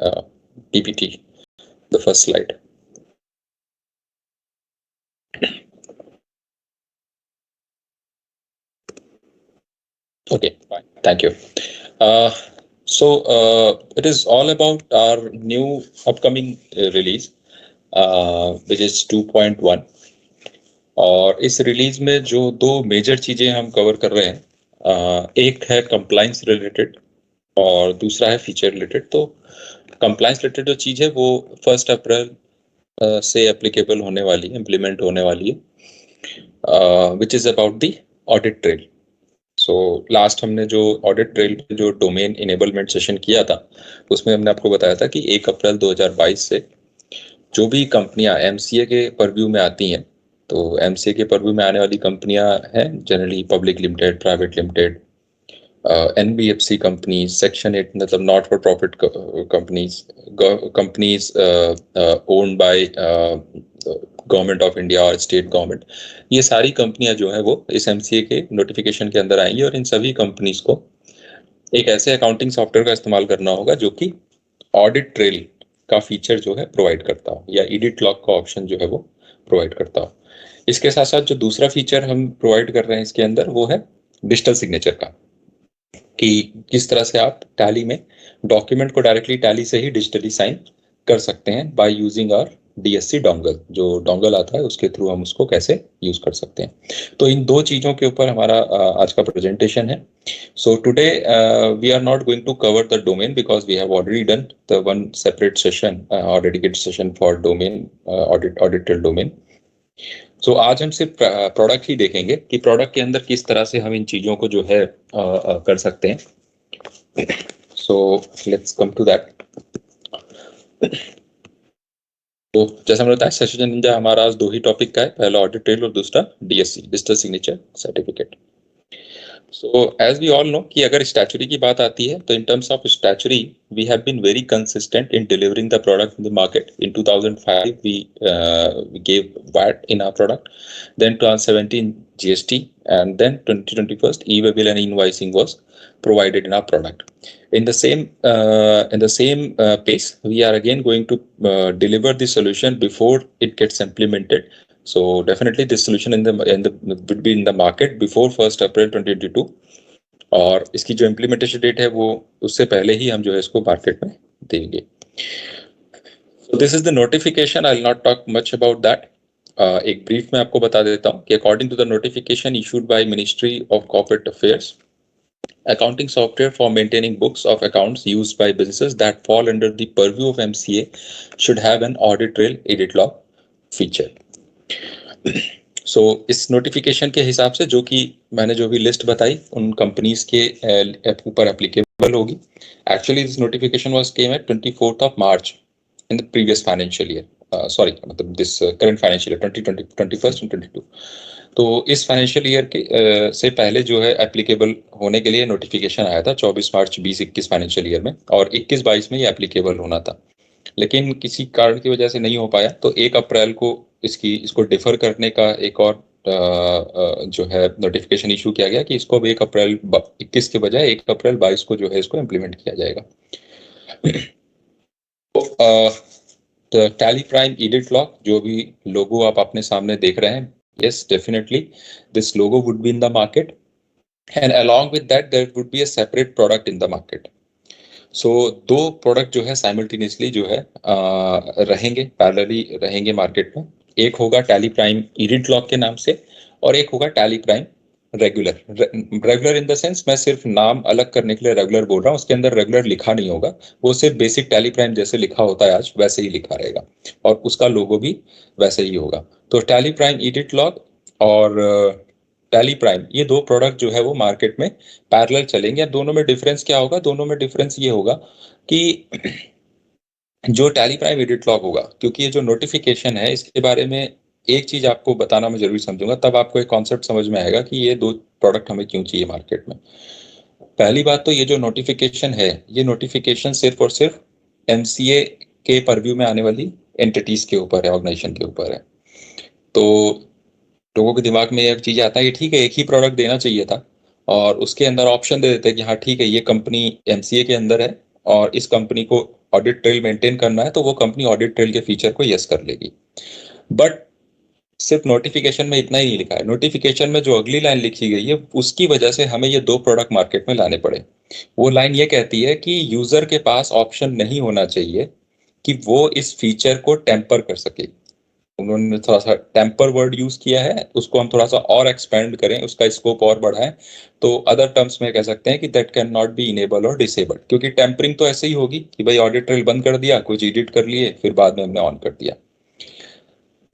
PPT, the first slide. Okay, fine. Thank you. So it is all about our new upcoming release, which is 2.1. और इस release में जो दो major चीजें हम कवर कर रहे हैं, एक है कंप्लायंस रिलेटेड और दूसरा है फीचर रिलेटेड. तो कंप्लायंस रिलेटेड जो चीज है वो 1 अप्रैल से एप्लीकेबल होने वाली है, इम्प्लीमेंट होने वाली है, which is about the audit trail. So last हमने जो ऑडिट ट्रेल पे जो डोमेन इनेबलमेंट सेशन किया था, उसमें हमने आपको बताया था कि 1 अप्रैल 2022 से जो भी कंपनियां एमसीए के परव्यू में आती हैं, तो एमसीए के परव्यू में आने वाली कंपनियां हैं generally public limited, private limited, NBFC companies, section 8 मतलब not for profit companies, companies owned by government of India और स्टेट गवर्नमेंट. ये सारी कंपनियां जो है वो इस एमसीए के नोटिफिकेशन के अंदर आएंगी और इन सभी कंपनीज को एक ऐसे अकाउंटिंग सॉफ्टवेयर का इस्तेमाल करना होगा जो कि ऑडिट ट्रेल का फीचर जो है प्रोवाइड करता हो, या एडिट लॉग का ऑप्शन जो है वो प्रोवाइड करता हो. इसके साथ साथ जो दूसरा फीचर हम प्रोवाइड कर रहे हैं इसके अंदर, वो है डिजिटल सिग्नेचर का, कि किस तरह से आप टैली में डॉक्यूमेंट को डायरेक्टली टैली से ही डिजिटली साइन कर सकते हैं by using our DSC dongle. जो डोंगल आता है उसके थ्रू हम उसको कैसे यूज कर सकते हैं. तो इन दो चीजों के ऊपर हमारा आज का प्रेजेंटेशन है. So today we are not going to cover the domain because we have already done the one separate session or dedicated session for domain audited domain. So आज हम सिर्फ प्रोडक्ट ही देखेंगे कि प्रोडक्ट के अंदर किस तरह से हम इन चीजों को जो है कर सकते हैं. So let's come to that. तो जैसा मैंने बताया, सेशन निंजा हमारा आज दो ही टॉपिक का है, पहला ऑडिट ट्रेल और दूसरा DSC, digital signature certificate. So as we all know कि अगर स्टैचुरी की बात आती है तो in terms of statutory we have been very consistent in delivering the product in the market. In 2005 we gave VAT in our product, then 2017 GST, and then 2021 e-way bill and invoicing was provided in our product. In the same pace we are again going to deliver the solution before it gets implemented. So definitely this solution would be in the market before 1st April 2022, और इसकी जो implementation date है वो उससे पहले ही हम जो है इसको मार्केट में देंगे. So this is the notification. I'll not talk much about that. एक ब्रीफ में आपको बता देता हूँ कि according to the notification issued by Ministry of Corporate Affairs, accounting software for maintaining books of accounts used by businesses that fall under the purview of MCA should have an audit trail edit log feature. So इस notification के हिसाब से जो कि मैंने जो भी list बताई उन कंपनीज के ऊपर एप्लीकेबल होगी. Actually this notification was came at 24th of March in the previous financial year, मतलब this current financial year 2020, 21st and 22. तो इस फाइनेंशियल ईयर के से पहले जो है एप्लीकेबल होने के लिए नोटिफिकेशन आया था 24 मार्च 2021 फाइनेंशियल ईयर में, और 21-22 में ये एप्लीकेबल होना था, लेकिन किसी कारण की वजह से नहीं हो पाया. तो 1 अप्रैल को इसको डिफर करने का एक और जो है नोटिफिकेशन इशू किया गया कि इसको अब 1 अप्रैल 21 के बजाय 1 अप्रैल 22 को जो है इसको इम्प्लीमेंट किया जाएगा. तो टैली प्राइम एडिट लॉग जो भी लोगो आप अपने सामने देख रहे हैं, yes definitely this logo would be in the market, and along with that there would be a separate product in the market. So दो प्रोडक्ट जो है साइमल्टेनियसली जो है रहेंगे, पैरेलली रहेंगे मार्केट में. एक होगा टैली प्राइम एडिट लॉग के नाम से, और एक होगा tally prime regular. Regular in the sense मैं सिर्फ नाम अलग करने के लिए रेगुलर बोल रहा हूँ, उसके अंदर रेगुलर लिखा नहीं होगा, वो सिर्फ बेसिक टैली प्राइम जैसे लिखा होता है आज वैसे ही लिखा रहेगा, और उसका लोगो भी वैसे ही होगा. तो टैली प्राइम एडिट लॉग और टैली प्राइम, ये दो प्रोडक्ट जो है वो मार्केट में पैरेलल चलेंगे. दोनों में डिफरेंस क्या होगा? दोनों में डिफरेंस ये होगा कि जो टैली प्राइम एडिट लॉग होगा, क्योंकि ये जो नोटिफिकेशन है इसके बारे में एक चीज आपको बताना मैं जरूर समझूंगा, तब आपको एक कॉन्सेप्ट समझ में आएगा कि ये दो प्रोडक्ट हमें क्यों चाहिए मार्केट में. पहली बात तो ये जो नोटिफिकेशन है, ये नोटिफिकेशन सिर्फ और सिर्फ एमसीए के परव्यू में आने वाली एंटिटीज के ऊपर है, ऑर्गेनाइजेशन के ऊपर है. तो लोगों के दिमाग में एक चीज आता है कि ठीक है एक ही प्रोडक्ट देना चाहिए था, और उसके अंदर ऑप्शन दे देते हैं कि हाँ ठीक है ये कंपनी एमसीए के अंदर है और इस कंपनी को ऑडिट ट्रेल मेंटेन करना है, तो वो कंपनी ऑडिट ट्रेल के फीचर को यस कर लेगी। बट सिर्फ नोटिफिकेशन में इतना ही नहीं लिखा है, नोटिफिकेशन में जो अगली लाइन लिखी गई है उसकी वजह से हमें ये दो प्रोडक्ट मार्केट में लाने पड़े। वो लाइन ये कहती है कि यूजर के पास ऑप्शन नहीं होना चाहिए कि वो इस फीचर को टेम्पर कर सके। उन्होंने थोड़ा सा टेम्पर वर्ड यूज किया है, उसको हम थोड़ा सा और एक्सपेंड करें, उसका स्कोप और बढ़ाएं, तो अदर टर्म्स में कह सकते हैं कि that can not be enable और डिसेबल। क्योंकि टेम्परिंग तो ऐसे ही होगी कि भाई ऑडिट ट्रेल बंद कर दिया, कुछ एडिट कर लिए, फिर बाद में हमने ऑन कर दिया।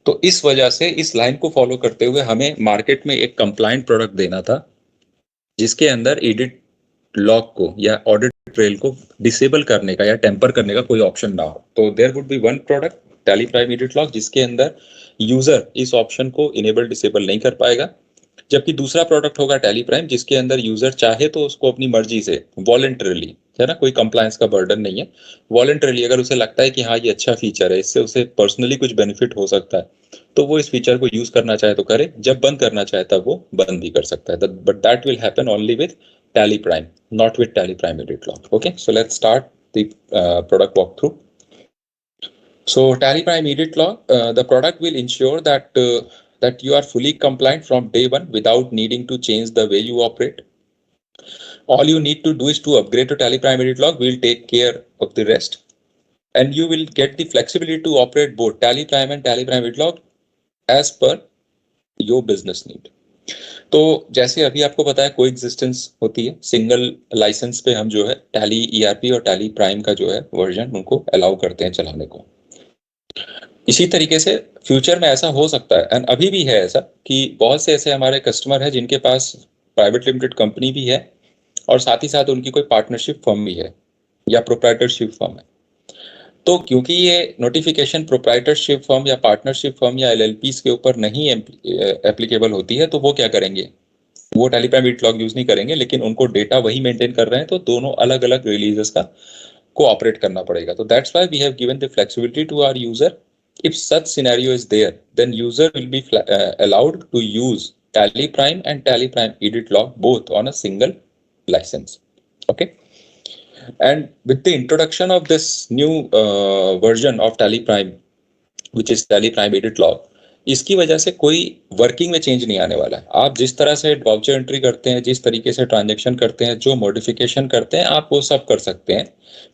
तो इस वजह से इस लाइन को फॉलो करते हुए हमें मार्केट में एक कंप्लाइंट प्रोडक्ट देना था जिसके अंदर एडिट लॉग को या ऑडिट ट्रेल को डिसेबल करने का या टेम्पर करने का कोई ऑप्शन ना हो। तो there would be one product, Tally Prime edit log, जिसके अंदर यूजर इस ऑप्शन को इनेबल डिसेबल नहीं कर पाएगा। जबकि दूसरा प्रोडक्ट होगा टैली प्राइम, जिसके अंदर यूजर चाहे तो उसको अपनी मर्जी से वॉलंटरली, है ना, कोई कंप्लायंस का बर्डन नहीं है, वॉलंटरली अगर उसे लगता है कि हाँ ये अच्छा फीचर है, इससे उसे पर्सनली कुछ बेनिफिट हो सकता है, तो वो इस फीचर को यूज करना चाहे तो करे, जब बंद करना चाहे तब वो बंद भी कर सकता है। But that will happen only with tally prime, not with Tally Prime Edit Log. Okay, so let's start the product walkthrough. So Tally Prime Edit Log, the product will ensure that you are fully compliant from day one without needing to change the way you operate. All you need to do is to upgrade to Tally Prime Edit Log. We'll take care of the rest, and you will get the flexibility to operate both Tally Prime and Tally Prime Edit Log as per your business need. तो जैसे अभी आपको पता है कोई existence होती है, single licence पे हम जो है टैली ईआरपी और टैली प्राइम का जो है वर्जन उनको अलाउ करते हैं चलाने को। इसी तरीके से फ्यूचर में ऐसा हो सकता है, एंड अभी भी है ऐसा, कि बहुत से ऐसे हमारे कस्टमर हैं जिनके पास प्राइवेट लिमिटेड कंपनी भी है और साथ ही साथ उनकी कोई पार्टनरशिप फर्म भी है या प्रोप्राइटरशिप फर्म है। तो क्योंकि ये नोटिफिकेशन प्रोप्राइटरशिप फर्म या पार्टनरशिप फर्म या एलएलपीस के ऊपर नहीं एप्लीकेबल होती है, तो वो क्या करेंगे, वो tally Prime edit log use नहीं करेंगे, लेकिन उनको डेटा वही मेंटेन कर रहे हैं, तो दोनों अलग अलग रिलीजेस का कोऑपरेट करना पड़ेगा। तो that's why we have given the flexibility to our user. If such scenario is there, then user will be allowed to use Tally Prime and Tally Prime Edit Log both on a single license. Okay. And with the introduction of this new version of Tally Prime, which is Tally Prime Edit Log, इसकी वजह से कोई working में change नहीं आने वाला है। आप जिस तरह से वाउचर एंट्री करते हैं, जिस तरीके से ट्रांजैक्शन करते हैं, जो मॉडिफिकेशन करते हैं, आप वो सब कर सकते हैं,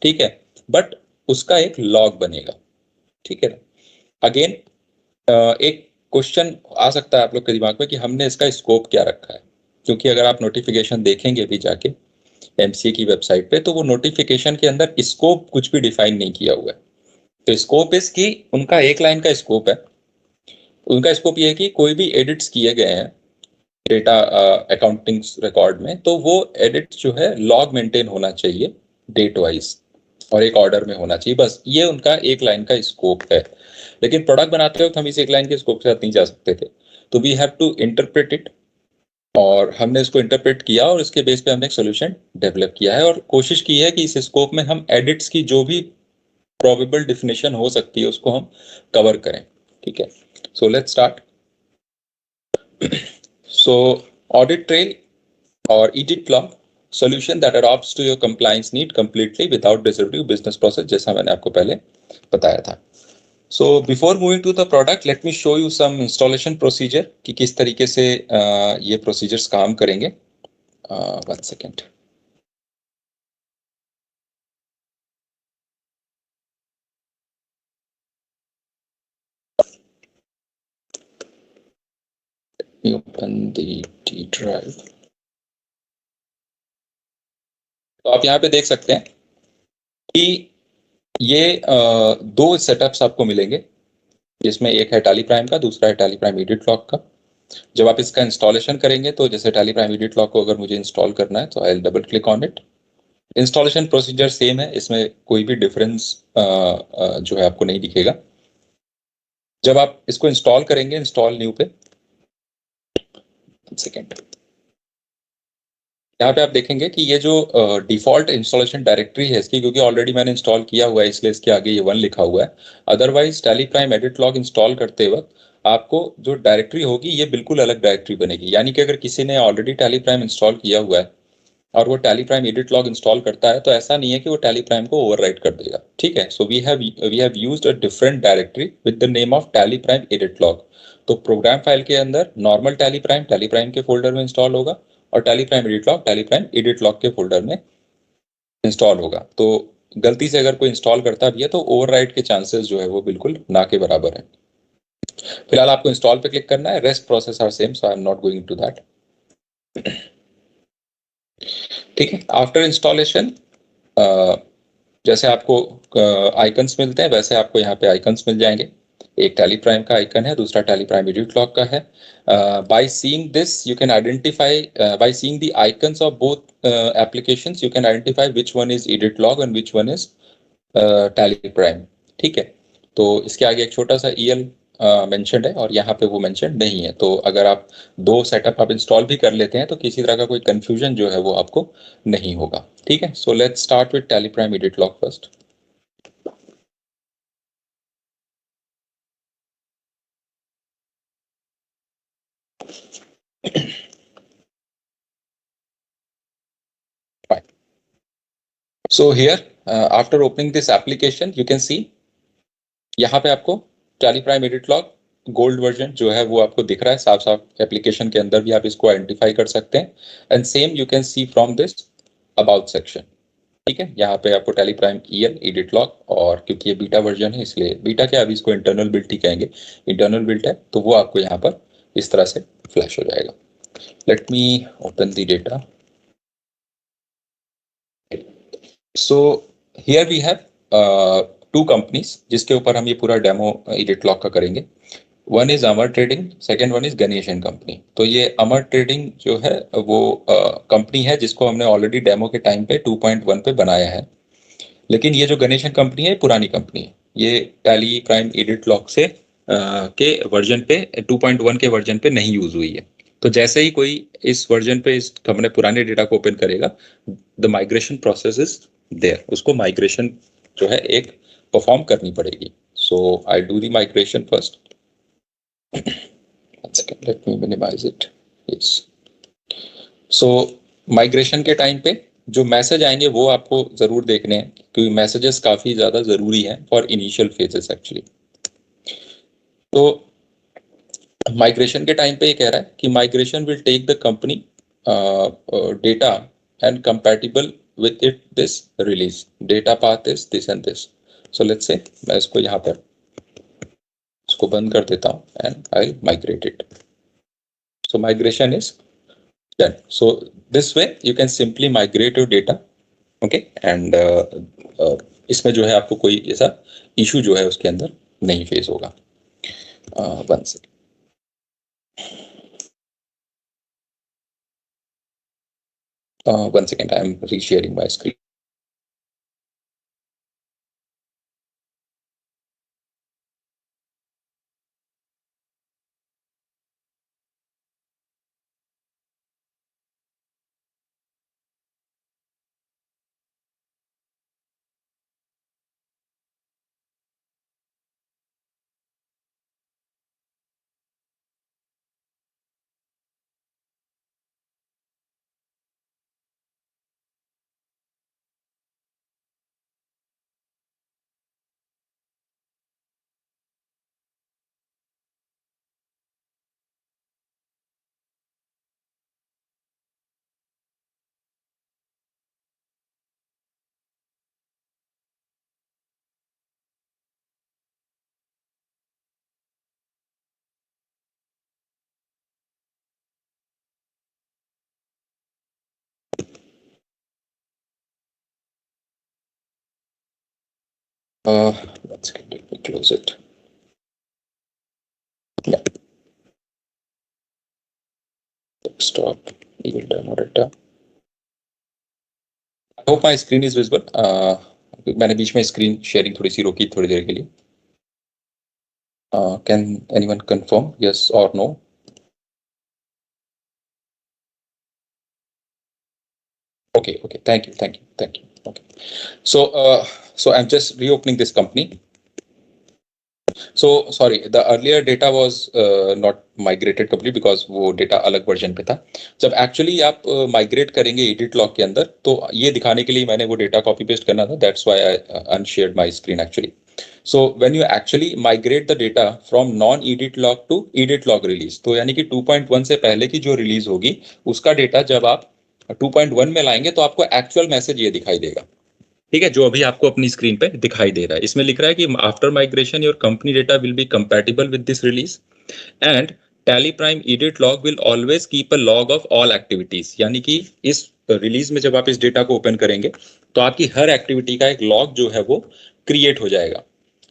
ठीक है, बट उसका एक लॉग बनेगा, ठीक है ना। अगेन एक क्वेश्चन आ सकता है आप लोग के दिमाग में कि हमने इसका स्कोप क्या रखा है, क्योंकि अगर आप नोटिफिकेशन देखेंगे भी जाके एमसीए की वेबसाइट पे, तो वो नोटिफिकेशन के अंदर स्कोप कुछ भी डिफाइन नहीं किया हुआ है। तो स्कोप इस की उनका एक लाइन का स्कोप है। उनका स्कोप ये है कि कोई भी एडिट्स किए गए हैं डेटा अकाउंटिंग रिकॉर्ड में, तो वो एडिट जो है लॉग मेंटेन होना चाहिए डेट वाइज और एक ऑर्डर में होना चाहिए, बस ये उनका एक लाइन का स्कोप है। लेकिन प्रोडक्ट बनाते वक्त हम इस एक लाइन के स्कोप के साथ नहीं जा सकते थे, तो we have to interpret it, और हमने इसको इंटरप्रेट किया और इसके बेस पे हमने एक सोल्यूशन डेवलप किया है और कोशिश की है कि इस स्कोप में हम एडिट्स की जो भी प्रोबेबल डेफिनेशन हो सकती है उसको हम कवर करें, ठीक है। So let's start. So audit trail or edit log solution that adapts to your compliance need completely without disrupting business process, जैसा मैंने आपको पहले बताया था। So before moving to the product, let me show you some installation procedure कि किस तरीके से ये procedures काम करेंगे। One second. Let me open the D drive. तो आप यहाँ पे देख सकते हैं कि ये दो सेटअप्स आपको मिलेंगे, जिसमें एक है टैली प्राइम का, दूसरा है टैली प्राइम एडिट लॉग का। जब आप इसका इंस्टॉलेशन करेंगे, तो जैसे टैली प्राइम एडिट लॉग को अगर मुझे इंस्टॉल करना है, तो I will double click on it. Installation procedure same है, इसमें कोई भी डिफरेंस जो है आपको नहीं दिखेगा। जब आप इसको इंस्टॉल करेंगे, इंस्टॉल न्यू पे, सेकेंड, यहाँ पे आप देखेंगे कि ये जो डिफॉल्ट इंस्टॉलेशन डायरेक्टरी है इसकी, क्योंकि ऑलरेडी मैंने इंस्टॉल किया हुआ है इसलिए इसके आगे ये 1 लिखा हुआ है। Otherwise tally Prime edit log install करते वक्त आपको जो डायरेक्टरी होगी ये बिल्कुल अलग डायरेक्टरी बनेगी। यानी कि अगर किसी ने ऑलरेडी टैली प्राइम इंस्टॉल किया हुआ है और वो tally Prime edit log install करता है, तो ऐसा नहीं है कि वो टैली प्राइम को ओवरराइट कर देगा, ठीक है। So we have used a different directory with the name of Tally Prime edit log. तो प्रोग्राम फाइल के अंदर नॉर्मल टैली प्राइम के फोल्डर में इंस्टॉल होगा, और टैली प्राइम एडिट लॉग के फोल्डर में इंस्टॉल होगा। तो गलती से अगर कोई इंस्टॉल करता भी है तो ओवरराइट के चांसेस जो है वो बिल्कुल ना के बराबर है। फिलहाल आपको इंस्टॉल पे क्लिक करना है, rest process are same, so I am not going to that. ठीक है, आफ्टर इंस्टॉलेशन जैसे आपको आइकन्स मिलते हैं वैसे आपको यहाँ पे आइकन्स मिल जाएंगे। एक टैली प्राइम का आइकन है, दूसरा टैली प्राइम एडिट लॉग का है। By seeing this you can identify, by seeing the icons of both applications you can identify which one is edit log and which one is tally Prime. ठीक है, तो इसके आगे एक छोटा सा ईएल मेंशन्ड है और यहाँ पे वो मेंशन नहीं है। तो अगर आप दो सेटअप आप इंस्टॉल भी कर लेते हैं तो किसी तरह का कोई कंफ्यूजन जो है वो आपको नहीं होगा। ठीक है, so let's start with tally Prime edit log first. Fine. So here, after opening this application, you can see यहाँ पे आपको tally Prime edit log gold version जो है वो आपको दिख रहा है साफ साफ। एप्लीकेशन के अंदर भी आप इसको आइडेंटिफाई कर सकते हैं। And same you can C from this about section. ठीक है, यहाँ पे आपको tally prime EL edit log, और क्योंकि ये बीटा वर्जन है इसलिए बीटा क्या, अभी इसको इंटरनल बिल्ट ही कहेंगे, इंटरनल बिल्ट है, तो वो आपको यहाँ पर इस तरह से फ्लैश हो जाएगा। Let me open the data. So here we have two companies जिसके ऊपर हम ये पूरा डेमो एडिट लॉग का करेंगे। One is Amar trading, second one is Ganesh and company. तो ये अमर ट्रेडिंग जो है वो कंपनी है जिसको हमने ऑलरेडी डेमो के टाइम पे 2.1 पे बनाया है। लेकिन ये जो गणेश एंड कंपनी है पुरानी कंपनी है, ये टैली प्राइम एडिट लॉग से के वर्जन पे 2.1 के वर्जन पे नहीं यूज हुई है। तो जैसे ही कोई इस वर्जन पे इस अपने पुराने डेटा को ओपन करेगा, the migration process is there, उसको माइग्रेशन जो है एक परफॉर्म करनी पड़ेगी। So I do the migration first. One second, let me minimize it. Yes. So migration के टाइम पे जो मैसेज आएंगे वो आपको जरूर देखने हैं, क्योंकि मैसेजेस काफी ज्यादा जरूरी हैं फॉर इनिशियल फेजेस एक्चुअली। तो माइग्रेशन के टाइम पे ये कह रहा है कि migration will take the company data and compatible with it this release, data path is this and this. So let's say मैं इसको यहाँ पर इसको बंद कर देता हूँ and I migrate it. So migration is done. So this way you can simply migrate your data, okay, and इसमें जो है आपको कोई ऐसा इशू जो है उसके अंदर नहीं फेस होगा। One second, one second, I am resharing my screen. One second, let me close it. Yeah, desktop, evil demo data. I hope my screen is visible. मैंने बीच में स्क्रीन शेयरिंग थोड़ी सी रोकी थोड़ी देर के लिए। Can anyone confirm yes or no? Okay, okay, thank you, thank you, thank you. Okay, so I'm just reopening this company. So sorry, the earlier data was not migrated complete because वो data अलग version पे था. जब actually आप migrate करेंगे edit log के अंदर, तो ये दिखाने के लिए मैंने वो डेटा कॉपी पेस्ट करना था. That's why I unshared my screen actually. So when you actually migrate the data from non edit log to edit log release, तो यानी कि 2.1 से पहले की जो रिलीज होगी उसका डेटा जब आप 2.1 में लाएंगे तो आपको एक्चुअल मैसेज ये दिखाई देगा. ठीक है, जो अभी आपको अपनी स्क्रीन पे दिखाई दे रहा है. इसमें लिख रहा है कि after migration your company data will be compatible with this release and Tally Prime edit log will always keep a log of all activities. यानी कि इस रिलीज में जब आप इस डेटा को ओपन करेंगे तो आपकी हर एक्टिविटी का एक लॉग जो है वो क्रिएट हो जाएगा,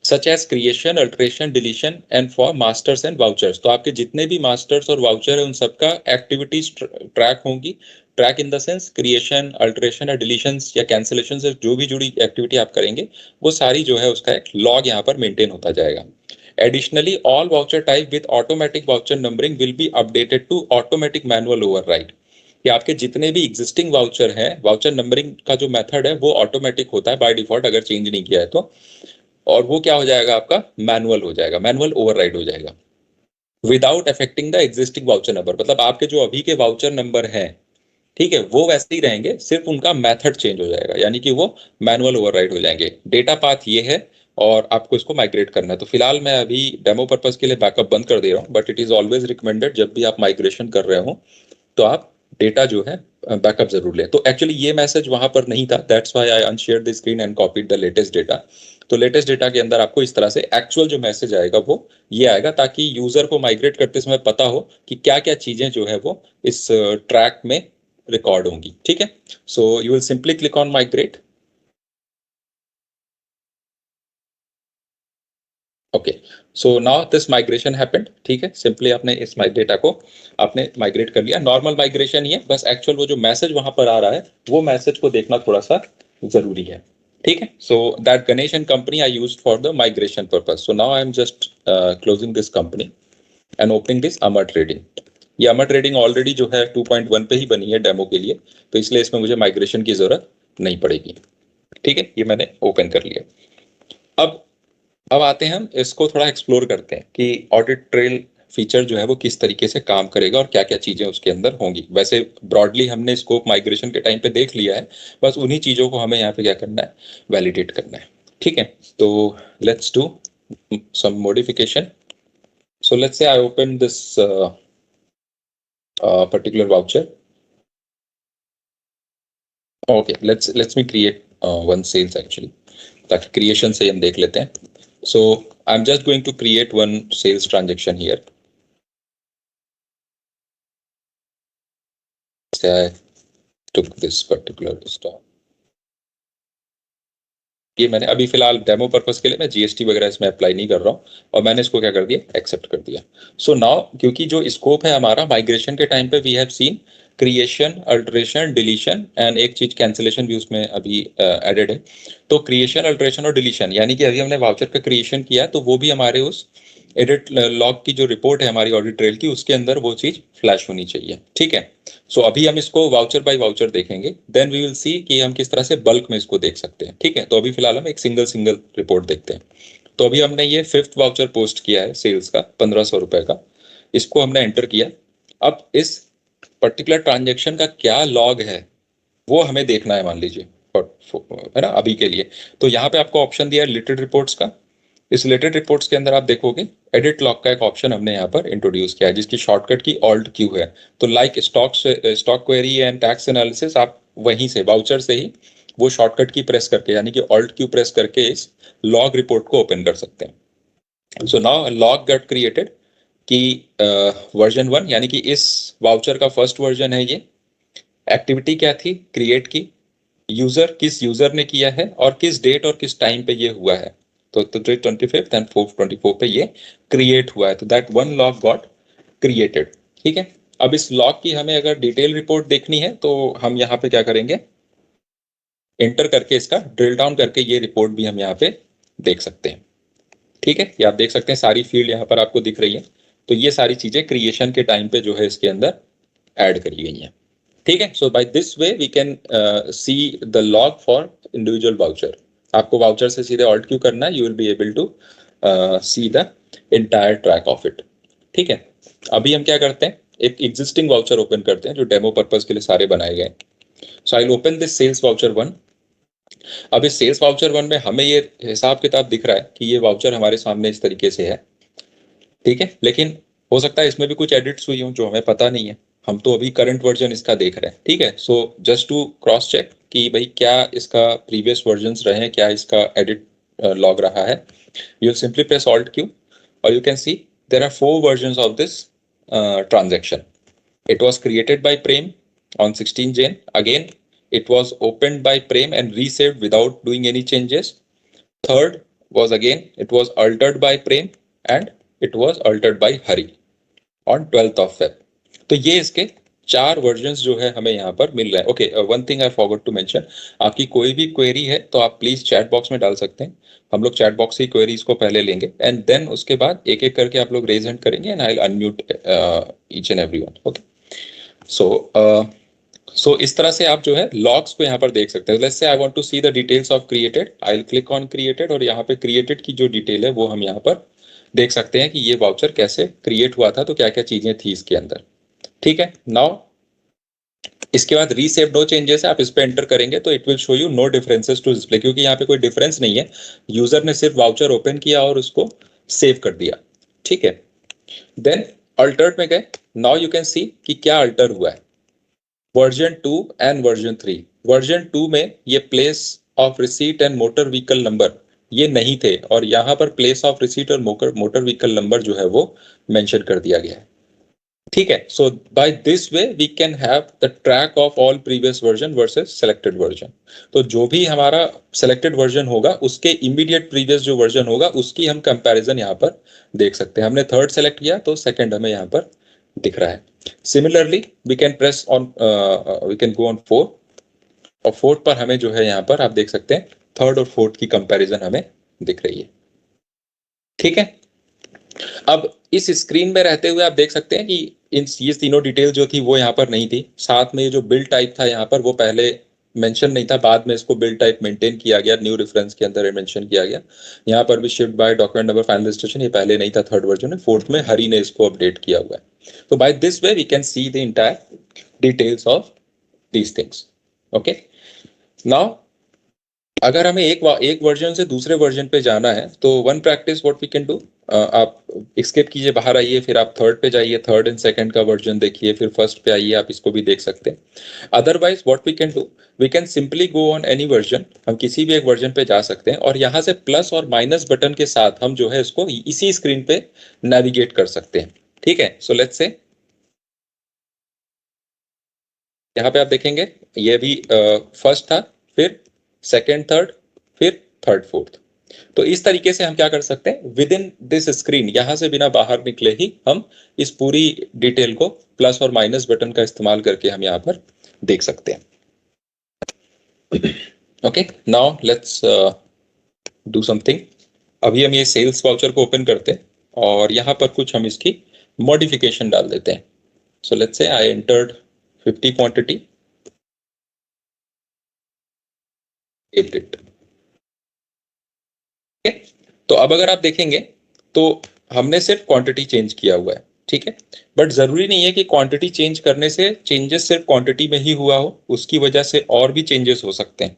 such as creation, alteration, deletion and for masters and vouchers. तो आपके जितने भी मास्टर्स और वाउचर है उन सबका एक्टिविटीज ट्रैक होंगी. Track in the sense creation, alteration या डिलीशन या कैंसिलेशन से जो भी जुड़ी एक्टिविटी आप करेंगे वो सारी जो है उसका एक लॉग यहाँ पर मेंटेन होता जाएगा. Additionally, all voucher type with automatic voucher numbering will be updated to automatic manual override. कि आपके जितने भी एग्जिस्टिंग वाउचर हैं, वाउचर नंबरिंग का जो मेथड है वो ऑटोमेटिक होता है बाय डिफॉल्ट अगर चेंज नहीं किया है तो. और वो क्या हो जाएगा, आपका मैनुअल हो जाएगा, मैनुअल ओवरराइड हो जाएगा without affecting the existing voucher number. मतलब आपके जो अभी के वाउचर नंबर हैं, ठीक है, वो वैसे ही रहेंगे, सिर्फ उनका मेथड चेंज हो जाएगा, यानी कि वो मैनुअल ओवरराइड हो जाएंगे. डेटा पाथ ये है और आपको इसको माइग्रेट करना है. तो फिलहाल मैं अभी डेमो पर्पस के लिए बैकअप बंद कर दे रहा हूँ, but it is always recommended जब भी आप माइग्रेशन कर रहे हो तो आप डेटा जो है बैकअप जरूर लें. तो एक्चुअली ये मैसेज वहां पर नहीं था, that's why I unshared the screen and copied the latest data. तो लेटेस्ट डेटा के अंदर आपको इस तरह से एक्चुअल जो मैसेज आएगा वो ये आएगा, ताकि यूजर को माइग्रेट करते समय पता हो कि क्या क्या चीजें जो है वो इस ट्रैक में रिकॉर्ड होंगी. ठीक है, so you will simply click on migrate. Okay, so now this migration happened. ठीक है, सिंपली आपने इस डेटा को आपने माइग्रेट कर लिया. नॉर्मल माइग्रेशन ही है, बस एक्चुअल वो जो मैसेज वहां पर आ रहा है वो मैसेज को देखना थोड़ा सा जरूरी है. ठीक है, so that Ganesh and company I used for the migration purpose. So now I am just closing this company and opening this Amar trading. ये अमर ट्रेडिंग ऑलरेडी जो है 2.1 पे ही बनी है डेमो के लिए, तो इसलिए इसमें मुझे माइग्रेशन की जरूरत नहीं पड़ेगी. ठीक है, ये मैंने ओपन कर लिया. अब अब आते हैं, हम इसको थोड़ा एक्सप्लोर करते हैं कि ऑडिट ट्रेल फीचर जो है वो किस तरीके से काम करेगा और क्या क्या चीजें उसके अंदर होंगी. वैसे ब्रॉडली हमने स्कोप माइग्रेशन के टाइम पे देख लिया है, बस उन्हीं चीजों को हमें यहाँ पे क्या करना है, वैलिडेट करना है. ठीक है, तो let's do some modification. So let's say I open this particular voucher. Okay, let's me create one sales actually, ताकि क्रिएशन से हम देख लेते हैं. So I'm just going to create one sales transaction here. Say I took this particular stock. ये मैंने अभी फिलहाल डेमो पर्पस के लिए मैं जीएसटी वगैरह इसमें अप्लाई नहीं कर रहा हूँ और मैंने इसको क्या कर दिया, एक्सेप्ट कर दिया. सो नाउ क्योंकि जो स्कोप है हमारा माइग्रेशन के टाइम पे we have seen creation, alteration, deletion and एक चीज कैंसिलेशन भी उसमें अभी एडेड है. तो क्रिएशन, अल्टरेशन और डिलीशन, यानी कि अभी हमने वाउचर का क्रिएशन किया तो वो भी हमारे उस एडिट लॉग की जो रिपोर्ट है हमारी ऑडिट ट्रेल की उसके अंदर वो चीज फ्लैश होनी चाहिए. ठीक है, सो अभी हम इसको वाउचर बाय वाउचर देखेंगे, देन वी विल सी कि हम किस तरह से बल्क में इसको देख सकते हैं. ठीक है, तो अभी फिलहाल हम एक सिंगल सिंगल रिपोर्ट देखते हैं. तो अभी हमने ये 5th वाउचर पोस्ट किया है सेल्स का 1500 रुपए का, इसको हमने एंटर किया. अब इस पर्टिकुलर ट्रांजेक्शन का क्या लॉग है वो हमें देखना है, मान लीजिए, है ना, अभी के लिए. तो यहाँ पे आपको ऑप्शन दिया है रिलेटेड रिपोर्ट्स का. इस रिलेटेड रिपोर्ट्स के अंदर आप देखोगे एडिट लॉग का एक ऑप्शन हमने यहाँ पर इंट्रोड्यूस किया है जिसकी शॉर्टकट की ऑल्ट क्यू है. तो like stock query and tax analysis, आप वहीं से वाउचर से ही वो शॉर्टकट की प्रेस करके, यानी कि ऑल्ट क्यू प्रेस करके इस लॉग रिपोर्ट को ओपन कर सकते हैं. So now log get created कि वर्जन 1, यानी कि इस वाउचर का फर्स्ट वर्जन है ये. एक्टिविटी क्या थी, क्रिएट की. यूजर, किस यूजर ने किया है और किस डेट और किस टाइम पे ये हुआ है. तो 25th एंड 4/24 पे ये क्रिएट हुआ है. तो that one log got created. ठीक है, अब इस लॉग की हमें अगर डिटेल रिपोर्ट देखनी है तो हम यहाँ पे क्या करेंगे, एंटर करके इसका ड्रिल डाउन करके ये रिपोर्ट भी हम यहाँ पे देख सकते हैं. ठीक है, ये आप देख सकते हैं सारी फील्ड यहाँ पर आपको दिख रही है. तो ये सारी चीजें क्रिएशन के टाइम पे जो है इसके अंदर ऐड करी गई हैं. ठीक है, so by this way we can see the log for individual voucher. आपको वाउचर से सीधे ऑल्ट क्यू करना है, you will be able to see the entire track of it. ठीक है, अभी हम क्या करते हैं, एक एग्जिस्टिंग वाउचर ओपन करते हैं जो डेमो पर्पस के लिए सारे बनाए गए। So I will open this sales voucher 1। अब इस सेल्स वाउचर 1 में हमें ये हिसाब किताब दिख रहा है कि ये वाउचर हमारे सामने इस तरीके से है। ठीक है, लेकिन हो सकता है इसमें भी कुछ एडिट्स हुई हो जो हमें पता नहीं है, हम तो अभी करंट वर्जन इसका देख रहे हैं। ठीक है, so just to cross check कि भाई क्या इसका प्रीवियस वर्जन्स रहे हैं, क्या इसका एडिट लॉग रहा है, you simply press alt Q और you can see there are 4 versions of this transaction. It was created by Prem on 16 Jan. Again, it was opened by Prem and resaved without doing any changes. Third was again, it was altered by Prem and it was altered by Hari on 12th of Feb. तो ये इसके 4 versions जो है हमें यहाँ पर मिल रहा है। Okay, one thing I forgot to mention, आपकी कोई भी क्वेरी है तो आप प्लीज चैट बॉक्स में डाल सकते हैं। हम लोग चैट बॉक्स से क्वेरीज को पहले लेंगे एंड देन उसके बाद एक एक करके आप लोग रेज हैंड करेंगे and I will unmute each and everyone. Okay, so इस तरह से आप जो है लॉग्स को यहाँ पर देख सकते हैं। Let's say I want to see the details of created, I will click on created और यहाँ पे क्रिएटेड की जो डिटेल है वो हम यहाँ पर देख सकते हैं कि ये वाउचर कैसे क्रिएट हुआ था, तो क्या क्या चीजें थी इसके अंदर। ठीक है, नाउ इसके बाद रीसेव नो चेंजेस है, आप इस पे एंटर करेंगे तो it will show you no differences to display, क्योंकि यहाँ पे कोई डिफरेंस नहीं है, यूजर ने सिर्फ वाउचर ओपन किया और उसको सेव कर दिया। ठीक है, देन अल्टर्ड में गए, नाउ यू कैन सी कि क्या अल्टर हुआ है। वर्जन 2 एंड वर्जन 3, वर्जन 2 में ये place of receipt and motor vehicle number ये नहीं थे और यहाँ पर प्लेस ऑफ रिसीट और मोटर व्हीकल नंबर जो है वो मेंशन कर दिया गया है। ठीक है, so by this way we can have the track of all previous version versus selected version. तो जो भी हमारा सेलेक्टेड वर्जन होगा उसके इमीडिएट प्रीवियस जो वर्जन होगा उसकी हम कंपैरिजन यहाँ पर देख सकते हैं। हमने थर्ड सेलेक्ट किया तो सेकंड हमें यहाँ पर दिख रहा है। Similarly we can press on, we can go on 4 और 4 पर हमें जो है यहाँ पर आप देख सकते हैं थर्ड और फोर्थ की कंपैरिजन हमें दिख रही है। ठीक है, अब इस स्क्रीन में रहते हुए आप देख सकते हैं कि ये तीनों डिटेल जो थी वो यहाँ पर नहीं थी। साथ में ये जो बिल्ड टाइप था यहाँ पर वो पहले मेंशन नहीं था, बाद में इसको बिल्ड टाइप मेंटेन किया गया, न्यू रेफरेंस के अंदर मेंशन किया गया। यहाँ पर भी shift by document number final registration ये पहले नहीं था थर्ड वर्जन में, फोर्थ में हरी ने इसको अपडेट किया हुआ है। तो by this way we can see the entire details of these things. Okay, now अगर हमें एक वर्जन से दूसरे वर्जन पे जाना है तो one practice what we can do, आप स्किप कीजिए, बाहर आइए, फिर आप थर्ड पे जाइए, थर्ड एंड सेकंड का वर्जन देखिए, फिर फर्स्ट पे आइए, आप इसको भी देख सकते हैं। Otherwise what we can do, we can simply go on any version, हम किसी भी एक वर्जन पे जा सकते हैं और यहाँ से प्लस और माइनस बटन के साथ हम जो है इसको इसी स्क्रीन पे नेविगेट कर सकते हैं। ठीक है, सो लेट्स से यहाँ पे आप देखेंगे ये भी फर्स्ट था, फिर सेकेंड थर्ड, फिर थर्ड फोर्थ। तो इस तरीके से हम क्या कर सकते हैं, विद इन दिस स्क्रीन यहां से बिना बाहर निकले ही हम इस पूरी डिटेल को प्लस और माइनस बटन का इस्तेमाल करके हम यहाँ पर देख सकते हैं। Okay, now let's do something. अभी हम ये सेल्स वाउचर को ओपन करते हैं और यहाँ पर कुछ हम इसकी मॉडिफिकेशन डाल देते हैं। So let's say I entered 50 quantity, तो अब अगर आप देखेंगे तो हमने सिर्फ क्वांटिटी चेंज किया हुआ है। ठीक है, बट जरूरी नहीं है कि क्वांटिटी चेंज करने से चेंजेस सिर्फ क्वांटिटी में ही हुआ हो, उसकी वजह से और भी चेंजेस हो सकते हैं।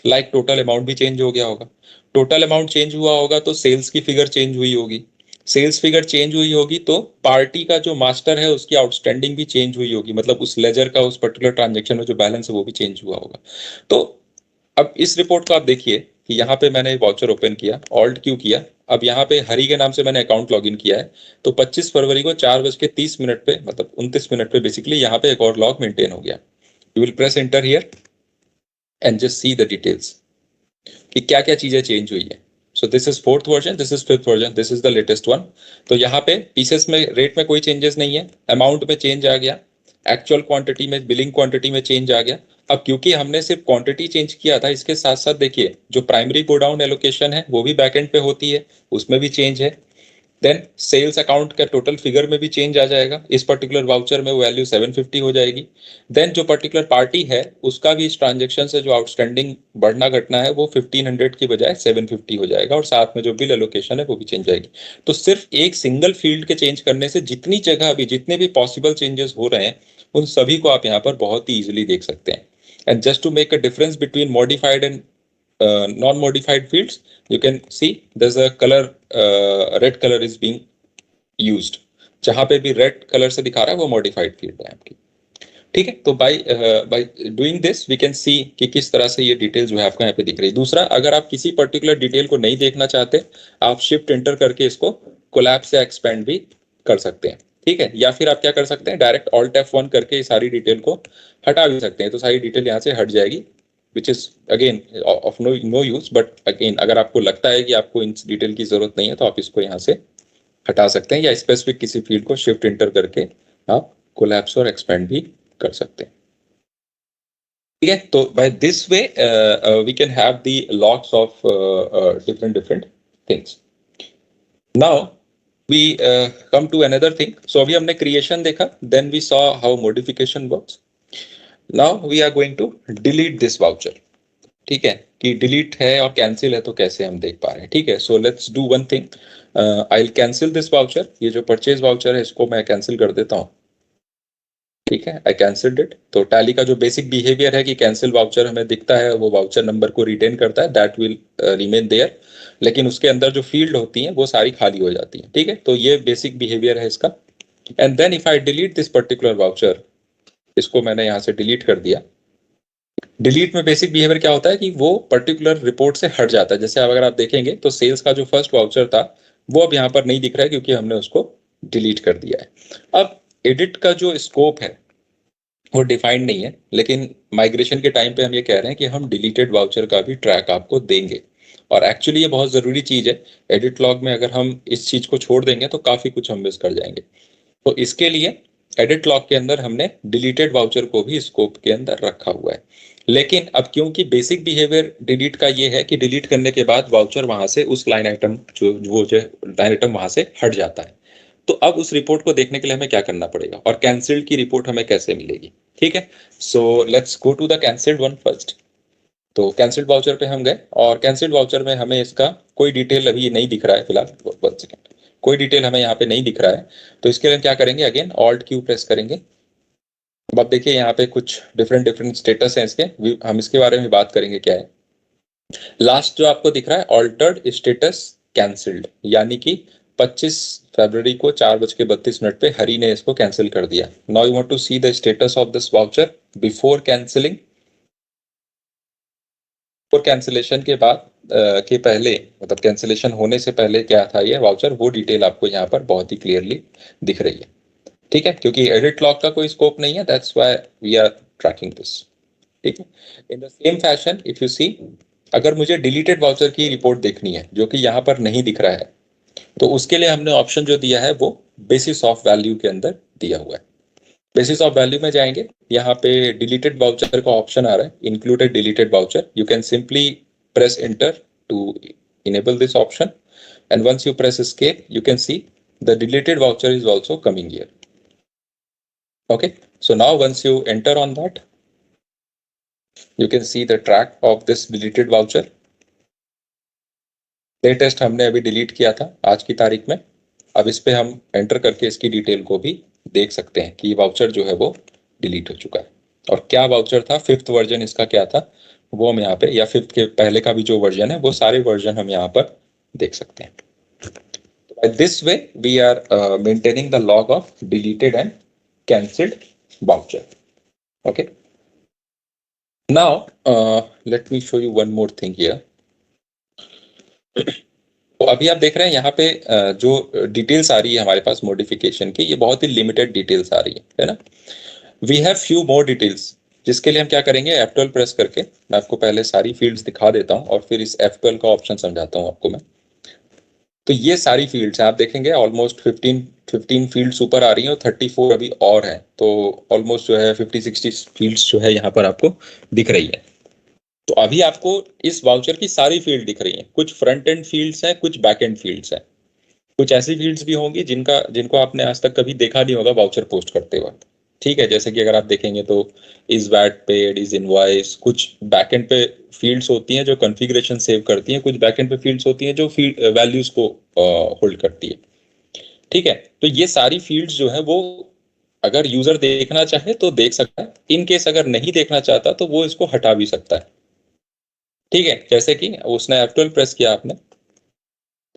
लाइक टोटल अमाउंट भी चेंज हो गया होगा, टोटल अमाउंट चेंज हुआ होगा तो सेल्स की फिगर चेंज हुई होगी, सेल्स फिगर चेंज हुई होगी तो पार्टी का जो मास्टर है उसकी आउटस्टैंडिंग भी चेंज हुई होगी, मतलब उस लेजर का उस पर्टिकुलर ट्रांजेक्शन में जो बैलेंस है वो भी चेंज हुआ होगा। तो अब इस रिपोर्ट को आप देखिए कि यहाँ पे मैंने वाउचर ओपन किया, ऑल्ट क्यू किया, अब यहाँ पे हरी के नाम से मैंने अकाउंट लॉगिन किया है, तो 25 फरवरी को 4:30 पे, मतलब 29 मिनट पे बेसिकली यहाँ पे एक और लॉग मेंटेन हो गया। You will press enter here and just see the details कि क्या क्या चीजें चेंज हुई है। सो this is fourth version, this is fifth version, this is the latest one. तो यहाँ पे पीसेस में रेट में कोई चेंजेस नहीं है, अमाउंट में चेंज आ गया, एक्चुअल क्वांटिटी में, बिलिंग क्वांटिटी में चेंज आ गया। अब क्योंकि हमने सिर्फ क्वांटिटी चेंज किया था, इसके साथ साथ देखिए जो प्राइमरी गोडाउन एलोकेशन है वो भी बैकएंड पे होती है, उसमें भी चेंज है। देन सेल्स अकाउंट का टोटल फिगर में भी चेंज आ जाएगा, इस पर्टिकुलर वाउचर में वो वैल्यू 750 हो जाएगी। देन जो पर्टिकुलर पार्टी है उसका भी इस ट्रांजेक्शन से जो आउटस्टैंडिंग बढ़ना घटना है वो 1500 की बजाय 750 हो जाएगा, और साथ में जो बिल एलोकेशन है वो भी चेंज जाएगी। तो सिर्फ एक सिंगल फील्ड के चेंज करने से जितनी जगह भी जितने भी पॉसिबल चेंजेस हो रहे हैं उन सभी को आप यहाँ पर बहुत ही इजिली देख सकते हैं। And just to make a difference between modified and non-modified fields, you can see there's a color, red color is being used. जहां पे भी रेड कलर से दिखा रहा है वो मॉडिफाइड फील्ड है आपकी। ठीक है, तो by by doing this we can see कि किस तरह से ये डिटेल जो है आपको यहाँ पे दिख रही है। दूसरा, अगर आप किसी पर्टिकुलर डिटेल को नहीं देखना चाहते, आप शिफ्ट एंटर करके इसको कोलैप्स या एक्सपेंड भी कर सकते हैं। ठीक है, या फिर आप क्या कर सकते हैं, डायरेक्ट ऑल्ट F1 करके सारी डिटेल को हटा भी सकते हैं, तो सारी डिटेल यहाँ से हट जाएगी, which is again of no use. But again अगर आपको लगता है कि आपको इन डिटेल की जरूरत नहीं है तो आप इसको यहाँ से हटा सकते हैं, या स्पेसिफिक किसी फील्ड को शिफ्ट इंटर करके आप कोलैप्स और एक्सपेंड भी कर सकते हैं। ठीक है, तो by this way we can have the logs of different different things. Now we come to another thing. So अभी हमने क्रिएशन देखा, then we saw how modification works. Now we are going to delete this voucher. ठीक है, कि delete है और cancel है तो कैसे हम देख पा रहे हैं। ठीक है, so let's do one thing, I will cancel this voucher. ये जो परचेज वाउचर है इसको मैं कैंसिल कर देता हूँ। ठीक है, आई कैंसिल्ड इट। तो टैली का जो बेसिक बिहेवियर है कि कैंसिल वाउचर हमें दिखता है, वो वाउचर नंबर को रिटेन करता है, दैट विल रिमेन देयर, लेकिन उसके अंदर जो फील्ड होती हैं वो सारी खाली हो जाती हैं। ठीक है, तो ये बेसिक बिहेवियर है इसका। And then if I delete this particular voucher, इसको मैंने यहाँ से डिलीट कर दिया। डिलीट में बेसिक बिहेवियर क्या होता है कि वो पर्टिकुलर रिपोर्ट से हट जाता है। जैसे अगर आप देखेंगे तो सेल्स का जो फर्स्ट वाउचर था वो अब यहाँ पर नहीं दिख रहा है क्योंकि हमने उसको डिलीट कर दिया है। अब एडिट का जो स्कोप है वो डिफाइंड नहीं है, लेकिन माइग्रेशन के टाइम पे हम ये कह रहे हैं कि हम डिलीटेड वाउचर का भी ट्रैक आपको देंगे, और एक्चुअली ये बहुत ज़रूरी चीज़ है। एडिट लॉग में अगर हम इस चीज़ को छोड़ देंगे तो काफ़ी कुछ हम मिस कर जाएंगे। तो इसके लिए एडिट लॉग के अंदर हमने डिलीटेड वाउचर को भी स्कोप के अंदर रखा हुआ है। लेकिन अब क्योंकि बेसिक बिहेवियर डिलीट का ये है कि डिलीट करने के बाद वाउचर वहां से उस लाइन आइटम जो लाइन आइटम वहां से हट जाता है, तो अब उस रिपोर्ट को देखने के लिए हमें क्या करना पड़ेगा और कैंसिल्ड की रिपोर्ट हमें कैसे मिलेगी। ठीक है, so let's go to the cancelled one first. तो कैंसिल्ड वाउचर पे हम गए और कैंसिल्ड वाउचर में हमें इसका कोई डिटेल अभी नहीं दिख रहा है फिलहाल। 1 सेकेंड, कोई डिटेल हमें यहाँ पे नहीं दिख रहा है। तो इसके लिए हम क्या करेंगे, अगेन ऑल्ट क्यू प्रेस करेंगे। अब आप देखिए यहाँ पे कुछ डिफरेंट डिफरेंट स्टेटस हैं इसके, हम इसके बारे में बात करेंगे क्या है। लास्ट जो आपको दिख रहा है ऑल्टर्ड स्टेटस कैंसिल्ड, यानी कि 25 फरवरी को 4:32 पे हरी ने इसको कैंसिल कर दिया। Now you want to see the status of this voucher before cancelling. और कैंसिलेशन के बाद के पहले, मतलब कैंसिलेशन होने से पहले क्या था ये वाउचर, वो डिटेल आपको यहाँ पर बहुत ही क्लियरली दिख रही है। ठीक है, क्योंकि एडिट लॉग का कोई स्कोप नहीं है, that's why we are tracking this. ठीक है, in the same fashion if you see, अगर मुझे डिलीटेड वाउचर की रिपोर्ट देखनी है जो कि यहाँ पर नहीं दिख रहा है, तो उसके लिए हमने ऑप्शन जो दिया है वो बेसिस ऑफ वैल्यू के अंदर दिया हुआ है। बेसिस ऑफ वैल्यू में जाएंगे, यहाँ पे डिलीटेड वाउचर का ऑप्शन आ रहा है, included deleted voucher. You can simply press enter to enable this option, and once you press escape you can see the deleted voucher is also coming here. Okay, so now once you enter on that, you can see the track of this deleted voucher. Latest हमने अभी delete किया था आज की तारीख में। अब इस पे हम एंटर करके इसकी डिटेल को भी देख सकते हैं कि वाउचर जो है वो डिलीट हो चुका है। और क्या वाउचर था, 5th वर्जन इसका क्या था वो हम यहाँ पे, या 5th के पहले का भी जो वर्जन है वो सारे वर्जन हम यहाँ पर देख सकते हैं। By this way we are maintaining the log of deleted and cancelled voucher. Okay, now let me show you one more thing here. तो अभी आप देख रहे हैं यहाँ पे जो डिटेल्स आ रही है हमारे पास मॉडिफिकेशन की, ये बहुत ही लिमिटेड डिटेल्स आ रही है ना। We have few more details, जिसके लिए हम क्या करेंगे, F12 प्रेस करके मैं आपको पहले सारी फील्ड्स दिखा देता हूँ और फिर इस F12 का ऑप्शन समझाता हूँ आपको मैं। तो ये सारी फील्ड्स हैं, आप देखेंगे ऑलमोस्ट 15 फील्ड्स ऊपर आ रही हैं और 34 अभी और हैं, तो ऑलमोस्ट जो है 50-60 फील्ड्स जो है यहाँ पर आपको दिख रही है। तो अभी आपको इस वाउचर की सारी फील्ड दिख रही हैं, कुछ फ्रंट एंड फील्ड्स हैं, कुछ बैक एंड फील्ड्स हैं। कुछ ऐसी फील्ड्स भी होंगी जिनको आपने आज तक कभी देखा नहीं होगा वाउचर पोस्ट करते वक्त। ठीक है, जैसे कि अगर आप देखेंगे तो is VAT paid, is invoice, कुछ बैकएंड पे फील्ड्स होती हैं जो कॉन्फ़िगरेशन सेव करती हैं, कुछ बैकएंड पे फील्ड्स होती हैं जो फील्ड वैल्यूज को होल्ड करती है। ठीक है, तो ये सारी फील्ड्स जो है वो अगर यूजर देखना चाहे तो देख सकता है, इन केस अगर नहीं देखना चाहता तो वो इसको हटा भी सकता है। ठीक है, जैसे कि उसने F12 प्रेस किया आपने,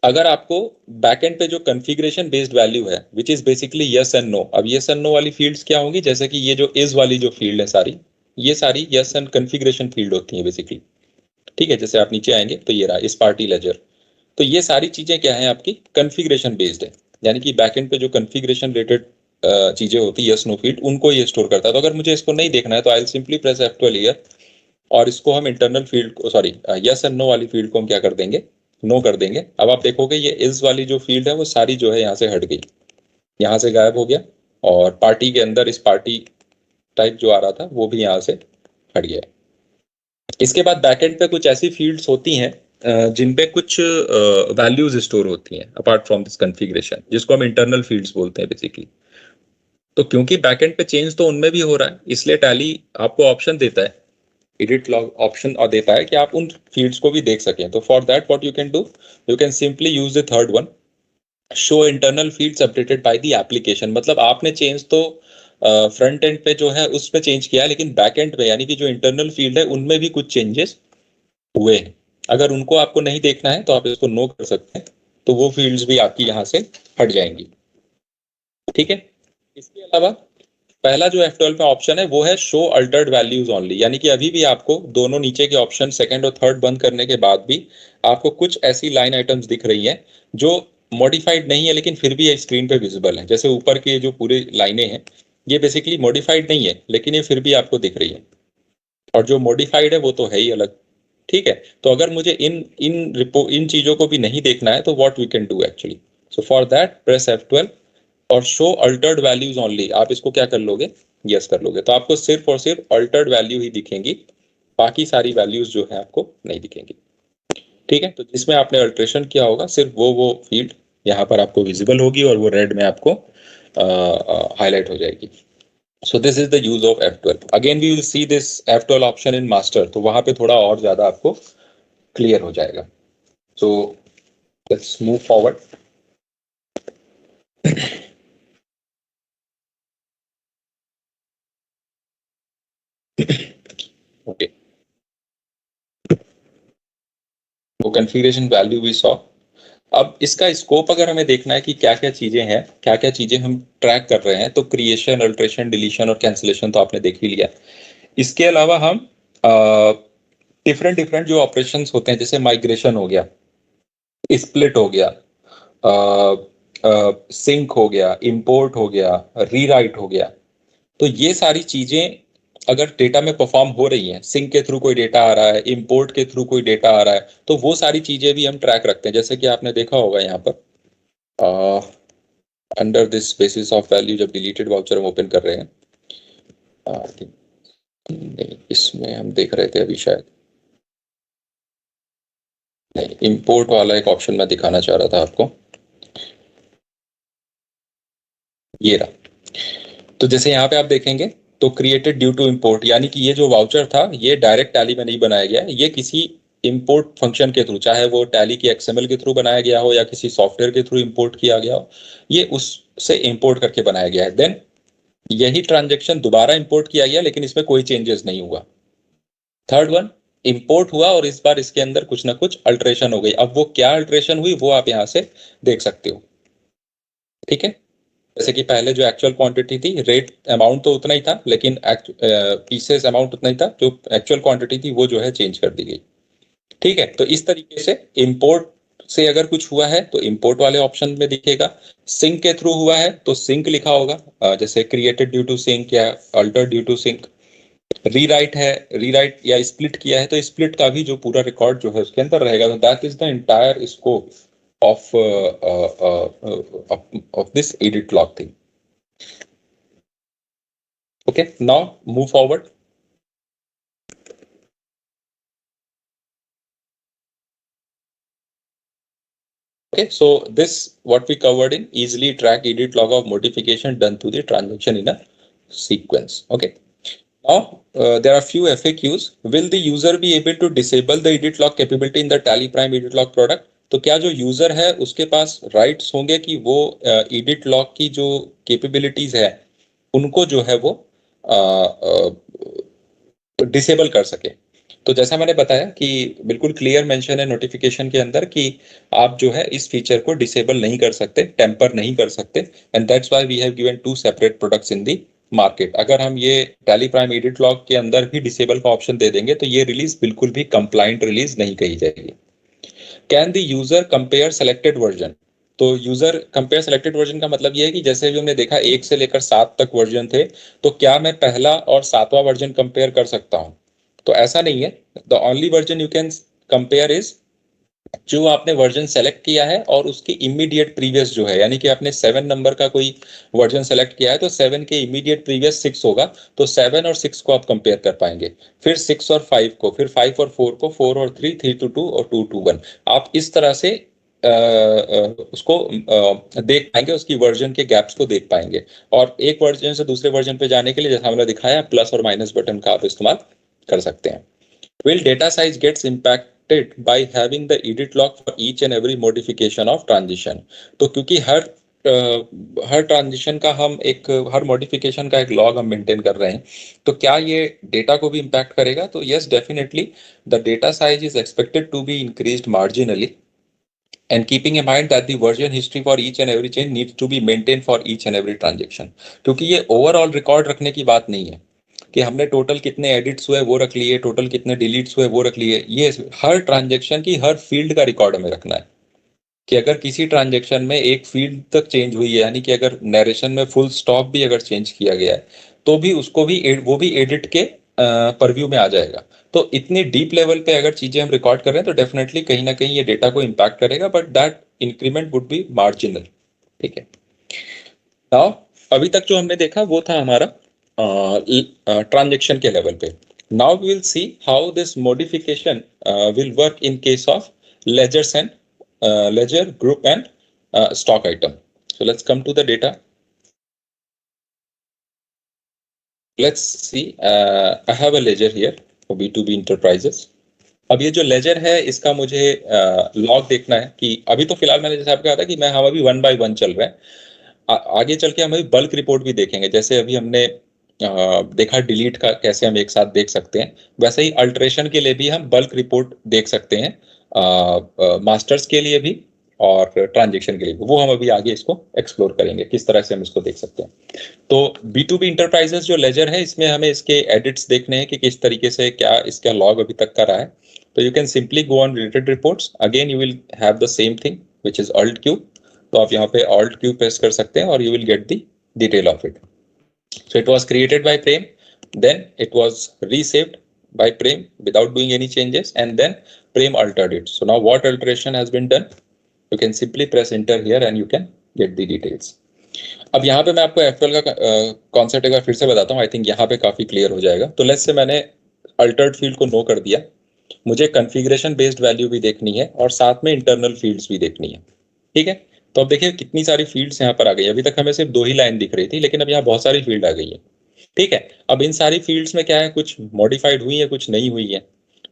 अगर आपको बैकएंड पे जो कॉन्फ़िगरेशन बेस्ड वैल्यू है which is basically yes and no, अब यस एंड नो वाली फील्ड्स क्या होंगी, जैसे कि ये जो इज वाली जो फील्ड है सारी, ये सारी यस एंड कॉन्फ़िगरेशन फील्ड होती है बेसिकली। ठीक है, जैसे आप नीचे आएंगे तो ये रहा इस पार्टी लेजर, तो ये सारी चीजें क्या है आपकी कॉन्फ़िगरेशन बेस्ड है, यानी कि बैकएंड पे जो कॉन्फ़िगरेशन रिलेटेड चीजें होती है यस नो फील्ड, उनको ये स्टोर करता है। तो अगर मुझे इसको नहीं देखना है तो I will simply press F12 here, और इसको हम इंटरनल फील्ड को, सॉरी यस एंड नो वाली फील्ड को हम क्या कर देंगे, नो कर देंगे। अब आप देखोगे ये इज वाली जो फील्ड है वो सारी जो है यहाँ से हट गई, यहाँ से गायब हो गया, और पार्टी के अंदर इस पार्टी टाइप जो आ रहा था वो भी यहाँ से हट गया। इसके बाद बैकएंड पे कुछ ऐसी फील्ड्स होती हैं जिन पे कुछ वैल्यूज स्टोर होती हैं अपार्ट फ्रॉम दिस कॉन्फ़िगरेशन, जिसको हम इंटरनल फील्ड्स बोलते हैं बेसिकली। तो क्योंकि बैकएंड पे चेंज तो उनमें भी हो रहा है, इसलिए टैली आपको ऑप्शन देता है, एडिट लॉग ऑप्शन और देता है कि आप उन फील्ड्स को भी देख सकें। तो for that what you can do, you can simply use the third one, show internal fields updated by the application. मतलब आपने चेंज तो फ्रंट एंड पे जो है उस पे चेंज किया है, लेकिन बैक एंड पे यानी कि जो इंटरनल फील्ड है उनमें भी कुछ चेंजेस हुए हैं। अगर उनको आपको नहीं देखना है तो आप इसको नो कर सकते हैं, तो वो फील्ड्स भी आपकी यहाँ से हट जाएंगी। ठीक है, इसके अलावा पहला जो F12 में ऑप्शन है वो है शो अल्टर्ड वैल्यूज ओनली, यानी कि अभी भी आपको दोनों नीचे के ऑप्शन सेकंड और थर्ड बंद करने के बाद भी आपको कुछ ऐसी लाइन आइटम्स दिख रही हैं जो मॉडिफाइड नहीं है लेकिन फिर भी ये स्क्रीन पे विजिबल है। जैसे ऊपर की जो पूरी लाइनें हैं ये बेसिकली मॉडिफाइड नहीं है लेकिन ये फिर भी आपको दिख रही है, और जो मॉडिफाइड है वो तो है ही अलग। ठीक है, तो अगर मुझे इन चीजों को भी नहीं देखना है तो what we can do actually, so for that press F12 और शो अल्टर्ड वैल्यूज ओनली, आप इसको क्या कर लोगे, यस कर लोगे, तो आपको सिर्फ और सिर्फ अल्टर्ड वैल्यू ही दिखेंगी, बाकी सारी वैल्यूज जो है आपको नहीं दिखेंगी। ठीक है, तो जिसमें आपने अल्ट्रेशन किया होगा सिर्फ वो फील्ड यहाँ पर आपको विजिबल होगी और वो रेड में आपको हाईलाइट हो जाएगी। So this is the use of F12। Again we will see this F12 option in master, तो वहां पे थोड़ा और ज्यादा आपको क्लियर हो जाएगा। सो लेट्स मूव फॉरवर्ड। ओके, वो कॉन्फ़िगरेशन वैल्यू वी सॉ। अब इसका स्कोप अगर हमें देखना है कि क्या क्या चीजें हैं, क्या क्या चीजें हम ट्रैक कर रहे हैं, तो क्रिएशन, अल्ट्रेशन, डिलीशन और कैंसिलेशन तो आपने देख ही लिया। इसके अलावा हम डिफरेंट डिफरेंट जो ऑपरेशंस होते हैं, जैसे माइग्रेशन हो गया, स्प्लिट हो गया, सिंक हो गया, इंपोर्ट हो गया, रीराइट हो गया, तो ये सारी चीजें अगर डेटा में परफॉर्म हो रही हैं, सिंक के थ्रू कोई डेटा आ रहा है, इंपोर्ट के थ्रू कोई डेटा आ रहा है, तो वो सारी चीजें भी हम ट्रैक रखते हैं। जैसे कि आपने देखा होगा यहाँ पर under this basis of value, जब डिलीटेड वाउचर हम ओपन कर रहे हैं, नहीं इसमें हम देख रहे थे अभी शायद, नहीं इंपोर्ट वाला एक ऑप्शन मैं दिखाना चाह रहा था आपको, ये रहा। तो जैसे यहाँ पे आप देखेंगे तो क्रिएटेड ड्यू टू इंपोर्ट, यानी कि ये जो वाउचर था ये डायरेक्ट टैली में नहीं बनाया गया, ये किसी इंपोर्ट फंक्शन के थ्रू, चाहे वो टैली की XML के थ्रू बनाया गया हो या किसी सॉफ्टवेयर के थ्रू इंपोर्ट किया गया हो, ये उससे इंपोर्ट करके बनाया गया है। देन यही ट्रांजेक्शन दोबारा इंपोर्ट किया गया लेकिन इसमें कोई चेंजेस नहीं हुआ। थर्ड वन, इंपोर्ट हुआ और इस बार इसके अंदर कुछ ना कुछ अल्ट्रेशन हो गई। अब वो क्या अल्ट्रेशन हुई वो आप यहाँ से देख सकते हो। ठीक है, जैसे कि पहले जो एक्चुअल क्वांटिटी थी, रेट अमाउंट तो उतना ही था लेकिन पीसेस अमाउंट उतना ही था, जो एक्चुअल क्वांटिटी थी वो जो है चेंज कर दी गई। ठीक है, तो इस तरीके से इंपोर्ट से अगर कुछ हुआ है तो इंपोर्ट वाले ऑप्शन में दिखेगा, सिंक के थ्रू हुआ है तो सिंक लिखा होगा, जैसे क्रिएटेड ड्यू टू सिंक या alter due to sync. Rewrite है, रीराइट या स्प्लिट किया है तो स्प्लिट का भी जो पूरा रिकॉर्ड जो है उसके अंदर रहेगा। तो that is the entire scope of of this edit log thing. Okay, now move forward. Okay, so this what we covered in easily track edit log of modification done to the transaction in a sequence. Okay, now there are few FAQs. Will the user be able to disable the edit log capability in the Tally Prime edit log product? तो क्या जो user है उसके पास rights होंगे कि वो edit log की जो कैपेबिलिटीज है उनको जो है वो डिसेबल कर सके? तो जैसा मैंने बताया कि बिल्कुल क्लियर मेंशन है नोटिफिकेशन के अंदर कि आप जो है इस फीचर को डिसेबल नहीं कर सकते, टेम्पर नहीं कर सकते, and that's why we have given two separate products in the market. अगर हम ये टैली प्राइम एडिट लॉग के अंदर भी डिसेबल का ऑप्शन दे देंगे तो ये रिलीज बिल्कुल भी कंप्लाइंट रिलीज नहीं कही जाएगी. Can the user compare selected version? तो यूजर कंपेयर सेलेक्टेड वर्जन का मतलब ये है कि जैसे भी हमने देखा 1 से लेकर 7 तक वर्जन थे, तो क्या मैं पहला और 7वां वर्जन कंपेयर कर सकता हूं? तो ऐसा नहीं है. The only version you can compare is जो आपने वर्जन सेलेक्ट किया है और उसकी इमीडिएट प्रीवियस जो है, यानी कि आपने 7 नंबर का कोई वर्जन सेलेक्ट किया है तो 7 के इमीडिएट प्रीवियस 6 होगा, तो 7 और 6 को आप कंपेयर कर पाएंगे. फिर 6 और 5 को, फिर 5 और 4 को, 4 और 3, 3 to 2 और 2 to 1. आप इस तरह से उसको देख पाएंगे, उसकी वर्जन के गैप्स को देख पाएंगे. और एक वर्जन से दूसरे वर्जन पे जाने के लिए जैसा हमने दिखाया प्लस और माइनस बटन का आप इस्तेमाल कर सकते हैं. Will data size gets impacted by having the edit log for each and every modification of transition? तो क्योंकि हर ट्रांजिशन का हम एक हर मॉडिफिकेशन का एक लॉग हम मेंटेन कर रहे हैं, तो क्या ये डेटा को भी इम्पैक्ट करेगा? तो yes, definitely the data size is expected to be increased marginally, and keeping in mind that the version history for each and every change needs to be maintained for each and every transaction. क्योंकि ये overall record रखने की बात नहीं है कि हमने total कितने एडिट्स हुए वो रख लिए, टोटल कितने डिलीट्स हुए वो रख लिए. ये हर ट्रांजेक्शन की हर फील्ड का रिकॉर्ड हमें रखना है कि अगर किसी ट्रांजेक्शन में एक फील्ड तक चेंज हुई है, यानी कि अगर नरेशन में फुल स्टॉप भी अगर चेंज किया गया है तो भी उसको भी वो भी एडिट के परव्यू में आ जाएगा. तो इतनी डीप लेवल पे अगर चीजें हम रिकॉर्ड कर रहे हैं तो डेफिनेटली कहीं ना कहीं ये डेटा को इम्पैक्ट करेगा, but that increment would be marginal. ठीक है. नाउ अभी तक जो हमने देखा वो था हमारा ट्रांजेक्शन के लेवल पे. Now we will see how this modification will work in case of ledgers and ledger group and stock item. So let's come to the data. Let's see, I have a ledger here for B2B enterprises. अब ये जो laser है इसका मुझे log देखना है कि अभी तो फिलहाल मैंने जैसे आपको कहा था कि हम अभी 1 by 1 चल रहे हैं. आगे चल के हम अभी बल्क रिपोर्ट भी देखेंगे. जैसे अभी हमने देखा डिलीट का कैसे हम एक साथ देख सकते हैं, वैसे ही अल्टरेशन के लिए भी हम बल्क रिपोर्ट देख सकते हैं, मास्टर्स के लिए भी और ट्रांजेक्शन के लिए भी. वो हम अभी आगे इसको एक्सप्लोर करेंगे किस तरह से हम इसको देख सकते हैं. तो B2B इंटरप्राइजेस जो लेजर है इसमें हमें इसके एडिट्स देखने हैं कि किस तरीके से क्या इसका लॉग अभी तक का रहा है. तो you can simply go on related reports. Again you will have the same thing which is alt Q. तो आप यहाँ पे ऑल्ट क्यू प्रेस कर सकते हैं और you will get the detail of it. So it was created by Prem, then it was resaved by Prem without doing any changes, and then Prem altered it. So now what alteration has been done? You can simply press enter here and you can get the details. अब यहाँ पे मैं आपको FL का concept एक बार फिर से बताता हूँ. आई थिंक यहाँ पे काफी क्लियर हो जाएगा. तो लेट्स से मैंने अल्टर्ड फील्ड को नो कर दिया. मुझे कॉन्फ़िगरेशन बेस्ड वैल्यू भी देखनी है और साथ में इंटरनल फील्ड्स भी देखनी है. ठीक है. तो अब देखिए कितनी सारी फील्ड्स यहाँ पर आ गई. अभी तक हमें सिर्फ 2 ही लाइन दिख रही थी, लेकिन अब यहाँ बहुत सारी फील्ड आ गई है. ठीक है. अब इन सारी फील्ड्स में क्या है, कुछ मॉडिफाइड हुई है, कुछ नहीं हुई है.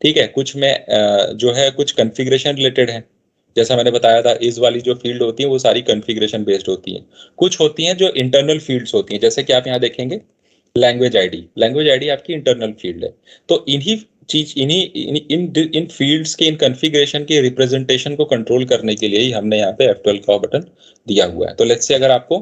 ठीक है. कुछ में जो है कुछ कॉन्फ़िगरेशन रिलेटेड है. जैसा मैंने बताया था इस वाली जो फील्ड होती है वो सारी कॉन्फ़िगरेशन बेस्ड होती हैं. कुछ होती हैं जो इंटरनल फील्ड्स होती हैं, जैसे कि आप यहाँ देखेंगे लैंग्वेज आईडी. लैंग्वेज आईडी आपकी इंटरनल फील्ड है. तो इन्हीं चीज इन फील्ड्स के इन कॉन्फ़िगरेशन के रिप्रेजेंटेशन को कंट्रोल करने के लिए ही हमने यहाँ पे F12 का बटन दिया हुआ है. तो लेट्स से अगर आपको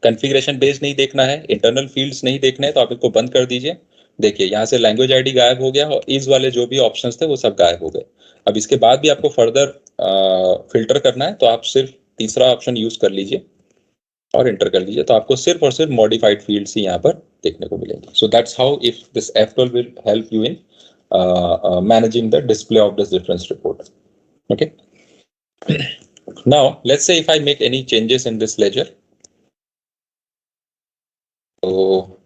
कॉन्फ़िगरेशन बेस नहीं देखना है, इंटरनल फील्ड्स नहीं देखने हैं, तो आप इसको बंद कर दीजिए. देखिए यहाँ से लैंग्वेज आईडी गायब हो गया और इस वाले जो भी ऑप्शंस थे वो सब गायब हो गए. अब इसके बाद भी आपको फर्दर फिल्टर करना है तो आप सिर्फ तीसरा ऑप्शन यूज कर लीजिए और एंटर कर लीजिए. तो आपको सिर्फ और सिर्फ मॉडिफाइड फील्ड्स ही यहाँ पर देखने को मिलेंगे. सो that's how if this F12 will help you in managing the display of this difference report. Okay. Now let's say if I make any changes in this ledger. So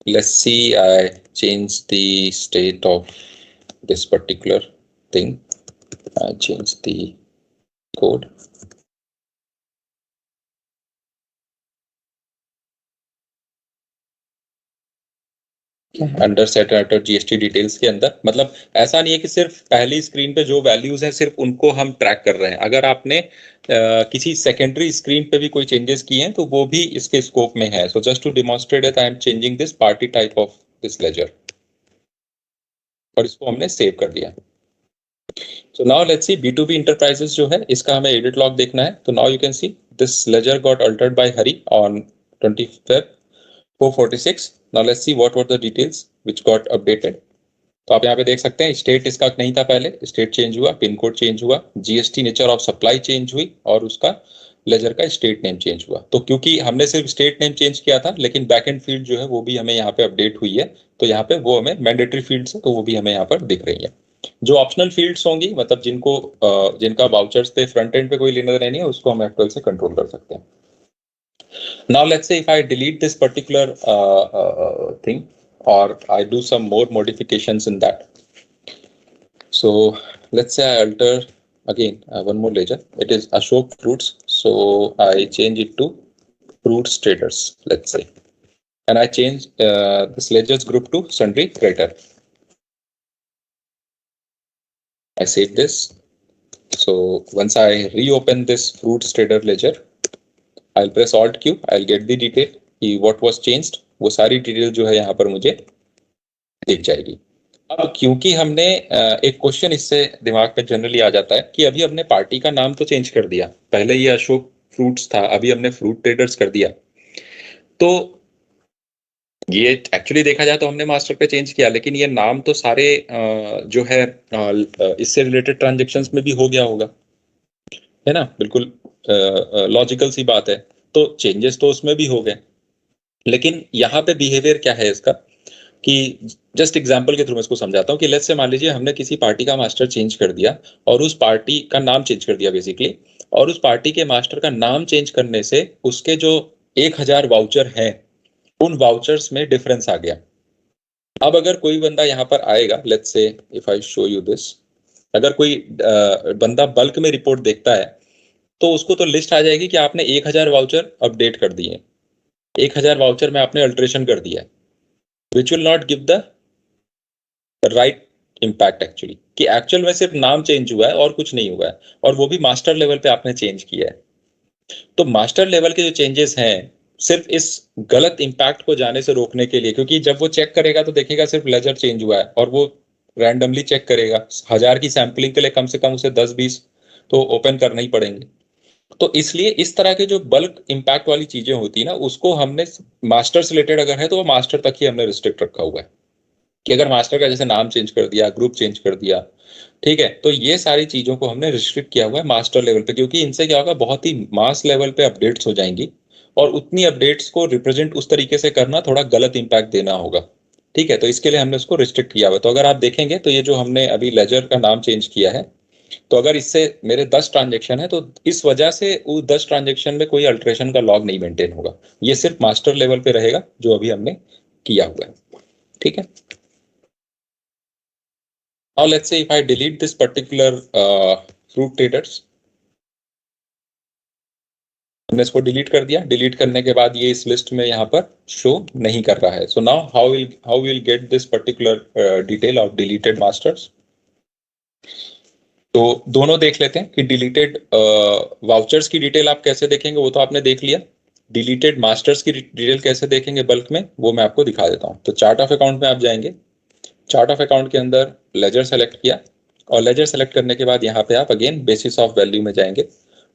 let's see, I change the state of this particular thing. I change the code under set under GST details के अंदर, मतलब ऐसा नहीं है कि सिर्फ पहली screen पे जो वैल्यूज हैं सिर्फ उनको हम ट्रैक कर रहे हैं। अगर आपने किसी सेकेंडरी स्क्रीन पे भी कोई चेंजेस किए हैं तो वो भी इसके स्कोप में है। So just to demonstrate it I am changing this party type of this ledger, और इसको हमने सेव कर दिया। So now let's see B2B enterprises जो है इसका हमें एडिट लॉग देखना है। तो now you can see this ledger got altered by Hari on 25 446। Now let's see what were the details which got updated. तो आप यहाँ पे देख सकते हैं स्टेट इसका नहीं था, पहले स्टेट चेंज हुआ, पिन कोड चेंज हुआ, GST nature of supply change हुई, और उसका लेजर का स्टेट नेम चेंज हुआ। तो क्योंकि हमने सिर्फ स्टेट नेम चेंज किया था लेकिन बैक एंड फील्ड जो है वो भी हमें यहाँ पे अपडेट हुई है, तो यहाँ पे वो हमें मैंडेटरी फील्ड्स है तो वो भी हमें यहाँ पर दिख रही है। जो ऑप्शनल फील्ड्स होंगी, मतलब जिनका वाउचर्स पे फ्रंट एंड पे कोई लेना देना नहीं है, उसको हम एक्चुअल से कंट्रोल कर सकते हैं। Now let's say if I delete this particular thing, or I do some more modifications in that. So let's say I alter again one more ledger. It is Ashok Fruits. So I change it to Fruits Traders, let's say, and I change this ledger's group to Sundry Creditor. I save this. So once I reopen this Fruits Trader ledger, I'll press Alt Q. I'll get the detail कि what was changed. वो सारी detail जो है यहाँ पर मुझे दिख जाएगी। अब क्योंकि हमने एक क्वेश्चन इससे दिमाग में जनरली आ जाता है कि अभी हमने पार्टी का नाम तो चेंज कर दिया, पहले ये अशोक फ्रूट्स था, अभी हमने फ्रूट ट्रेडर्स कर दिया। तो ये एक्चुअली देखा जाए तो हमने मास्टर पे चेंज किया, लेकिन ये नाम तो सारे जो है इससे रिलेटेड ट्रांजेक्शन्स में भी हो गया होगा, है ना? बिल्कुल लॉजिकल सी बात है। तो चेंजेस तो उसमें भी हो गए, लेकिन यहाँ पे बिहेवियर क्या है इसका कि जस्ट एग्जांपल के थ्रू मैं इसको समझाता हूँ कि लेट्स से मान लीजिए हमने किसी पार्टी का मास्टर चेंज कर दिया और उस पार्टी का नाम चेंज कर दिया बेसिकली, और उस पार्टी के मास्टर का नाम चेंज करने से उसके जो 1000 वाउचर हैं उन वाउचर्स में डिफरेंस आ गया। अब अगर कोई बंदा यहाँ पर आएगा, let's say if I show you this, अगर कोई बंदा बल्क में रिपोर्ट देखता है तो उसको तो लिस्ट आ जाएगी कि आपने 1000 वाउचर अपडेट कर दिए, 1000 वाउचर में आपने अल्टरेशन कर दिया है, which will not give the right impact actually, कि एक्चुअल में सिर्फ नाम चेंज हुआ है और कुछ नहीं हुआ है, और वो भी मास्टर लेवल पे आपने चेंज किया है। तो मास्टर लेवल के जो चेंजेस हैं सिर्फ इस गलत इम्पैक्ट को जाने से रोकने के लिए, क्योंकि जब वो चेक करेगा तो देखेगा सिर्फ लेजर चेंज हुआ है, और वो रैंडमली चेक करेगा, 1000 की सैंपलिंग के लिए कम से कम उसे 10-20 तो ओपन करने ही पड़ेंगे। तो इसलिए इस तरह के जो बल्क इम्पैक्ट वाली चीजें होती है ना, उसको हमने मास्टर से रिलेटेड अगर है तो वो मास्टर तक ही हमने रिस्ट्रिक्ट रखा हुआ है, कि अगर मास्टर का जैसे नाम चेंज कर दिया, ग्रुप चेंज कर दिया, ठीक है, तो ये सारी चीजों को हमने रिस्ट्रिक्ट किया हुआ है मास्टर लेवल पे, क्योंकि इनसे क्या होगा, बहुत ही मास लेवल पे अपडेट्स हो जाएंगी, और उतनी अपडेट्स को रिप्रेजेंट उस तरीके से करना थोड़ा गलत इम्पैक्ट देना होगा, ठीक है। तो इसके लिए हमने उसको रिस्ट्रिक्ट किया हुआ। तो अगर आप देखेंगे तो ये जो हमने अभी लेजर का नाम चेंज किया है, तो अगर इससे मेरे 10 ट्रांजेक्शन है तो इस वजह से उस 10 ट्रांजेक्शन में कोई अल्टरेशन का लॉग नहीं मेंटेन होगा, ये सिर्फ मास्टर लेवल पे रहेगा जो अभी हमने किया हुआ है, ठीक है। Now let's say if I delete this particular fruit traders, हमने इसको डिलीट कर दिया, डिलीट करने के बाद ये इस लिस्ट में यहाँ पर शो नहीं कर रहा है। So now how will get this particular detail of deleted masters. तो दोनों देख लेते हैं कि डिलीटेड वाउचर्स की डिटेल आप कैसे देखेंगे, वो तो आपने देख लिया। डिलीटेड मास्टर्स की डिटेल कैसे देखेंगे बल्क में, वो मैं आपको दिखा देता हूँ। तो चार्ट ऑफ अकाउंट में आप जाएंगे, चार्ट ऑफ अकाउंट के अंदर लेजर सेलेक्ट किया, और लेजर सेलेक्ट करने के बाद यहाँ पे आप अगेन बेसिस ऑफ वैल्यू में जाएंगे,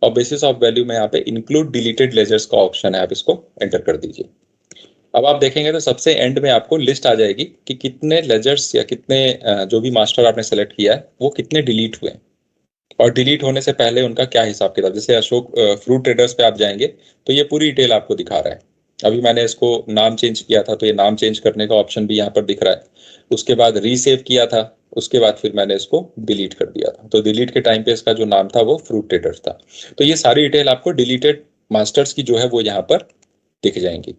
और बेसिस ऑफ वैल्यू में यहाँ पे इंक्लूड डिलीटेड लेजर्स का ऑप्शन है, आप इसको एंटर कर दीजिए। अब आप देखेंगे तो सबसे एंड में आपको लिस्ट आ जाएगी कि कितने लेजर्स या कितने जो भी मास्टर आपने सेलेक्ट किया है वो कितने डिलीट हुए, और डिलीट होने से पहले उनका क्या हिसाब किताब। जैसे अशोक फ्रूट ट्रेडर्स पे आप जाएंगे तो ये पूरी डिटेल आपको दिखा रहा है। अभी मैंने इसको नाम चेंज किया था तो ये नाम चेंज करने का ऑप्शन भी यहाँ पर दिख रहा है। उसके बाद रीसेव किया था, उसके बाद फिर मैंने इसको डिलीट कर दिया था, तो डिलीट के टाइम पे इसका जो नाम था वो फ्रूट ट्रेडर्स था। तो ये सारी डिटेल आपको डिलीटेड मास्टर्स की जो है वो यहाँ पर दिख जाएंगी।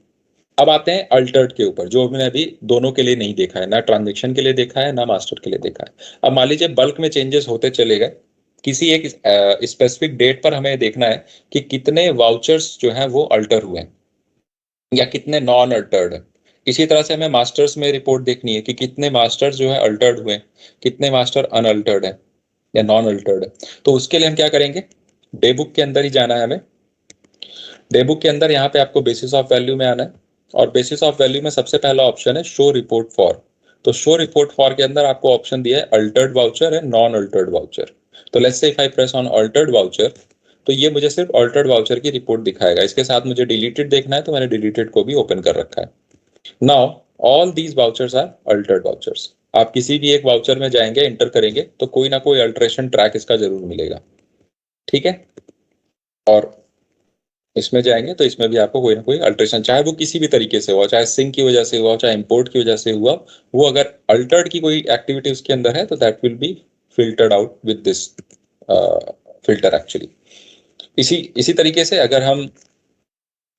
अब आते हैं अल्टर्ड के ऊपर, जो मैंने अभी दोनों के लिए नहीं देखा है, ना ट्रांजेक्शन के लिए देखा है ना मास्टर के लिए देखा है। अब मान लीजिए बल्क में चेंजेस होते चले गए, किसी एक स्पेसिफिक डेट पर हमें देखना है कि कितने वाउचर्स जो हैं वो अल्टर हुए हैं या कितने नॉन अल्टर्ड है। इसी तरह से हमें मास्टर्स में रिपोर्ट देखनी है कि कितने मास्टर्स जो है अल्टर्ड हुए हैं, कितने मास्टर अनअल्टर्ड है या नॉन अल्टर्ड है। तो उसके लिए हम क्या करेंगे, डे बुक के अंदर ही जाना है हमें। डे बुक के अंदर यहाँ पे आपको बेसिस ऑफ वैल्यू में आना है और बेसिस ऑफ वैल्यू में सबसे पहला ऑप्शन है शो रिपोर्ट फॉर। तो शो रिपोर्ट फॉर के अंदर आपको ऑप्शन दिया है अल्टर्ड वाउचर है नॉन अल्टर्ड वाउचर। तो लेट्स से if I press on Altered voucher तो ये मुझे सिर्फ अल्टर्ड वाउचर की रिपोर्ट दिखाएगा। इसके साथ मुझे डिलीटेड देखना है तो मैंने डिलीटेड को भी ओपन कर रखा है। Now all these vouchers are altered vouchers. आप किसी भी एक वाउचर में जाएंगे, एंटर करेंगे तो कोई ना कोई अल्टरेशन ट्रैक इसका जरूर मिलेगा, ठीक है। और इसमें जाएंगे तो इसमें भी आपको कोई ना कोई अल्टरेशन, चाहे वो किसी भी तरीके से हुआ, चाहे सिंक की वजह से हुआ, चाहे इंपोर्ट की वजह से हुआ, वो अगर अल्टर्ड की कोई एक्टिविटी उसके अंदर है तो that will be filtered out with this filter actually. इसी तरीके से अगर हम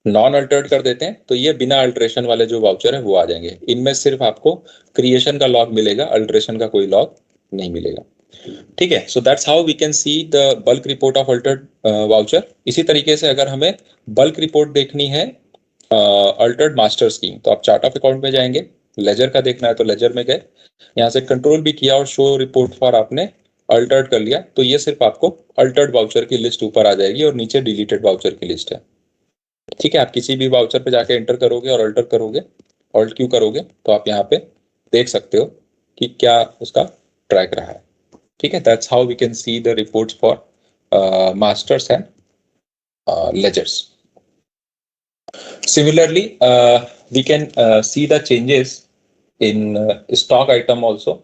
नॉन अल्टर्ड कर देते हैं तो ये बिना अल्टरेशन वाले जो वाउचर है वो आ जाएंगे। इनमें सिर्फ आपको क्रिएशन का लॉग मिलेगा, अल्टरेशन का कोई लॉग नहीं मिलेगा, ठीक है। So that's how we can see the bulk report of altered voucher. इसी तरीके से अगर हमें बल्क रिपोर्ट देखनी है अल्टर्ड मास्टर्स की तो आप चार्ट ऑफ अकाउंट में जाएंगे, लेजर का देखना है तो लेजर में गए, यहाँ से कंट्रोल भी किया और शो रिपोर्ट फॉर आपने अल्टर्ड कर लिया तो ये सिर्फ आपको अल्टर्ड वाउचर की लिस्ट ऊपर आ जाएगी और नीचे डिलीटेड वाउचर की लिस्ट है, ठीक है। आप किसी भी वाउचर पे जाके एंटर करोगे और अल्टर करोगे, ऑल्ट क्यू करोगे तो आप यहाँ पे देख सकते हो कि क्या उसका ट्रैक रहा है, ठीक है। That's how we can see the reports for masters and ledgers. Similarly, we can see the changes in stock item also.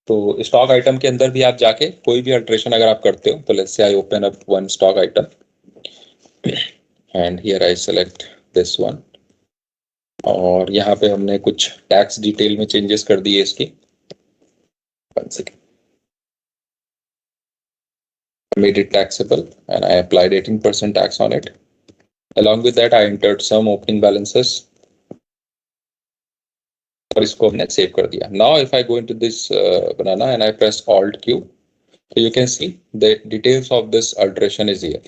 तो स्टॉक आइटम के अंदर भी आप जाके कोई भी अल्टरेशन अगर आप करते हो तो let's say I open up one stock item and here I select this one और यहाँ पे हमने कुछ टैक्स डिटेल में चेंजेस कर दिए इसकी। One second, made it taxable and I applied 18% tax on it. Along with that I entered some opening balances और इसको हमने सेव कर दिया। Now if I go into this banana and I press Alt Q, so you can see the details of this alteration is here,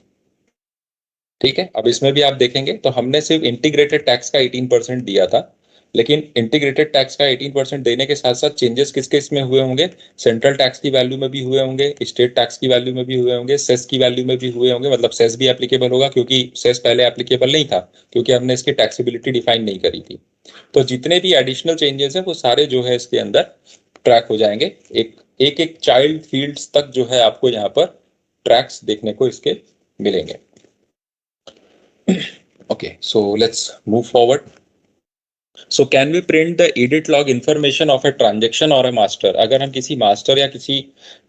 ठीक है। अब इसमें भी आप देखेंगे तो हमने सिर्फ इंटीग्रेटेड टैक्स का 18% दिया था, लेकिन इंटीग्रेटेड टैक्स का 18% देने के साथ साथ चेंजेस किसके इसमें हुए होंगे, सेंट्रल टैक्स की वैल्यू में भी हुए होंगे, स्टेट टैक्स की वैल्यू में भी हुए होंगे, सेस की वैल्यू में भी हुए होंगे। मतलब सेस भी एप्लीकेबल होगा क्योंकि सेस पहले एप्लीकेबल नहीं था क्योंकि हमने इसकी टैक्सेबिलिटी डिफाइन नहीं करी थी। तो जितने भी एडिशनल चेंजेस है वो सारे जो है इसके अंदर ट्रैक हो जाएंगे। एक चाइल्ड फील्ड्स तक जो है आपको यहाँ पर ट्रैक्स देखने को इसके मिलेंगे। Okay, so let's move forward. So can we print the edit log information of a transaction or a master? अगर हम किसी मास्टर या किसी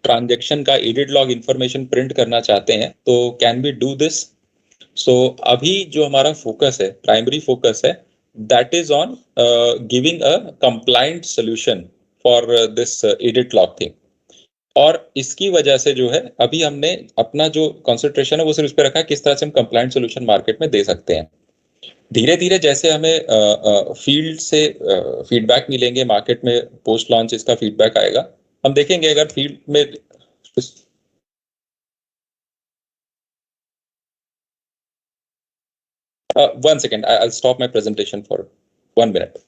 ट्रांजेक्शन का edit log information प्रिंट करना चाहते हैं तो can we do this? So अभी जो हमारा फोकस है, प्राइमरी फोकस है, that is on giving a compliant solution for this edit log thing. और इसकी वजह से जो है अभी हमने अपना जो कंसंट्रेशन है वो सिर्फ इस पे रखा है किस तरह से हम कंप्लायंट सोल्यूशन मार्केट में दे सकते हैं। धीरे धीरे जैसे हमें फील्ड से फीडबैक मिलेंगे, मार्केट में पोस्ट लॉन्च इसका फीडबैक आएगा, हम देखेंगे अगर फील्ड में one second, I'll stop my presentation for 1 minute.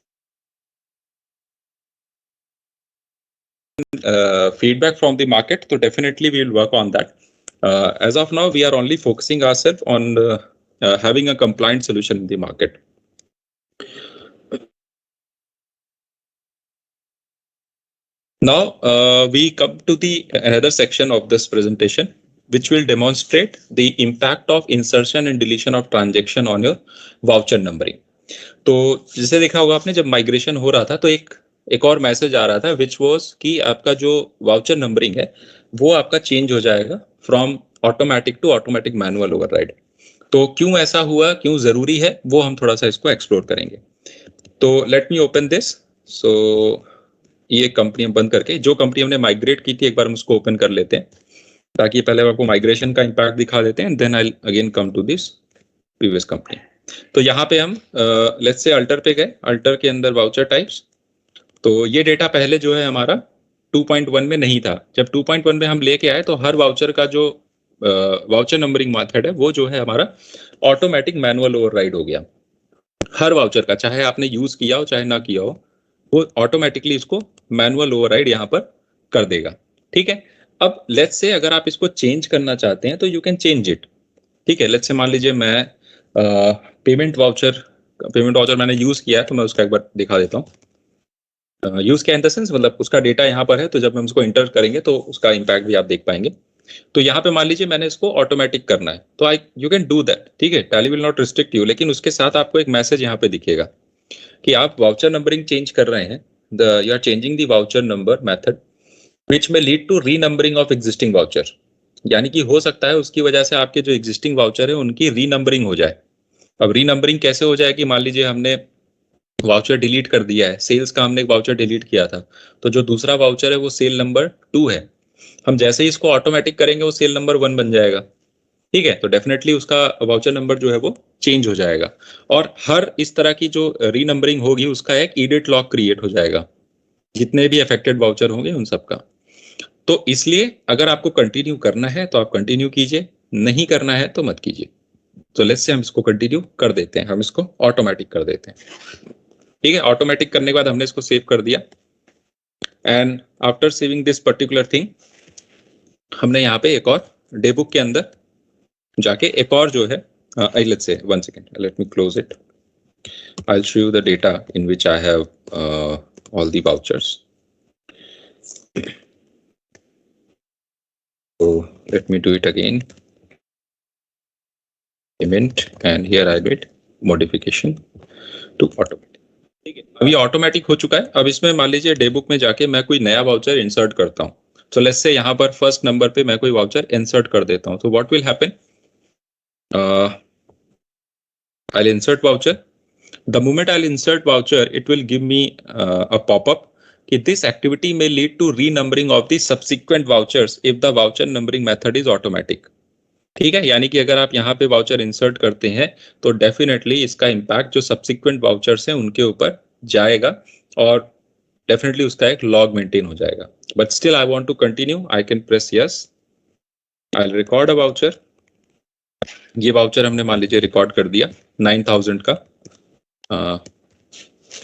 Feedback from the market, so definitely we will work on that. As of now, we are only focusing ourselves on having a compliant solution in the market. Now we come to the another section of this presentation, which will demonstrate the impact of insertion and deletion of transaction on your voucher numbering. तो जैसे देखा होगा आपने जब migration हो रहा था तो एक और मैसेज आ रहा था विच वॉज कि आपका जो वाउचर नंबरिंग है वो आपका चेंज हो जाएगा from automatic to automatic manual override. तो क्यों ऐसा हुआ, क्यों जरूरी है, वो हम थोड़ा सा इसको एक्सप्लोर करेंगे। तो लेट मी ओपन दिस। सो ये कंपनी हम बंद करके जो कंपनी हमने माइग्रेट की थी एक बार हम उसको ओपन कर लेते हैं ताकि पहले आपको माइग्रेशन का इम्पैक्ट दिखा देते हैं, then I again come to this previous company. तो यहाँ पे हम लेट्स से अल्टर पे गए, अल्टर के अंदर वाउचर टाइप्स, तो ये डेटा पहले जो है हमारा 2.1 में नहीं था। जब 2.1 में हम लेके आए तो हर वाउचर का जो वाउचर नंबरिंग मेथड है वो जो है हमारा ऑटोमेटिक मैनुअल ओवरराइड हो गया। हर वाउचर का, चाहे आपने यूज किया हो चाहे ना किया हो, वो ऑटोमेटिकली इसको मैनुअल ओवरराइड यहाँ पर कर देगा। ठीक है, अब लेट्स से अगर आप इसको चेंज करना चाहते हैं तो यू कैन चेंज इट। ठीक है, लेट्स से मान लीजिए मैं पेमेंट वाउचर मैंने यूज किया है तो मैं उसका एक बार दिखा देता हूँ। यूज किया इन द सेंस मतलब उसका डेटा यहाँ पर है, तो जब हम उसको इंटर करेंगे तो उसका इम्पैक्ट भी आप देख पाएंगे। तो यहाँ पे मान लीजिए मैंने इसको ऑटोमेटिक करना है तो आई यू कैन डू दैट। ठीक है, tally will not restrict you, लेकिन उसके साथ आपको एक मैसेज यहाँ पे दिखेगा कि आप वाउचर नंबरिंग चेंज कर रहे हैं, the you are changing the voucher number method which may lead to renumbering of existing voucher. यानी कि हो सकता है उसकी वजह से आपके जो एग्जिस्टिंग वाउचर है उनकी री नंबरिंग हो जाए। अब री नंबरिंग कैसे हो जाए कि मान लीजिए हमने वाउचर डिलीट कर दिया है, सेल्स का हमने एक वाउचर डिलीट किया था, तो जो दूसरा वाउचर है वो सेल नंबर 2 है, हम जैसे ही इसको ऑटोमेटिक करेंगे वो सेल नंबर 1 बन जाएगा। ठीक है, तो डेफिनेटली उसका वाउचर नंबर जो है वो चेंज हो जाएगा। और हर इस तरह की जो री नंबरिंग होगी उसका एक एडिट लॉग क्रिएट हो जाएगा, जितने भी अफेक्टेड वाउचर होंगे उन सबका। तो इसलिए अगर आपको कंटिन्यू करना है तो आप कंटिन्यू कीजिए, नहीं करना है तो मत कीजिए। तो लेट्स से हम इसको कंटिन्यू कर देते हैं, हम इसको ऑटोमेटिक कर देते हैं। ठीक है, ऑटोमेटिक करने के बाद हमने इसको सेव कर दिया and after saving this particular thing हमने यहाँ पे एक और डे बुक के अंदर जाके एक और जो है let's say 1 second, let me close it, I will show you the data in which I have all the vouchers. So let me do it again, payment, and here I did modification to automatic। ठीक है, अभी automatic हो चुका है। अब इसमें मान लीजिए डे बुक में जाके मैं कोई नया वाउचर इंसर्ट करता हूँ, तो लेट्स से यहाँ पर फर्स्ट नंबर पे मैं कोई वाउचर इंसर्ट कर देता हूँ, तो what will happen, I'll insert voucher. The moment I'll insert voucher, it will give me a pop-up कि this activity may lead to renumbering of the subsequent vouchers if the voucher numbering method is automatic। ठीक है, यानी कि अगर आप यहाँ पे voucher insert करते हैं तो डेफिनेटली इसका इम्पैक्ट जो सब्सिक्वेंट वाउचर्स हैं उनके ऊपर जाएगा और डेफिनेटली उसका एक लॉग मेंटेन हो जाएगा। But still I want to continue, I can press yes, I will record a voucher. ये वाउचर हमने मान लीजिए रिकॉर्ड कर दिया 9000 का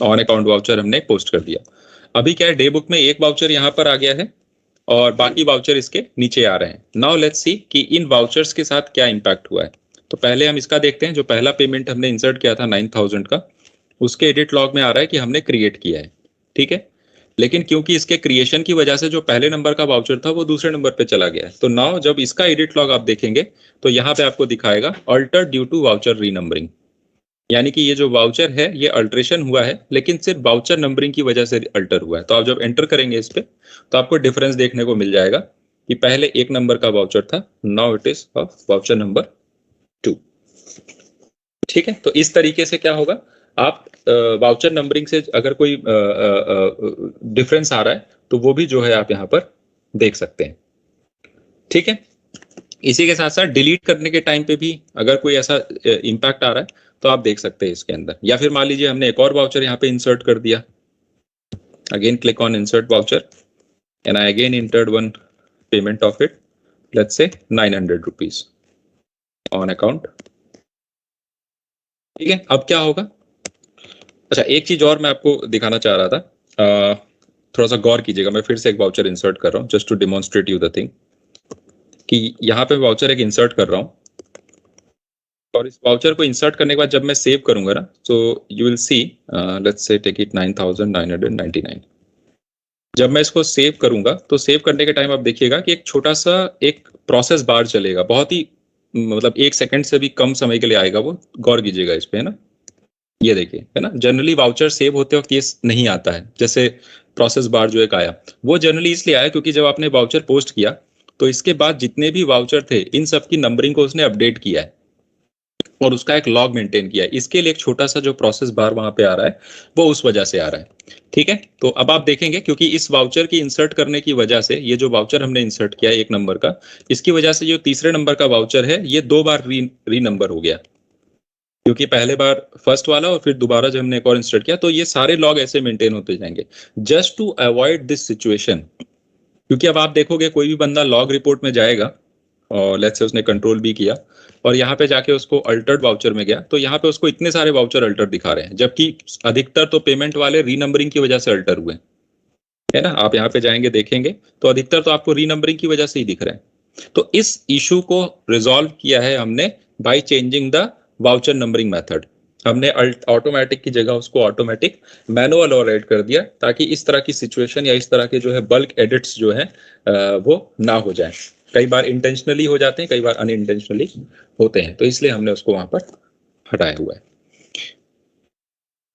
ऑन अकाउंट वाउचर हमने पोस्ट कर दिया। अभी क्या है, डे बुक में एक वाउचर यहाँ पर आ गया है और बाकी वाउचर इसके नीचे आ रहे हैं। नाउ लेट्स सी कि इन वाउचर्स के साथ क्या इंपैक्ट हुआ है। तो पहले हम इसका देखते हैं, जो पहला पेमेंट हमने इंसर्ट किया था 9000 का, उसके एडिट लॉग में आ रहा है कि हमने क्रिएट किया है। ठीक है, लेकिन क्योंकि इसके क्रिएशन की वजह से जो पहले नंबर का वाउचर था वो दूसरे नंबर पे चला गया है, तो नाउ जब इसका एडिट लॉग आप देखेंगे तो यहाँ पे आपको दिखाएगा अल्टर ड्यू टू वाउचर रीनंबरिंग। यानी कि ये जो वाउचर है ये अल्ट्रेशन हुआ है, लेकिन सिर्फ वाउचर नंबरिंग की वजह से अल्टर हुआ है। तो आप जब एंटर करेंगे इस पे तो आपको डिफरेंस देखने को मिल जाएगा कि पहले एक नंबर का वाउचर था, now it is voucher number 2। ठीक है, तो इस तरीके से क्या होगा, आप वाउचर नंबरिंग से अगर कोई डिफरेंस आ रहा है तो वो भी जो है आप यहाँ पर देख सकते हैं। ठीक है, इसी के साथ साथ डिलीट करने के टाइम पे भी अगर कोई ऐसा इम्पैक्ट आ रहा है तो आप देख सकते हैं इसके अंदर। या फिर मान लीजिए हमने एक और वाउचर यहाँ पे इंसर्ट कर दिया, again click on insert voucher and I again entered one payment of it, let's say 900 rupees on account. ठीक है, अब क्या होगा, अच्छा एक चीज और मैं आपको दिखाना चाह रहा था, थोड़ा सा गौर कीजिएगा। मैं फिर से एक वाउचर इंसर्ट कर रहा हूँ just to demonstrate you the thing कि यहाँ पे वाउचर एक इंसर्ट कर रहा हूँ और इस वाउचर को इंसर्ट करने के बाद जब मैं सेव करूंगा ना, तो you will see, let's say take it 9999। जब मैं इसको सेव करूंगा तो सेव करने के टाइम आप देखिएगा कि एक छोटा सा एक प्रोसेस बार चलेगा, बहुत ही मतलब 1 सेकंड से भी कम समय के लिए आएगा वो, गौर कीजिएगा इस पे, है ना। ये देखिए, है ना, जनरली वाउचर सेव होते वक्त ये नहीं आता है। जैसे प्रोसेस बार जो एक आया वो जनरली इसलिए आया क्योंकि जब आपने वाउचर पोस्ट किया तो इसके बाद जितने भी वाउचर थे इन सब की नंबरिंग को उसने अपडेट किया है और उसका एक लॉग मेंटेन किया है। इसके लिए एक छोटा सा जो प्रोसेस बार वहां पे आ रहा है वो उस वजह से आ रहा है। ठीक है, तो अब आप देखेंगे क्योंकि इस वाउचर की इंसर्ट करने की वजह से ये जो वाउचर हमने इंसर्ट किया एक नंबर का, इसकी वजह से जो तीसरे नंबर का वाउचर है ये 2 बार री नंबर हो गया, क्योंकि पहले बार फर्स्ट वाला और फिर दोबारा जब हमने एक और इंसर्ट किया तो ये सारे लॉग ऐसे मेंटेन होते जाएंगे। Just to avoid this situation, क्योंकि अब आप देखोगे कोई भी बंदा लॉग रिपोर्ट में जाएगा और लेट्स से उसने कंट्रोल भी किया और यहाँ पे जाके उसको अल्टर्ड वाउचर में गया, तो यहाँ पे उसको इतने सारे वाउचर अल्टर दिखा रहे हैं, जबकि अधिकतर तो पेमेंट वाले रीनंबरिंग की वजह से अल्टर हुए हैं, है ना। आप यहाँ पे जाएंगे देखेंगे तो अधिकतर तो आपको रीनंबरिंग की वजह से ही दिख रहे हैं। तो इस इशू को रिजॉल्व किया है हमने by changing the voucher numbering method. हमने ऑटोमेटिक की जगह उसको ऑटोमेटिक मैनुअल और ऐड कर दिया, ताकि इस तरह की सिचुएशन या इस तरह के जो है बल्क एडिट्स जो है वो ना हो जाए। कई बार इंटेंशनली हो जाते हैं, कई बार अनइंटेंशनली होते हैं, तो इसलिए हमने उसको वहां पर हटाया हुआ है।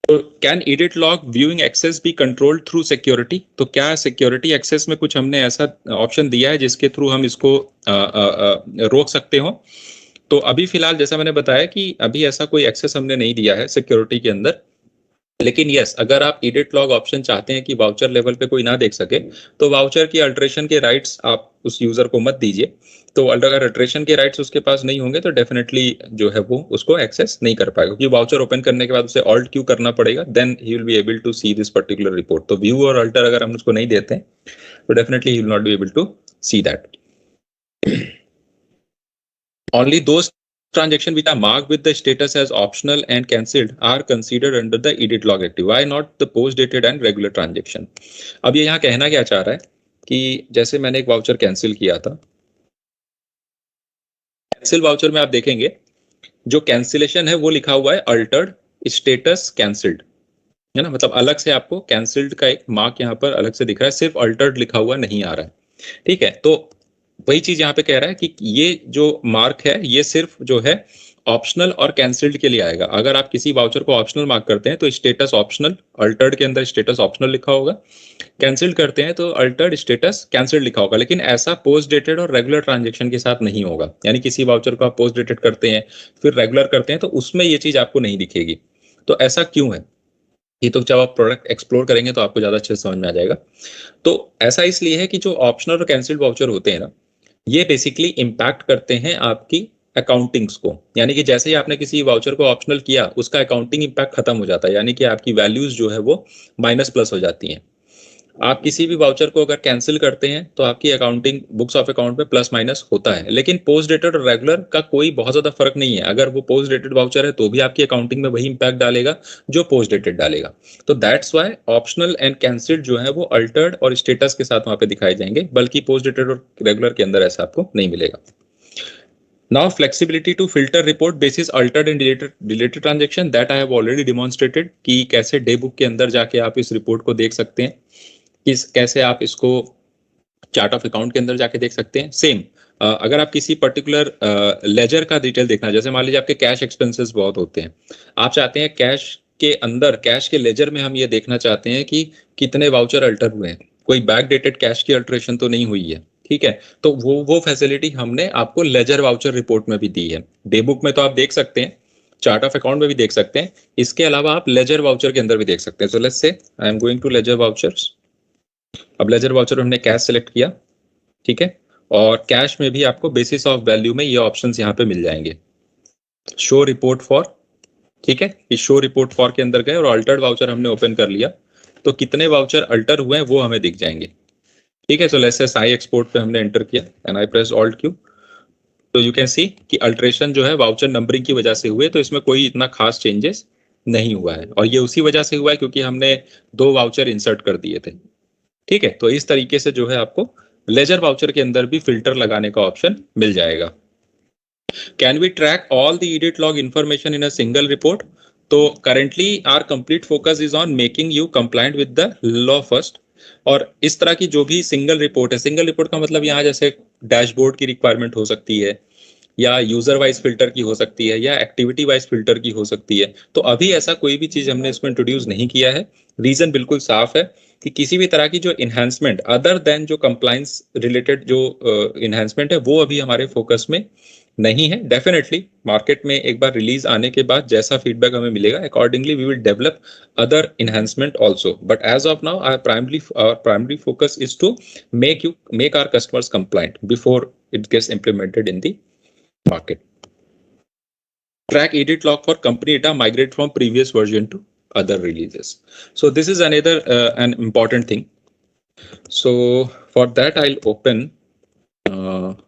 तो can edit log viewing access be controlled through security? तो क्या सिक्योरिटी एक्सेस में कुछ हमने ऐसा ऑप्शन दिया है जिसके थ्रू हम इसको रोक सकते हो? तो अभी फिलहाल जैसा मैंने बताया कि अभी ऐसा कोई एक्सेस हमने नहीं दिया है सिक्योरिटी के अंदर, लेकिन यस, अगर आप एडिट लॉग ऑप्शन चाहते हैं कि वाउचर लेवल पे कोई ना देख सके, तो वाउचर की अल्टरेशन के राइट्स आप उस यूजर को मत दीजिए। तो अगर अल्टरेशन के राइट्स उसके पास नहीं होंगे तो डेफिनेटली जो है वो उसको एक्सेस नहीं कर पाएगा, क्योंकि वाउचर ओपन करने के बाद उसे ऑल्ट क्यू करना पड़ेगा, then he will be able to see this particular report. तो व्यू और अल्टर अगर हम उसको नहीं देते तो definitely he will not be able to see that. Only those transactions which are marked with the status as optional and cancelled are considered under the edit log active. Why not the post dated and regular transaction? अब ये यहाँ कहना क्या चाह रहा है कि जैसे मैंने एक वाउचर कैंसिल किया था, कैंसिल वाउचर में आप देखेंगे जो कैंसिलेशन है वो लिखा हुआ है अल्टर्ड स्टेटस कैंसिल्ड, है ना। मतलब अलग से आपको कैंसिल्ड का एक मार्क यहाँ पर अलग से दिख रहा है, सिर्फ अल्टर्ड लिखा हुआ नहीं आ रहा है। ठीक है, तो वही चीज यहाँ पे कह रहा है कि ये जो मार्क है ये सिर्फ जो है ऑप्शनल और कैंसिल्ड के लिए आएगा। अगर आप किसी वाउचर को ऑप्शनल मार्क करते हैं तो स्टेटस ऑप्शनल, अल्टर्ड के अंदर स्टेटस ऑप्शनल लिखा होगा। कैंसिल्ड करते हैं तो अल्टर्ड स्टेटस कैंसिल्ड लिखा होगा। लेकिन ऐसा पोस्ट डेटेड और रेगुलर ट्रांजेक्शन के साथ नहीं होगा, यानी किसी वाउचर को आप पोस्ट डेटेड करते हैं फिर रेगुलर करते हैं तो उसमें ये चीज आपको नहीं दिखेगी। तो ऐसा क्यों है, ये तो जब आप प्रोडक्ट एक्सप्लोर करेंगे तो आपको ज्यादा अच्छे से समझ में आ जाएगा। तो ऐसा इसलिए है कि जो ऑप्शनल और कैंसिल्ड वाउचर होते हैं ना, ये बेसिकली इम्पैक्ट करते हैं आपकी अकाउंटिंग्स को। यानी कि जैसे ही आपने किसी वाउचर को ऑप्शनल किया उसका अकाउंटिंग इम्पैक्ट खत्म हो जाता है, यानी कि आपकी वैल्यूज जो है वो माइनस प्लस हो जाती हैं। आप किसी भी वाउचर को अगर कैंसिल करते हैं तो आपकी अकाउंटिंग बुक्स ऑफ अकाउंट में प्लस माइनस होता है। लेकिन पोस्ट डेटेड और रेगुलर का कोई बहुत ज्यादा फर्क नहीं है। अगर वो पोस्ट डेटेड वाउचर है तो भी आपकी अकाउंटिंग में वही इंपैक्ट डालेगा जो पोस्ट डेटेड डालेगा। तो that's why optional and cancelled जो है वो अल्टर्ड और स्टेटस के साथ वहां पे दिखाए जाएंगे, बल्कि पोस्ट डेटेड और रेगुलर के अंदर ऐसा आपको नहीं मिलेगा। Now flexibility to filter report basis altered and deleted transaction that I have already demonstrated कि कैसे डे बुक के अंदर जाके आप इस रिपोर्ट को देख सकते हैं, किस कैसे आप इसको चार्ट ऑफ अकाउंट के अंदर जाके देख सकते हैं। सेम अगर आप किसी पर्टिकुलर लेजर का डिटेल देखना, जैसे मान लीजिए आपके कैश एक्सपेंसेस बहुत होते हैं, आप चाहते हैं कैश के अंदर, कैश के लेजर में हम ये देखना चाहते हैं कि कितने वाउचर अल्टर हुए हैं, कोई बैक डेटेड कैश की अल्टरेशन तो नहीं हुई है। ठीक है, तो वो फैसिलिटी हमने आपको लेजर वाउचर रिपोर्ट में भी दी है। डे बुक में तो आप देख सकते हैं, चार्ट ऑफ अकाउंट में भी देख सकते हैं, इसके अलावा आप लेजर वाउचर के अंदर भी देख सकते हैं। So let's say I am going to ledger vouchers. अब लेजर वाउचर हमने कैश सेलेक्ट किया, ठीक है, और कैश में भी आपको बेसिस ऑफ वैल्यू में ये ऑप्शंस यहाँ पे मिल जाएंगे। शो रिपोर्ट फॉर, ठीक है, इस शो रिपोर्ट फॉर के अंदर गए और अल्टर्ड वाउचर हमने ओपन कर लिया, तो कितने वाउचर अल्टर हुए हैं वो हमें दिख जाएंगे। ठीक है, तो लेट्स से साई एक्सपोर्ट पे हमने एंटर किया and I press alt Q, तो यू कैन सी कि अल्टरेशन जो है वाउचर नंबरिंग की वजह से हुए, तो इसमें कोई इतना खास चेंजेस नहीं हुआ है। और ये उसी वजह से हुआ है क्योंकि हमने 2 वाउचर इंसर्ट कर दिए थे। ठीक है, तो इस तरीके से जो है आपको लेजर वाउचर के अंदर भी फिल्टर लगाने का ऑप्शन मिल जाएगा। Can we track all the edit log information in a single report? तो currently our complete focus is on making you compliant with the law first. और इस तरह की जो भी सिंगल रिपोर्ट है, सिंगल रिपोर्ट का मतलब यहाँ जैसे डैशबोर्ड की रिक्वायरमेंट हो सकती है, या यूजर वाइज फिल्टर की हो सकती है, या एक्टिविटी वाइज फिल्टर की हो सकती है। तो अभी ऐसा कोई भी चीज हमने इसमें इंट्रोड्यूस नहीं किया है। रीजन बिल्कुल साफ है कि किसी भी तरह की जो इन्हांसमेंट अदर देन जो कंप्लायंस रिलेटेड जो इन्हांसमेंट है वो अभी हमारे फोकस में नहीं है। डेफिनेटली मार्केट में एक बार रिलीज आने के बाद जैसा फीडबैक हमें मिलेगा accordingly we will develop other enhancement also, but as of now our primary focus is to make our customers compliant before it gets implemented in the market. Track edit log for company data migrate from previous version to other releases. So this is another an important thing. So for that I'll open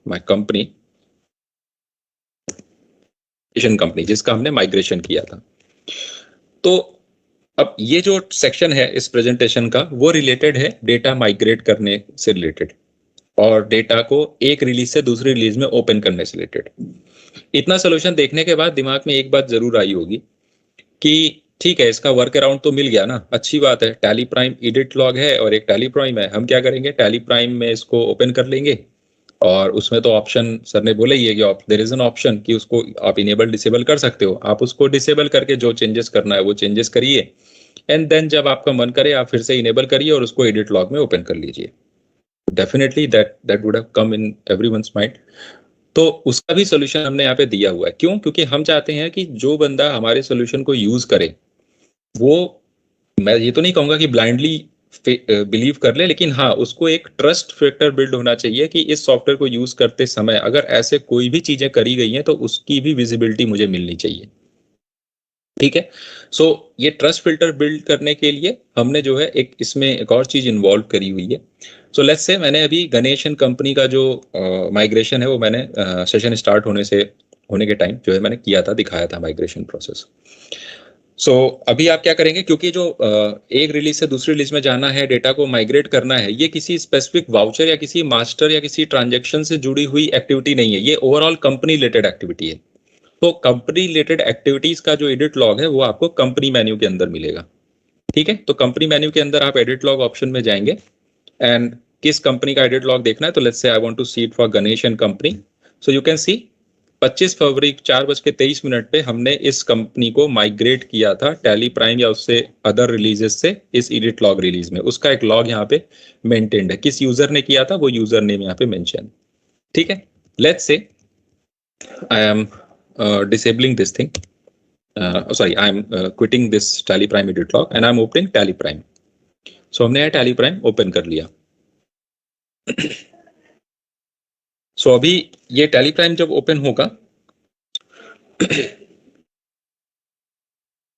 my company जिसका हमने migration किया था। तो अब ये जो section है इस प्रेजेंटेशन का वो रिलेटेड है डेटा माइग्रेट करने से रिलेटेड और डेटा को एक रिलीज से दूसरी रिलीज में ओपन करने से रिलेटेड। इतना सोल्यूशन देखने के बाद दिमाग में एक बात जरूर आई होगी कि ठीक है, इसका वर्क अराउंड तो मिल गया ना, अच्छी बात है, टैली प्राइम एडिट लॉग है और एक टैली प्राइम है। हम क्या करेंगे, टैली प्राइम में इसको ओपन कर लेंगे और उसमें तो ऑप्शन सर ने बोला ही है कि देयर इज एन ऑप्शन कि उसको आप इनेबल डिसेबल कर सकते हो। आप उसको डिसेबल करके जो चेंजेस करना है वो चेंजेस करिए एंड देन जब आपका मन करे आप फिर से इनेबल करिए और उसको एडिट लॉग में ओपन कर लीजिए। Definitely that would have come in everyone's mind. तो उसका भी सोल्यूशन हमने यहाँ पे दिया हुआ है। क्यों? क्योंकि हम चाहते हैं कि जो बंदा हमारे सोल्यूशन को यूज करे वो, मैं ये तो नहीं कहूंगा कि ब्लाइंडली बिलीव कर ले, लेकिन हाँ उसको एक ट्रस्ट फैक्टर बिल्ड होना चाहिए कि इस सॉफ्टवेयर को यूज करते समय अगर ऐसे कोई भी चीजें करी गई हैं तो उसकी भी विजिबिलिटी मुझे मिलनी चाहिए। ठीक है। सो ये ट्रस्ट फिल्टर बिल्ड करने के लिए हमने जो है एक इसमें एक और चीज इन्वॉल्व करी हुई है। सो लेट्स से मैंने अभी गणेश एंड कंपनी का जो माइग्रेशन है वो मैंने सेशन स्टार्ट होने के टाइम जो है मैंने किया था, दिखाया था माइग्रेशन प्रोसेस। सो अभी आप क्या करेंगे, क्योंकि जो एक रिलीज से दूसरी रिलीज में जाना है, डेटा को माइग्रेट करना है, ये किसी स्पेसिफिक वाउचर या किसी मास्टर या किसी ट्रांजेक्शन से जुड़ी हुई एक्टिविटी नहीं है, ये ओवरऑल कंपनी रिलेटेड एक्टिविटी है। तो कंपनी रिलेटेड एक्टिविटीज का जो एडिट लॉग है वो आपको कंपनी मेन्यू के अंदर मिलेगा। ठीक है, तो कंपनी मेन्यू के अंदर आप एडिट लॉग ऑप्शन में जाएंगे एंड किस कंपनी का एडिट लॉग देखना है, तो let's say I want to see it for Ganesh and company. So you can see 25 February 4:23 पे हमने इस कंपनी को माइग्रेट किया था टैली प्राइम या उससे अदर रिलीजेस से इस एडिट लॉग रिलीज में। उसका एक लॉग यहाँ पे मेंटेन्ड है, किस यूजर ने किया था वो यूजर नेम यहाँ पे मेंशन। ठीक है, let's say I M disabling this thing. Sorry, I'm quitting this Tally Prime edit log and I'm opening Tally Prime. So हमने यह Tally Prime open कर लिया। So अभी ये Tally Prime जब open होगा तो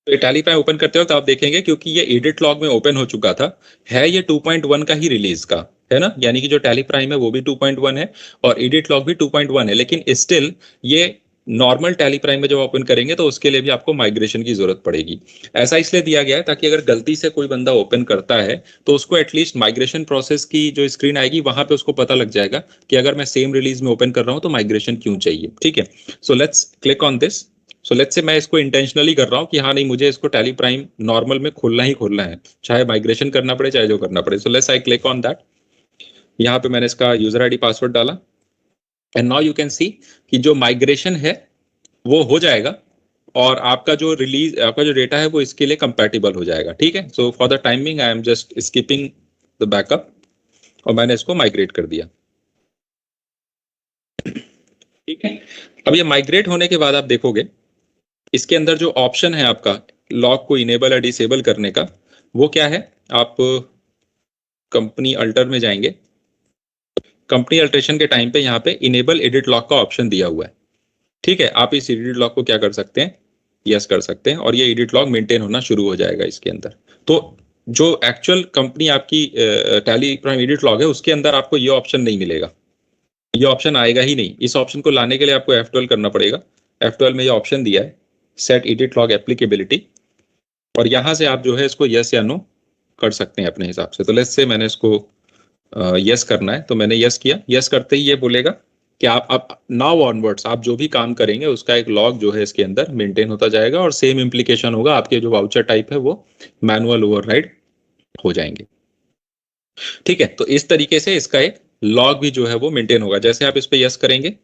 ये Tally Prime open करते वक्त आप देखेंगे क्योंकि ये edit log में open हो चुका था, है ये 2.1 का ही रिलीज का है ना, यानी कि जो Tally Prime है वो भी 2.1 है और edit log भी 2.1 है, लेकिन स्टिल ये नॉर्मल टैली प्राइम में जब ओपन करेंगे तो उसके लिए भी आपको माइग्रेशन की जरूरत पड़ेगी। ऐसा इसलिए दिया गया है ताकि अगर गलती से कोई बंदा ओपन करता है तो उसको एटलीस्ट माइग्रेशन प्रोसेस की जो स्क्रीन आएगी वहां पे उसको पता लग जाएगा कि अगर मैं सेम रिलीज में ओपन कर रहा हूं तो माइग्रेशन क्यों चाहिए। ठीक है, so let's click on this. So let's say मैं इसको इंटेंशनली कर रहा हूँ कि हाँ नहीं, मुझे इसको टैली प्राइम नॉर्मल में खोलना ही खोलना है, चाहे माइग्रेशन करना पड़े चाहे जो करना पड़े। So let's I click on that. यहाँ पे मैंने इसका यूजर आईडी पासवर्ड डाला and now you can see कि जो माइग्रेशन है वो हो जाएगा और आपका जो रिलीज, आपका जो डेटा है वो इसके लिए कंपैटिबल हो जाएगा। ठीक है, so for the timing I am just skipping the backup और मैंने इसको माइग्रेट कर दिया। ठीक है, अब ये माइग्रेट होने के बाद आप देखोगे इसके अंदर जो ऑप्शन है आपका लॉग को इनेबल या डिसेबल करने का, वो क्या है। आप कंपनी अल्टर में जाएंगे, कंपनी अल्टरेशन के टाइम पे यहाँ पे इनेबल एडिट लॉग का ऑप्शन दिया हुआ है। ठीक है, आप इस एडिट लॉग को क्या कर सकते हैं, यस कर सकते हैं और ये एडिट लॉग मेंटेन होना शुरू हो जाएगा इसके अंदर। तो जो एक्चुअल कंपनी आपकी टैली प्राइम एडिट लॉग है उसके अंदर आपको ये ऑप्शन नहीं मिलेगा, ये ऑप्शन आएगा ही नहीं। इस ऑप्शन को लाने के लिए आपको F12 करना पड़ेगा। F12 में ये ऑप्शन दिया है सेट एडिट लॉग एप्लीकेबिलिटी और यहाँ से आप जो है इसको यस या नो कर सकते हैं अपने हिसाब से। तो लेट्स से मैंने इसको यस करना है तो मैंने यस किया। यस करते ही ये बोलेगा कि आप नाउ ऑनवर्ड्स आप जो भी काम करेंगे उसका एक लॉग जो है इसके अंदर मेंटेन होता जाएगा और सेम इम्प्लीकेशन होगा, आपके जो वाउचर टाइप है वो मैनुअल ओवरराइड हो जाएंगे। ठीक है, तो इस तरीके से इसका एक लॉग भी जो है वो मेंटेन होगा। जैसे आप इस पे यस करेंगे,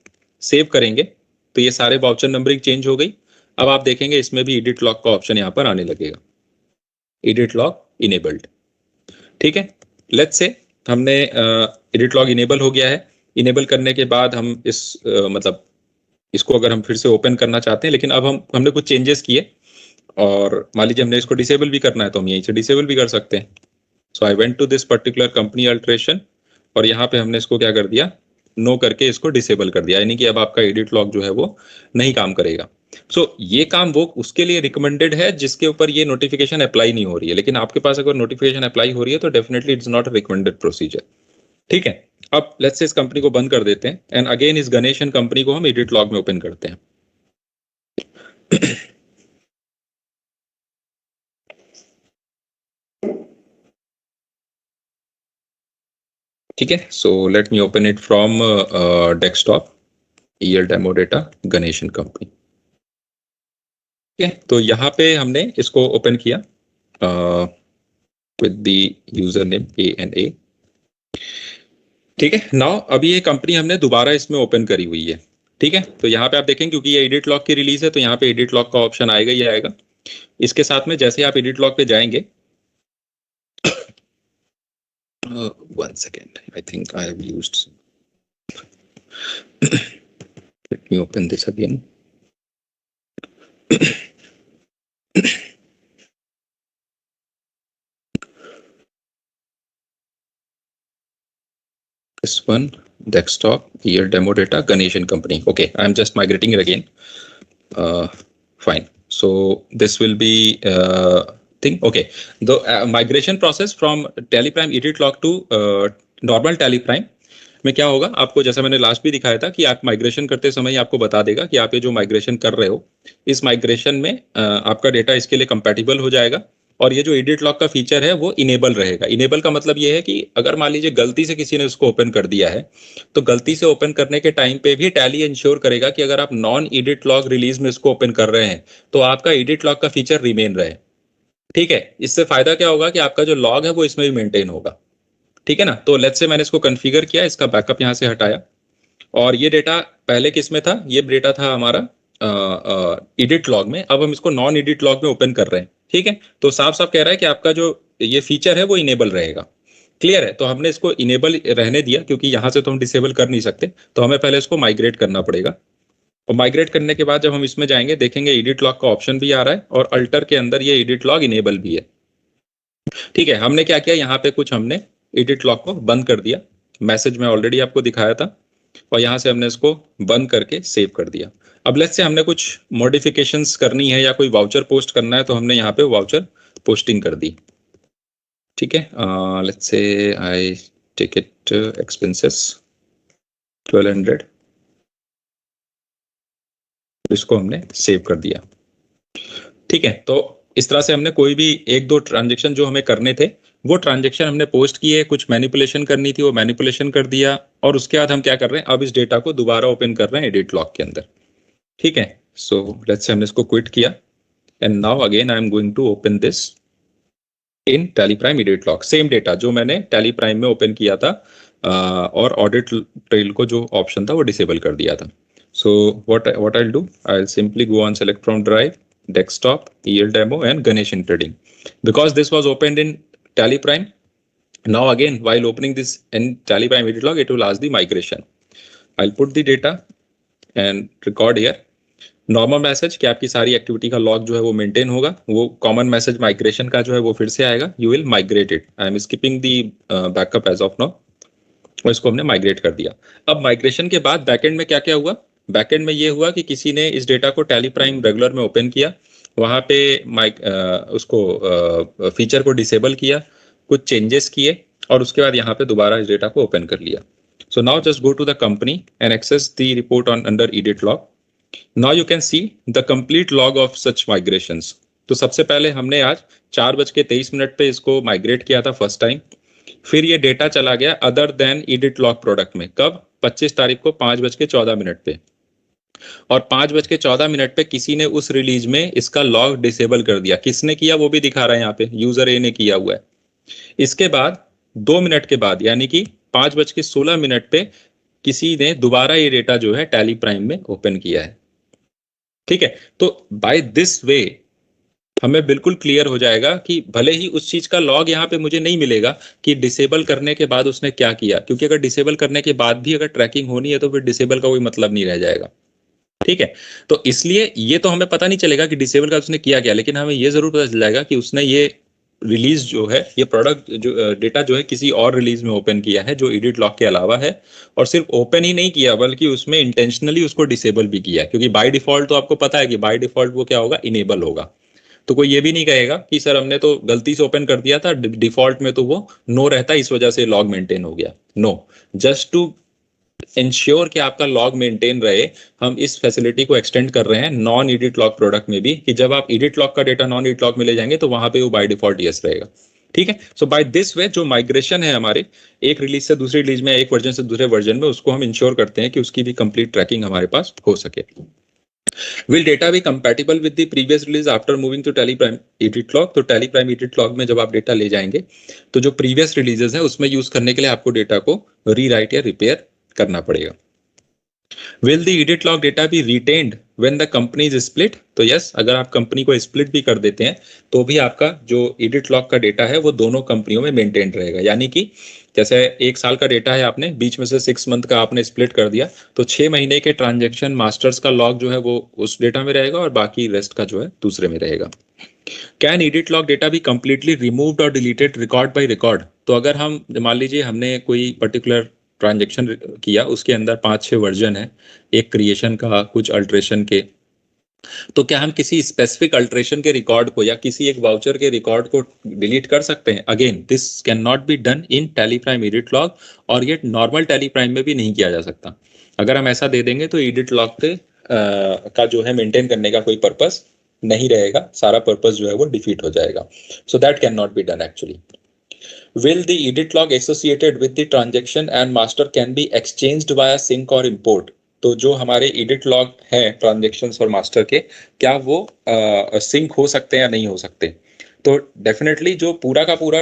सेव करेंगे तो ये सारे वाउचर नंबरिंग चेंज हो गई। अब आप देखेंगे इसमें भी एडिट लॉग का ऑप्शन यहाँ पर आने लगेगा, एडिट लॉग इनेबल्ड। ठीक है, लेट्स से हमने एडिट लॉग इनेबल हो गया है। इनेबल करने के बाद हम इस मतलब इसको अगर हम फिर से ओपन करना चाहते हैं, लेकिन अब हमने कुछ चेंजेस किए और मान लीजिए हमने इसको डिसेबल भी करना है तो हम यहीं से डिसेबल भी कर सकते हैं। So I went to this particular company alteration और यहाँ पे हमने इसको क्या कर दिया, नो करके इसको डिसेबल कर दिया, यानी कि अब आपका एडिट लॉग जो है वो नहीं काम करेगा। ये काम वो उसके लिए रिकमेंडेड है जिसके ऊपर ये नोटिफिकेशन अप्लाई नहीं हो रही है, लेकिन आपके पास अगर नोटिफिकेशन अप्लाई हो रही है तो definitely it's not a recommended procedure. ठीक है, अब लेट्स से इस कंपनी को बंद कर देते हैं एंड अगेन इस गणेशन कंपनी को हम एडिट लॉग में ओपन करते हैं। ठीक है, so let me open it from desktop, EL demo data Ganesan company. ठीक है, तो यहाँ पे हमने इसको ओपन किया with the user name A&A। ठीक है, नाउ अभी ये कंपनी हमने दोबारा इसमें ओपन करी हुई है। ठीक है, तो यहाँ पे आप देखें क्योंकि ये एडिट लॉग की रिलीज है तो यहाँ पे एडिट लॉग का ऑप्शन आएगा ही आएगा। इसके साथ में जैसे आप एडिट लॉग पे जाएंगे, one second, I think I have used, late me open this again. This one, desktop, here demo data, Ganeshan company. Okay, I'm just migrating it again. Fine. So this will be thing. Okay, the migration process from TelePrime edit log to normal TelePrime में क्या होगा, आपको जैसा मैंने last भी दिखाया था कि आप माइग्रेशन करते समय ही आपको बता देगा कि आप ये जो माइग्रेशन कर रहे हो इस माइग्रेशन में आपका डेटा इसके लिए कंपैटिबल हो जाएगा और ये जो एडिट लॉग का फीचर है वो इनेबल रहेगा। इनेबल का मतलब ये है कि अगर मान लीजिए गलती से किसी ने उसको ओपन कर दिया है तो गलती से ओपन करने के टाइम पे भी टैली इंश्योर करेगा कि अगर आप नॉन एडिट लॉग रिलीज में इसको ओपन कर रहे हैं तो आपका एडिट लॉग का फीचर रिमेन रहे। ठीक है, इससे फायदा क्या होगा कि आपका जो लॉग है वो इसमें भी मेंटेन होगा। ठीक है ना, तो लेट्स से मैंने इसको कॉन्फ़िगर किया, इसका बैकअप यहाँ से हटाया और ये डेटा पहले किस में था, ये डेटा था हमारा एडिट लॉग में। अब हम इसको नॉन एडिट लॉग में ओपन कर रहे हैं। ठीक है, तो साफ साफ कह रहा है कि आपका जो ये फीचर है वो इनेबल रहेगा। क्लियर है, तो हमने इसको इनेबल रहने दिया क्योंकि यहाँ से तो हम डिसेबल कर नहीं सकते, तो हमें पहले इसको माइग्रेट करना पड़ेगा। और माइग्रेट करने के बाद जब हम इसमें जाएंगे देखेंगे एडिट लॉग का ऑप्शन भी आ रहा है और अल्टर के अंदर ये एडिट लॉग इनेबल भी है। ठीक है, हमने क्या किया, यहाँ पे कुछ हमने एडिट लॉग को बंद कर दिया, मैसेज में ऑलरेडी आपको दिखाया था, और यहाँ से हमने इसको बंद करके सेव कर दिया। अब लेट्स से हमने कुछ मॉडिफिकेशंस करनी है या कोई वाउचर पोस्ट करना है तो हमने यहाँ पे वाउचर पोस्टिंग कर दी। ठीक है, let's say I take it expenses 1200, इसको हमने सेव कर दिया। ठीक है, तो इस तरह से हमने कोई भी एक दो ट्रांजेक्शन जो हमें करने थे वो ट्रांजेक्शन हमने पोस्ट किए, कुछ मैनिपुलेशन करनी थी वो मैनिपुलेशन कर दिया, और उसके बाद हम क्या कर रहे हैं, अब इस डेटा को दोबारा ओपन कर रहे हैं एडिट लॉग के अंदर। ठीक है, सो लेट्स से हमने इसको क्विट किया and now again I am going to open this in TelePrime edit log, same data जो मैंने TelePrime में ओपन किया था और ऑडिट ट्रेल को जो ऑप्शन था वो डिसेबल कर दिया था। So what I will do, I will simply go on select from drive, desktop, EL demo and Ganeshan trading. Because this was opened in TelePrime, now again while opening this in TelePrime edit log it will ask the migration. I'll put the data and record here. Normal message कि आपकी सारी activity का log जो है वो maintain होगा, वो common message migration का जो है वो फिर से आएगा, you will migrate it, I am skipping the backup as of now, और इसको हमने माइग्रेट कर दिया। अब माइग्रेशन के बाद बैकएंड में क्या क्या हुआ, बैकएंड में ये हुआ कि किसी ने इस डेटा को TelePrime रेगुलर में ओपन किया, वहां पे उसको फीचर को डिसेबल किया, कुछ चेंजेस किए, और उसके बाद यहाँ पे दोबारा इस डेटा को ओपन कर लिया। So now just go to the company and access the report on under edit log. Now you can see the complete log of such migrations. तो सबसे पहले हमने आज 4:23 पे इसको माइग्रेट किया था फर्स्ट टाइम, फिर ये डेटा चला गया other than edit log product में, कब, 25 तारीख को 5:14 पे, और 5:14 पे किसी ने उस रिलीज में इसका लॉग डिसेबल कर दिया। किसने किया वो भी दिखा रहा है यहाँ पे, यूजर ए ने किया हुआ है। इसके बाद 2 मिनट के बाद यानी कि 5:16 पे किसी ने दोबारा ये डेटा जो है TelePrime में ओपन किया है। ठीक है, तो बाय दिस वे हमें बिल्कुल क्लियर हो जाएगा कि भले ही उस चीज का लॉग यहाँ पे मुझे नहीं मिलेगा कि डिसेबल करने के बाद उसने क्या किया, क्योंकि अगर डिसेबल करने के बाद भी अगर ट्रैकिंग होनी है तो फिर डिसेबल का कोई मतलब नहीं रह जाएगा। ठीक है, तो इसलिए ये तो हमें पता नहीं चलेगा कि डिसेबल का उसने किया क्या, लेकिन हमें ये जरूर पता चल जाएगा कि उसने ये रिलीज जो है, ये प्रोडक्ट जो डेटा जो है किसी और रिलीज में ओपन किया है जो एडिट लॉक के अलावा है, और सिर्फ ओपन ही नहीं किया बल्कि उसमें इंटेंशनली उसको डिसेबल भी किया है, क्योंकि बाय डिफॉल्ट तो आपको पता है कि बाय डिफॉल्ट वो क्या होगा, इनेबल होगा। तो कोई ये भी नहीं कहेगा कि सर हमने तो गलती से ओपन कर दिया था, डिफॉल्ट में तो वो नो रहता, इस वजह से लॉग मेंटेन हो गया। नो, जस्ट टू इंश्योर कि आपका लॉग मेंटेन रहे, हम इस फैसिलिटी को एक्सटेंड कर रहे हैं नॉन एडिट लॉग प्रोडक्ट में भी, कि जब आप एडिट लॉग का डेटा नॉन एडिट लॉग में ले जाएंगे तो वहां पे वो बाय डिफॉल्ट यस रहेगा। ठीक है, सो बाय दिस वे जो माइग्रेशन है हमारे एक रिलीज से दूसरी रिलीज में, एक वर्जन से दूसरे वर्जन में, उसको हम इंश्योर करते हैं कि उसकी भी कंप्लीट ट्रैकिंग हमारे पास हो सके। Will data be compatible with the previous release after moving to Teleprime Edit Log? तो Teleprime Edit Log में जब आप डेटा ले जाएंगे तो जो प्रीवियस रिलीजेस है उसमें यूज करने के लिए आपको डेटा को रीराइट या रिपेयर करना पड़ेगा। Will the edit log data be retained when the company is split? तो यस, अगर आप कंपनी को स्प्लिट भी कर देते हैं तो भी आपका जो एडिट लॉग का डेटा है वो दोनों कंपनियों में मेंटेन रहेगा। यानी कि जैसे 1 साल का डेटा है, आपने बीच में से 6 मंथ का आपने स्प्लिट कर दिया, तो 6 महीने के ट्रांजेक्शन मास्टर्स का लॉग जो है वो उस डेटा में रहेगा और बाकी रेस्ट का जो है दूसरे में रहेगा। कैन एडिट लॉग डेटा भी कंप्लीटली रिमूव्ड और डिलीटेड रिकॉर्ड बाय रिकॉर्ड? तो अगर हम मान लीजिए हमने कोई पर्टिकुलर ट्रांजेक्शन किया, उसके अंदर 5-6 वर्जन है, एक क्रिएशन का, कुछ अल्ट्रेशन के, तो क्या हम किसी स्पेसिफिक अल्ट्रेशन के रिकॉर्ड को या किसी एक वाउचर के रिकॉर्ड को डिलीट कर सकते हैं? Again this can not be done in Tally Prime edit log, और ये नॉर्मल टैली प्राइम में भी नहीं किया जा सकता। अगर हम ऐसा दे देंगे तो एडिट लॉग के का जो है मेंटेन करने का कोई पर्पस नहीं रहेगा, सारा पर्पस जो है वो डिफीट हो जाएगा। So that can not be done actually. Will the edit log associated with the transaction and master can be exchanged via sync or import? तो जो हमारे एडिट लॉग हैं ट्रांजेक्शन्स और मास्टर के, क्या वो सिंक हो सकते हैं या नहीं हो सकते? तो डेफिनेटली जो पूरा का पूरा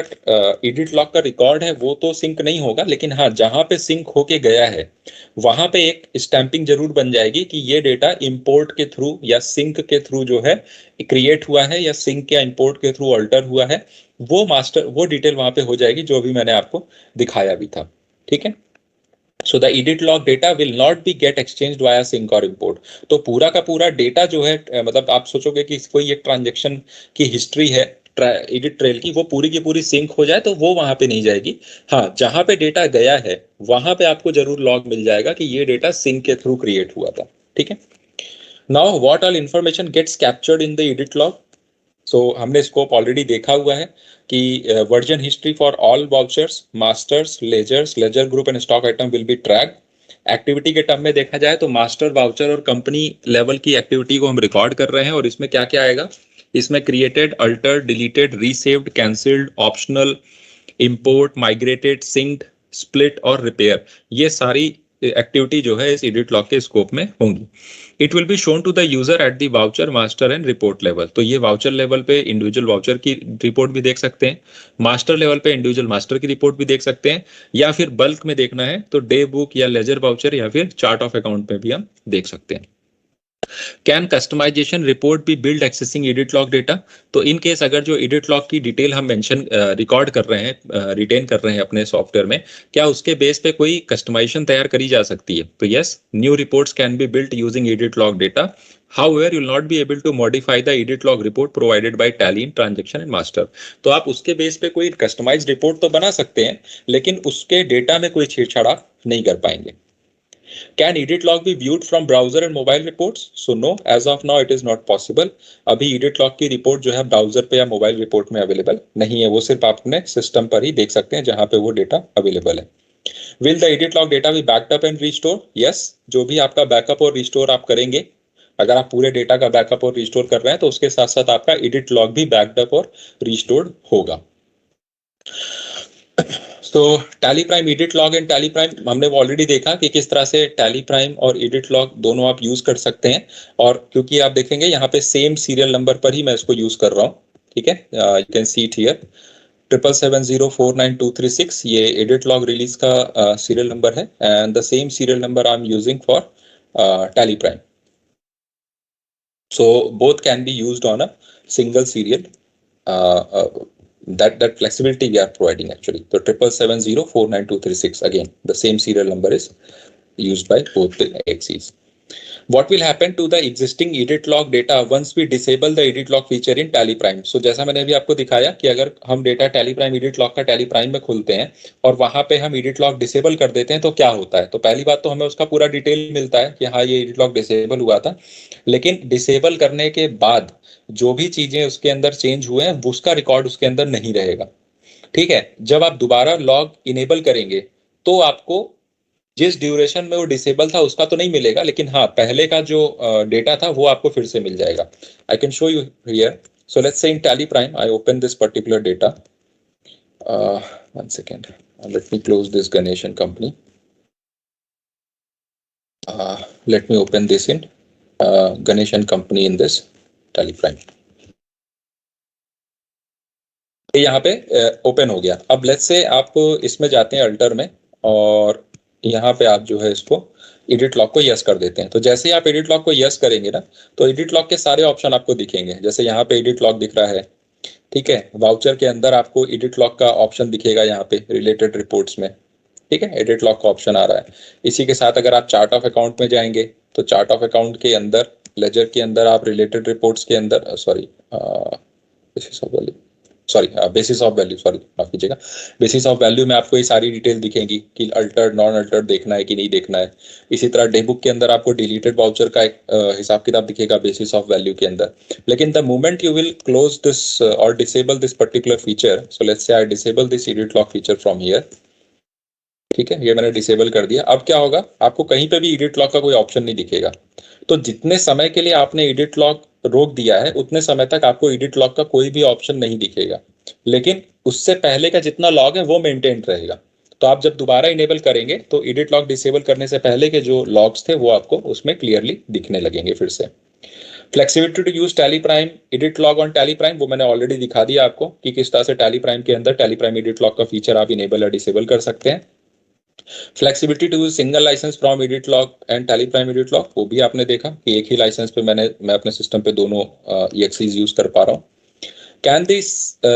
एडिट लॉग का रिकॉर्ड है वो तो सिंक नहीं होगा, लेकिन हाँ जहां पे सिंक होके गया है वहां पे एक स्टैंपिंग जरूर बन जाएगी कि ये डेटा इंपोर्ट के थ्रू या सिंक के थ्रू जो है क्रिएट हुआ है, या सिंक या इंपोर्ट के थ्रू अल्टर हुआ है। वो मास्टर, वो डिटेल वहां पे हो जाएगी जो अभी मैंने आपको दिखाया भी था। ठीक है, so the edit log data will not be get exchanged via sync और इंपोर्ट। तो पूरा का पूरा डेटा जो है मतलब आप सोचोगे कि कोई एक ट्रांजेक्शन की हिस्ट्री है एडिट ट्रेल की, वो पूरी की पूरी सिंक हो जाए तो वो वहां पे नहीं जाएगी। हाँ, जहां पे डेटा गया है वहां पे आपको जरूर लॉग मिल जाएगा कि ये डेटा सिंक के थ्रू क्रिएट हुआ था। ठीक है, now what all information gets captured in the edit log? सो हमने स्कोप ऑलरेडी देखा हुआ है कि version history for all vouchers, masters, ledgers, ledger group and stock item will be track. Activity के टर्म में देखा जाए तो मास्टर, वाउचर और कंपनी लेवल की एक्टिविटी को हम रिकॉर्ड कर रहे हैं, और इसमें क्या क्या आएगा? इसमें created, altered, deleted, resaved, cancelled, optional, import, migrated, synced, split और रिपेयर, ये सारी एक्टिविटी जो है इस एडिट लॉग के स्कोप में होंगी। It will be shown to the user at the voucher, master and report level. तो ये वाउचर लेवल पे इंडिविजुअल वाउचर की रिपोर्ट भी देख सकते हैं, मास्टर लेवल पे इंडिविजुअल मास्टर की रिपोर्ट भी देख सकते हैं, या फिर बल्क में देखना है तो डे बुक या लेजर वाउचर या फिर चार्ट ऑफ अकाउंट में भी हम देख सकते हैं। कैन कस्टमाइजेशन रिपोर्ट भी build accessing edit log data? तो इन केस अगर जो एडिट लॉग की डिटेल हम मेंशन रिकॉर्ड कर रहे हैं, रिटेन कर रहे हैं अपने सॉफ्टवेयर में, क्या उसके बेस पे कोई कस्टमाइजेशन तैयार करी जा सकती है? तो yes, new reports can be built using edit log data. However, you will not be able to modify the edit log report provided by Tally in transaction and master. तो आप उसके बेस पे कोई कस्टमाइज्ड रिपोर्ट तो बना सकते हैं, लेकिन उसके डेटा में कोई छेड़छाड़ नहीं कर पाएंगे। Can edit log be viewed from browser and mobile reports? So no, as of now it is not possible. अभी edit log की रिपोर्ट जो है ब्राउजर पे या मोबाइल रिपोर्ट में अवेलेबल नहीं है, वो सिर्फ आप अपने सिस्टम पर ही देख सकते हैं जहां पे वो डेटा अवेलेबल है। Will the edit log data be backed up and restore? Yes, जो भी आपका बैकअप और रिस्टोर आप करेंगे, अगर आप पूरे डेटा का बैकअप और रिस्टोर कर रहे हैं तो उसके साथ साथ आपका एडिट लॉग भी बैकअप और रिस्टोर्ड होगा। तो tally Prime edit log and Tally prime हमने ऑलरेडी देखा कि किस तरह से टैली प्राइम और एडिट लॉग दोनों आप यूज कर सकते हैं, और क्योंकि आप देखेंगे यहाँ पे सेम सीरियल नंबर पर ही मैं इसको यूज कर रहा हूँ। ठीक है, you can see it here 777049236, ये एडिट लॉग रिलीज का सीरियल नंबर है, and the same serial number I am using for tally prime. So both can be used on a single serial. That flexibility we are providing actually. So 777049236, again the same serial number is used by both the axes. What will happen to the existing edit log data once we disable the edit log feature in Tally Prime? So जैसा मैंने अभी आपको दिखाया कि अगर हम data Tally Prime edit log का Tally Prime में खोलते हैं और वहां पे हम edit log डिसेबल कर देते हैं तो क्या होता है? तो पहली बात तो हमें उसका पूरा डिटेल मिलता है कि हाँ ये edit log डिसेबल हुआ था, लेकिन डिसेबल करने के बाद जो भी चीजें उसके अंदर चेंज हुए हैं उसका रिकॉर्ड उसके अंदर नहीं रहेगा। ठीक है, जब आप दोबारा लॉग इनेबल करेंगे तो आपको जिस ड्यूरेशन में वो डिसेबल था उसका तो नहीं मिलेगा, लेकिन हाँ पहले का जो डेटा था वो आपको फिर से मिल जाएगा। I can show you here. So let's से इन Tally prime I open this particular data. One second, let me close this Ganesan company. Late me open this in Ganesan company in this tally prime. यहाँ पे open हो गया। अब let's say आप इसमें जाते हैं अल्टर में और यहाँ पे आप जो है इसको एडिट लॉग को यस कर देते हैं। तो जैसे ही आप एडिट लॉग को यस करेंगे ना तो एडिट लॉग के सारे ऑप्शन आपको दिखेंगे। जैसे यहाँ पे एडिट लॉग दिख रहा है, ठीक है, वाउचर के अंदर आपको एडिट लॉग का ऑप्शन दिखेगा यहाँ पे रिलेटेड रिपोर्ट्स में, ठीक है, एडिट लॉग का ऑप्शन आ रहा है। इसी के साथ अगर आप चार्ट ऑफ अकाउंट में जाएंगे तो चार्ट ऑफ अकाउंट के अंदर लेजर के अंदर आप रिलेटेड रिपोर्ट्स के अंदर बेसिस ऑफ वैल्यू, सॉरी माफ कीजिएगा, बेसिस ऑफ वैल्यू में आपको ये सारी डिटेल दिखेंगी कि अल्टर्ड नॉन अल्टर्ड देखना है कि नहीं देखना है। इसी तरह डे बुक के अंदर आपको डिलीटेड वाउचर का एक हिसाब किताब दिखेगा बेसिस ऑफ वैल्यू के अंदर। लेकिन the moment you will close this और disable this particular feature, so let's say I disable this edit log feature from here, ठीक है, ये मैंने डिसेबल कर दिया। अब क्या होगा, आपको कहीं पे भी एडिट लॉग का कोई ऑप्शन नहीं दिखेगा। तो जितने समय के लिए आपने एडिट लॉग रोक दिया है उतने समय तक आपको एडिट लॉग का कोई भी ऑप्शन नहीं दिखेगा, लेकिन उससे पहले का जितना लॉग है वो मेंटेन रहेगा। तो आप जब दोबारा इनेबल करेंगे तो एडिट लॉग डिसेबल करने से पहले के जो लॉग्स थे वो आपको उसमें क्लियरली दिखने लगेंगे फिर से। Flexibility to use Tally Prime edit log on Tally Prime वो मैंने ऑलरेडी दिखा दिया आपको कि किस तरह से टैली प्राइम के अंदर टैली प्राइम एडिट लॉग का फीचर आप इनेबल या डिसेबल कर सकते हैं। Flexibility to single license from edit log and Tally Prime edit log वो भी आपने देखा कि एक ही लाइसेंस पे मैं अपने सिस्टम पे दोनों EXEs यूज कर पा रहा हूँ। Can this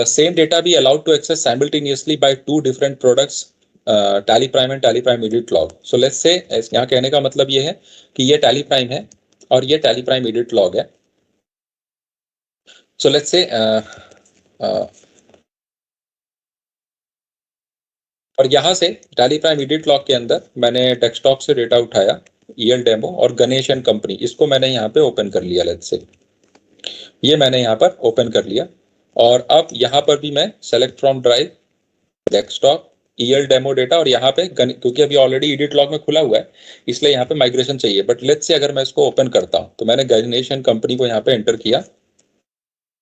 same data be allowed to access simultaneously by two different products Tally Prime and Tally Prime edit log? So let's say यहाँ कहने का मतलब ये है कि ये टैली प्राइम है और ये टैली प्राइम एडिट लॉग है। सो लेट्स से और यहाँ से टैली प्राइम एडिट लॉग के अंदर मैंने डेस्कटॉप से डेटा उठाया EL डेमो और गणेशन कंपनी, इसको मैंने यहाँ पे ओपन कर लिया। लेट्स से ये मैंने यहाँ पर ओपन कर लिया और अब यहाँ पर भी मैं select from drive desktop EL demo data और यहाँ पे क्योंकि अभी ऑलरेडी एडिट लॉग में खुला हुआ है इसलिए यहाँ पे माइग्रेशन चाहिए। बट लेट्स से अगर मैं इसको ओपन करता हूँ तो मैंने गणेशन कंपनी को यहाँ पे एंटर किया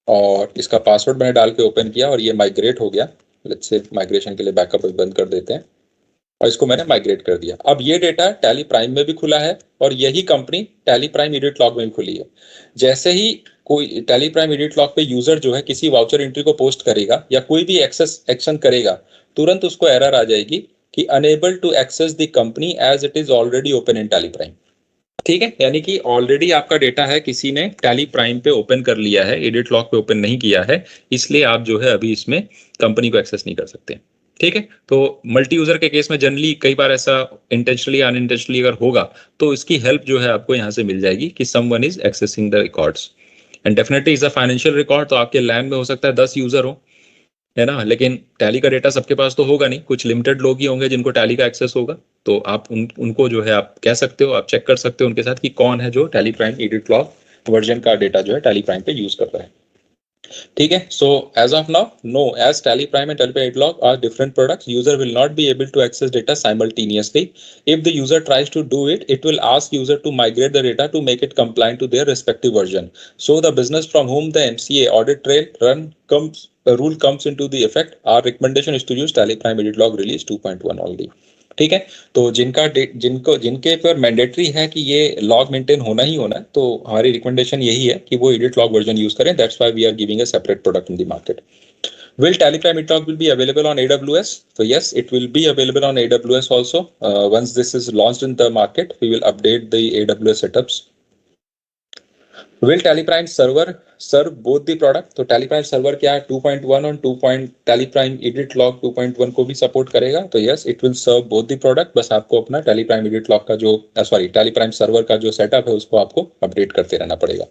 और इसका पासवर्ड मैंने डाल के ओपन किया और ये माइग्रेट हो गया। लेट्स से माइग्रेशन के लिए बैकअप बंद कर देते हैं और इसको मैंने माइग्रेट कर दिया। अब ये डेटा टैली प्राइम में भी खुला है और यही company tally Prime edit log में भी खुली है। जैसे ही कोई टैली प्राइम एडिट लॉग पे यूजर जो है किसी वाउचर एंट्री को पोस्ट करेगा या कोई भी एक्सेस एक्शन करेगा, तुरंत उसको एरर आ जाएगी कि unable to access the company as it is already open in Tally Prime. ठीक है, यानी कि ऑलरेडी आपका डेटा है किसी ने टैली प्राइम पे ओपन कर लिया है, एडिट लॉग पे ओपन नहीं किया है, इसलिए आप जो है अभी इसमें कंपनी को एक्सेस नहीं कर सकते। ठीक है, तो मल्टी यूजर के केस में जनरली कई बार ऐसा इंटेंशनली अनइंटेंशनली अगर होगा तो इसकी हेल्प जो है आपको यहाँ से मिल जाएगी कि someone is accessing the records and definitely is a financial record. तो आपके लैन में हो सकता है 10 यूजर हो, है ना, लेकिन टैली का डेटा सबके पास तो होगा नहीं, कुछ लिमिटेड लोग ही होंगे जिनको टैली का एक्सेस होगा। तो आप उनको जो है आप कह सकते हो, आप चेक कर सकते हो उनके साथ कि कौन है जो tally Prime edit log version का डेटा जो है टैली प्राइम पे यूज कर रहा है। ठीक है, so as of now no, as Tally Prime and Tally Prime edit log are different products, user will not be able to access data simultaneously. If the user tries to do it, it will ask user to migrate the data to make it compliant to their respective version. So the business from whom the MCA audit trail run rule comes into the effect, our recommendation is to use Tally Prime Edit Log Release 2.1 only. ठीक है, तो जिनके पर mandatory है कि ये log maintain होना ही होना है, तो हमारी रिकमेंडेशन यही है कि वो एडिट लॉग वर्जन यूज करें। That's why we are giving a separate product in the market. Will Tally Prime Edit Log will be available on AWS? So yes, it will be available on AWS also. Once this is launched in the market, we will update the AWS setups. Will Teleprime server serve both the product? तो Teleprime server क्या है 2.1 और Teleprime Edit Log 2.1 को भी support करेगा. तो yes, it will serve both the product. बस आपको अपना Teleprime Edit Log का जो Teleprime server का जो सेटअप है उसको आपको अपडेट करते रहना पड़ेगा.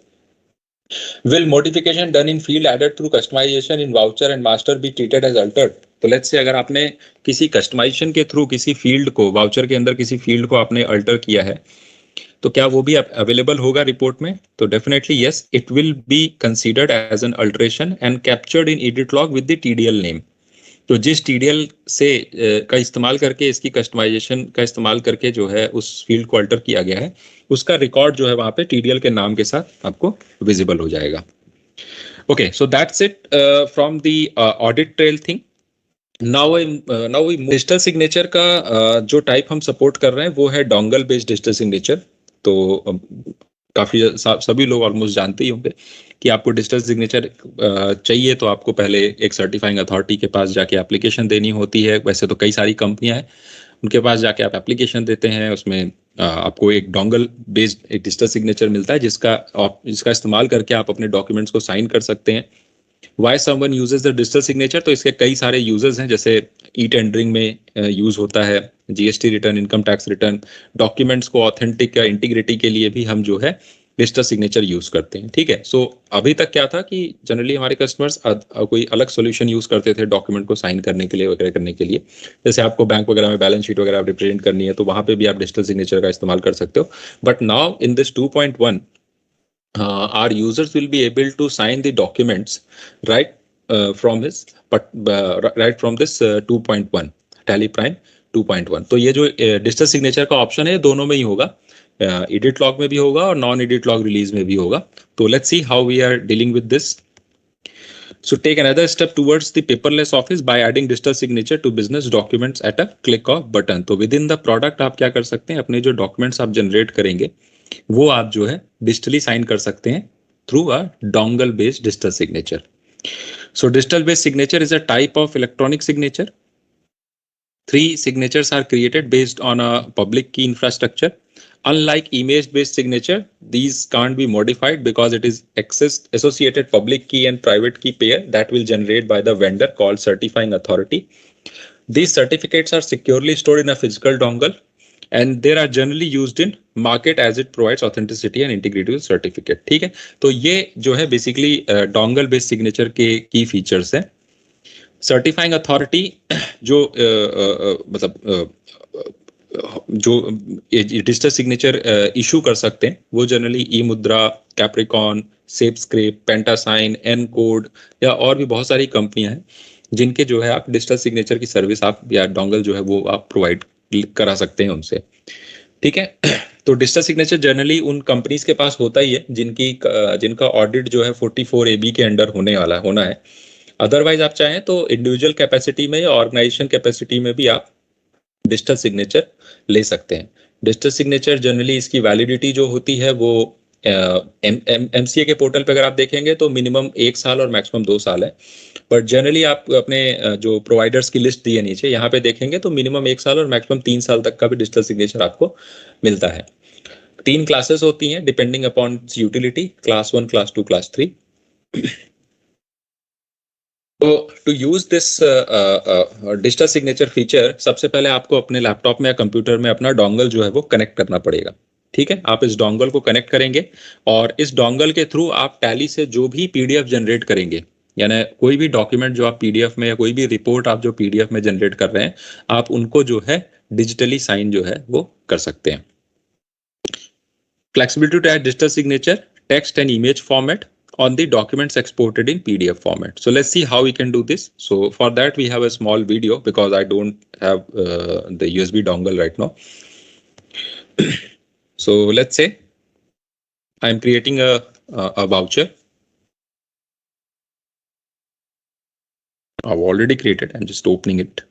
Will modification done in field added through customization in voucher and master be treated as altered? तो लेट्स से अगर आपने किसी कस्टमाइजेशन के थ्रू किसी फील्ड को वाउचर के अंदर किसी फील्ड को आपने अल्टर किया है तो क्या वो भी अवेलेबल होगा रिपोर्ट में? तो definitely yes, it will be considered as an alteration and captured in edit log with the TDL name. तो जिस टीडीएल से का इस्तेमाल करके इसकी कस्टमाइजेशन का इस्तेमाल करके जो है उस फील्ड को अल्टर किया गया है उसका रिकॉर्ड जो है वहां पे टीडीएल के नाम के साथ आपको विजिबल हो जाएगा. Okay, so that's it from the audit trail thing. Now digital signature का जो टाइप हम सपोर्ट कर रहे हैं वो है डोंगल बेस्ड डिजिटल सिग्नेचर. तो काफी सभी लोग ऑलमोस्ट जानते ही होंगे कि आपको डिजिटल सिग्नेचर चाहिए तो आपको पहले एक सर्टिफाइंग अथॉरिटी के पास जाके एप्लीकेशन देनी होती है. वैसे तो कई सारी कंपनियां हैं उनके पास जाके आप एप्लीकेशन देते हैं, उसमें आपको एक डोंगल बेस्ड एक डिजिटल सिग्नेचर मिलता है जिसका इस्तेमाल करके आप अपने डॉक्यूमेंट्स को साइन कर सकते हैं. Why someone uses the digital signature? तो इसके कई सारे यूजेस हैं, जैसे ई टेंडरिंग में यूज होता है, GST return, income tax return, documents को ऑथेंटिक या इंटीग्रिटी के लिए भी हम जो है डिजिटल सिग्नेचर यूज करते हैं. ठीक है, सो अभी तक क्या था कि जनरली हमारे कस्टमर्स कोई अलग सोल्यूशन यूज करते थे डॉक्यूमेंट को साइन करने के लिए वगैरह करने के लिए. जैसे आपको बैंक वगैरह में बैलेंस शीट वगैरह रिप्रेजेंट करनी है तो वहां पे भी आप डिजिटल सिग्नेचर का इस्तेमाल कर सकते हो. But now in this 2.1 our users will be able to sign the documents right from his right from this 2.1 Teleprime 2.1. तो ये जो डिजिटल सिग्नेचर का ऑप्शन है दोनों में ही होगा, एडिट लॉग में भी होगा और नॉन एडिट लॉग रिलीज में भी होगा. तो let's see how we are dealing with this. So take another step towards the paperless office by adding digital signature to business documents at a click of button. तो within the product आप क्या कर सकते हैं, अपने जो documents आप generate करेंगे वो आप जो है डिजिटली साइन कर सकते हैं through a dongle based digital signature. So digital based signature is a type of electronic signature. 3 signatures are created based on a public key infrastructure. Unlike image-based signature, these can't be modified because it is associated public key and private key pair that will generate by the vendor called certifying authority. These certificates are securely stored in a physical dongle and they are generally used in market as it provides authenticity and integrity with certificate. ठीक है, तो ये जो है basically dongle based signature के की features हैं. Certifying authority जो मतलब जो डिजिटल सिग्नेचर इशू कर सकते हैं वो जनरली ई मुद्रा, कैप्रिकॉन, सेपस्क्रिप्ट, पेंटासाइन, एनकोड या और भी बहुत सारी कंपनियां हैं जिनके जो है आप डिजिटल सिग्नेचर की सर्विस आप या डोंगल जो है वो आप प्रोवाइड करा सकते हैं उनसे. ठीक है, तो डिजिटल सिग्नेचर जनरली उन कंपनीज के पास होता ही है जिनका ऑडिट जो है 44 AB के अंडर होना है. अदरवाइज आप चाहें तो इंडिविजुअल कैपेसिटी में या ऑर्गेनाइजेशन कैपेसिटी में भी आप डिजिटल सिग्नेचर ले सकते हैं. डिजिटल सिग्नेचर जनरली इसकी वैलिडिटी जो होती है वो एमसीए के पोर्टल पे अगर आप देखेंगे तो मिनिमम 1 साल और मैक्सिमम 2 साल है. बट जनरली आप अपने जो प्रोवाइडर्स की लिस्ट दी है नीचे यहाँ पे देखेंगे तो मिनिमम 1 साल और मैक्सिमम 3 साल तक का भी डिजिटल सिग्नेचर आपको मिलता है. 3 क्लासेस होती हैं depending upon utility, class 1, class 2, class 3. तो to use this digital signature feature सबसे पहले आपको अपने लैपटॉप में या कंप्यूटर में अपना डोंगल जो है वो कनेक्ट करना पड़ेगा. ठीक है, आप इस डोंगल को कनेक्ट करेंगे और इस डोंगल के थ्रू आप टैली से जो भी पीडीएफ जनरेट करेंगे, यानी कोई भी डॉक्यूमेंट जो आप पीडीएफ में या कोई भी रिपोर्ट आप जो पीडीएफ में जनरेट कर रहे हैं आप उनको जो है डिजिटली साइन जो है वो कर सकते हैं. Flexibility to add digital signature, text and image format on the documents exported in PDF format. So let's see how we can do this. So for that we have a small video because I don't have the USB dongle right now. So let's say I'm creating a voucher. I've already created. I'm just opening it.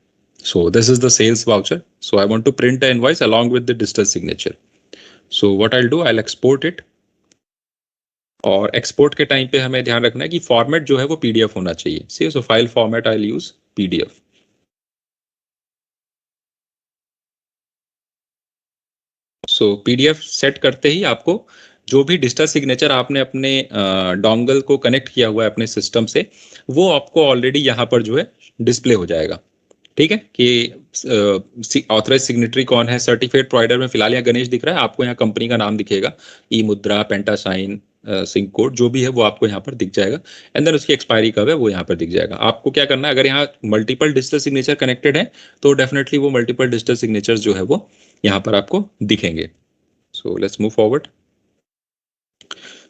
So this is the sales voucher. So I want to print the invoice along with the digital signature. So what I'll do, I'll export it. और export के time पे हमें ध्यान रखना है कि format जो है वो पीडीएफ होना चाहिए. See so file format I will use PDF. So PDF set करते ही आपको जो भी डिजिटल सिग्नेचर आपने अपने डोंगल को कनेक्ट किया हुआ है अपने सिस्टम से, वो आपको ऑलरेडी यहाँ पर जो है डिस्प्ले हो जाएगा। ठीक है, कि ऑथराइज सिग्नेटरी कौन है, सर्टिफाइड प्रोवाइडर में फिलहाल यहाँ गणेश दिख रहा है, आपको यहाँ कंपनी का नाम दिखेगा, ई मुद्रा, पेंटासाइन, सिंक कोड जो भी है वो आपको यहाँ पर दिख जाएगा। एंड देन उसकी एक्सपायरी कब है वो यहाँ पर दिख जाएगा। आपको क्या करना है, अगर यहाँ मल्टीपल डिजिटल सिग्नेचर कनेक्टेड है तो डेफिनेटली वो मल्टीपल डिजिटल सिग्नेचर जो है वो यहाँ पर आपको दिखेंगे। So let's move forward.